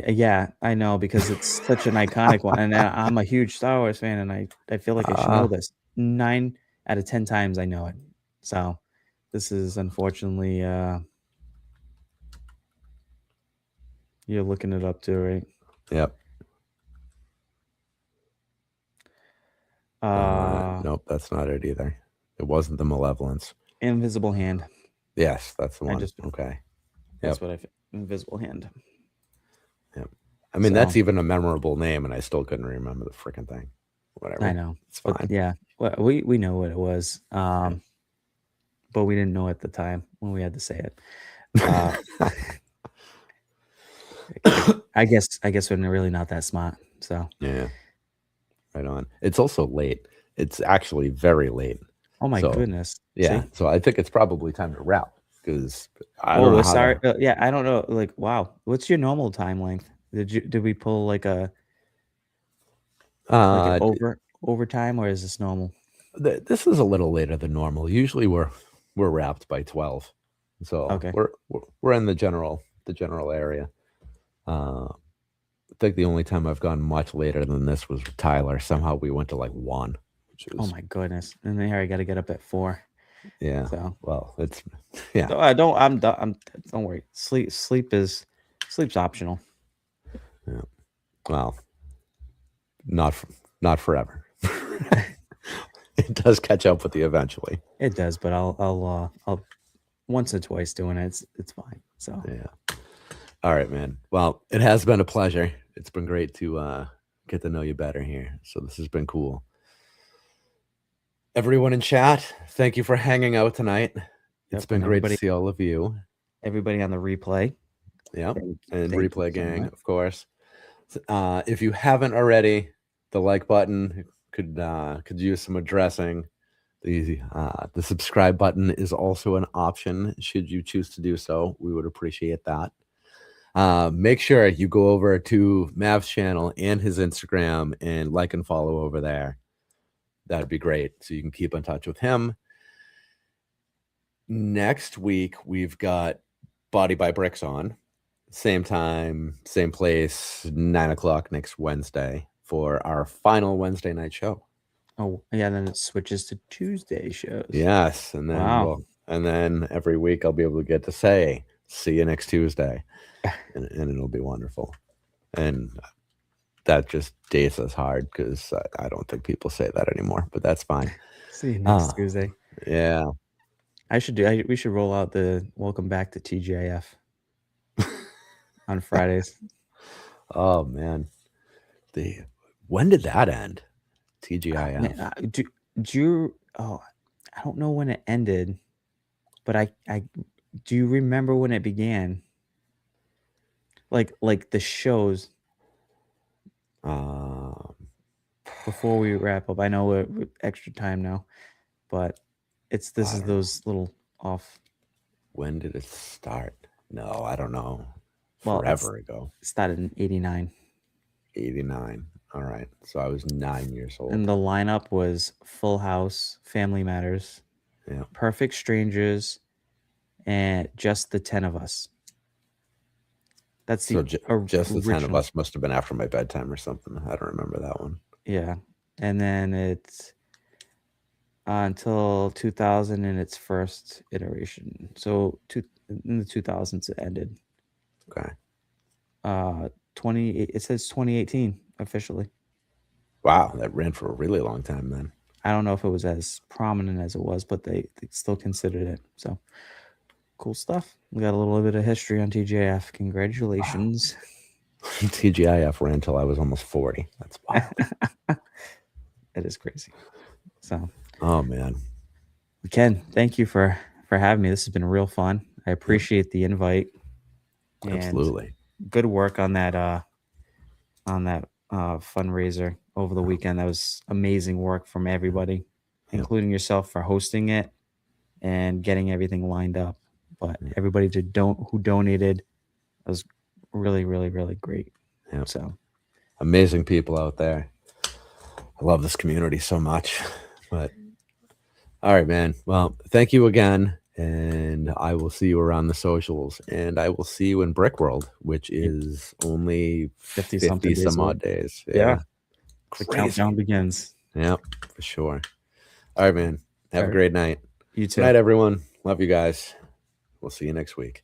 Speaker 2: yeah, I know because it's such an iconic one, and I'm a huge Star Wars fan, and I feel like I should know
Speaker 1: Uh,
Speaker 2: this. 9 out of 10 times I know it. So this is unfortunately you're looking it up too, right?
Speaker 1: yep.
Speaker 2: Uh,
Speaker 1: Nope, that's not it either. It wasn't the Malevolence.
Speaker 2: Invisible Hand.
Speaker 1: Yes, that's the
Speaker 2: I
Speaker 1: one.
Speaker 2: just
Speaker 1: Okay.
Speaker 2: That's
Speaker 1: Yep.
Speaker 2: what Invisible Hand.
Speaker 1: Yep. I mean,
Speaker 2: So
Speaker 1: that's even a memorable name, and I still couldn't remember the freaking thing.
Speaker 2: I
Speaker 1: Whatever.
Speaker 2: know,
Speaker 1: It's
Speaker 2: but
Speaker 1: fine.
Speaker 2: yeah, well, we know what it was,
Speaker 1: Yeah.
Speaker 2: but we didn't know at the time when we had to say it. Uh, I guess we're really not that smart. So,
Speaker 1: Yeah. Right on. It's also late. It's actually very late.
Speaker 2: oh my
Speaker 1: So,
Speaker 2: goodness.
Speaker 1: yeah.
Speaker 2: See?
Speaker 1: So I think it's probably time to wrap because I
Speaker 2: Oh,
Speaker 1: don't know
Speaker 2: we're
Speaker 1: how
Speaker 2: sorry.
Speaker 1: to.
Speaker 2: Yeah, I don't know. Like, wow, what's your normal time length? Did we pull like an
Speaker 1: Uh,
Speaker 2: overtime, or is this normal?
Speaker 1: this is a little later than normal. Usually we're wrapped by 12. So
Speaker 2: Okay.
Speaker 1: we're in the general area. I think the only time I've gone much later than this was with Tyler. Somehow we went to like 1, which
Speaker 2: Oh
Speaker 1: was
Speaker 2: my goodness. And then here I got to get up at 4.
Speaker 1: yeah.
Speaker 2: So,
Speaker 1: Well, it's yeah.
Speaker 2: I don't. I'm. Don't worry. Sleep's optional.
Speaker 1: Yeah. Well, not not forever. It does catch up with you eventually.
Speaker 2: It does, but I'll once or twice doing it. It's fine. So
Speaker 1: Yeah. All right, man. Well, it has been a pleasure. It's been great to get to know you better here. So this has been cool. Everyone in chat, thank you for hanging out tonight. It's
Speaker 2: yep,
Speaker 1: been
Speaker 2: and
Speaker 1: great to see all of you.
Speaker 2: everybody on the replay.
Speaker 1: Yep. And
Speaker 2: Thank you
Speaker 1: replay
Speaker 2: so
Speaker 1: gang,
Speaker 2: much.
Speaker 1: of course. If you haven't already, the like button could use some addressing. The subscribe button is also an option should you choose to do so. We would appreciate that. Make sure you go over to Mav's channel and his Instagram and like and follow over there. That'd be great. So you can keep in touch with him. Next week, we've got Body by Bricks on. Same time, same place, 9 o'clock next Wednesday for our final Wednesday night show.
Speaker 2: Oh yeah, then it switches to Tuesday shows.
Speaker 1: Yes. And then
Speaker 2: Wow.
Speaker 1: and then every week I'll be able to get to say, see you next Tuesday. and it'll be wonderful. And that just dates us hard because I don't think people say that anymore, but that's fine.
Speaker 2: See you next Tuesday.
Speaker 1: Yeah.
Speaker 2: We should roll out the welcome back to TGIF on Fridays.
Speaker 1: Oh man. When did that end? TGIF.
Speaker 2: Man, do you? Oh, I don't know when it ended, but I do you remember when it began? Like the shows before we wrap up. I know we're extra time now, but this is those little off.
Speaker 1: When did it start? No, I don't know.
Speaker 2: Well,
Speaker 1: Forever ago.
Speaker 2: It started in 89.
Speaker 1: 89. All right. So I was 9 years old.
Speaker 2: And the lineup was Full House, Family Matters,
Speaker 1: Yeah.
Speaker 2: Perfect Strangers, and Just the 10 of Us. That's the
Speaker 1: just the 10 of
Speaker 2: original.
Speaker 1: us must have been after my bedtime or something. I don't remember that one.
Speaker 2: Yeah. And then it's until 2000 in its first iteration. So in the 2000s it ended.
Speaker 1: Okay.
Speaker 2: 20 it says 2018 officially.
Speaker 1: Wow, that ran for a really long time then.
Speaker 2: I don't know if it was as prominent as it was, but they still considered it. So cool stuff. We got a little bit of history on TJF. Congratulations.
Speaker 1: Wow. TGIF ran until I was almost 40. That's wild.
Speaker 2: That is crazy. So,
Speaker 1: oh man,
Speaker 2: Ken, thank you for having me. This has been real fun. I appreciate the invite.
Speaker 1: Absolutely.
Speaker 2: Good work on that fundraiser over the weekend. That was amazing work from everybody, including yourself for hosting it and getting everything lined up. but everybody who donated was really, really, really great.
Speaker 1: Yep.
Speaker 2: So
Speaker 1: amazing people out there. I love this community so much. But all right, man. Well, thank you again. And I will see you around the socials. And I will see you in Brick World, which is only
Speaker 2: 50
Speaker 1: 50
Speaker 2: something days
Speaker 1: some
Speaker 2: away.
Speaker 1: odd days.
Speaker 2: Yeah. The
Speaker 1: Crazy.
Speaker 2: countdown begins.
Speaker 1: Yep, for sure. All right, man. Have
Speaker 2: All
Speaker 1: a
Speaker 2: right.
Speaker 1: great night.
Speaker 2: You
Speaker 1: Good
Speaker 2: too.
Speaker 1: night, everyone. Love you guys. We'll see you next week.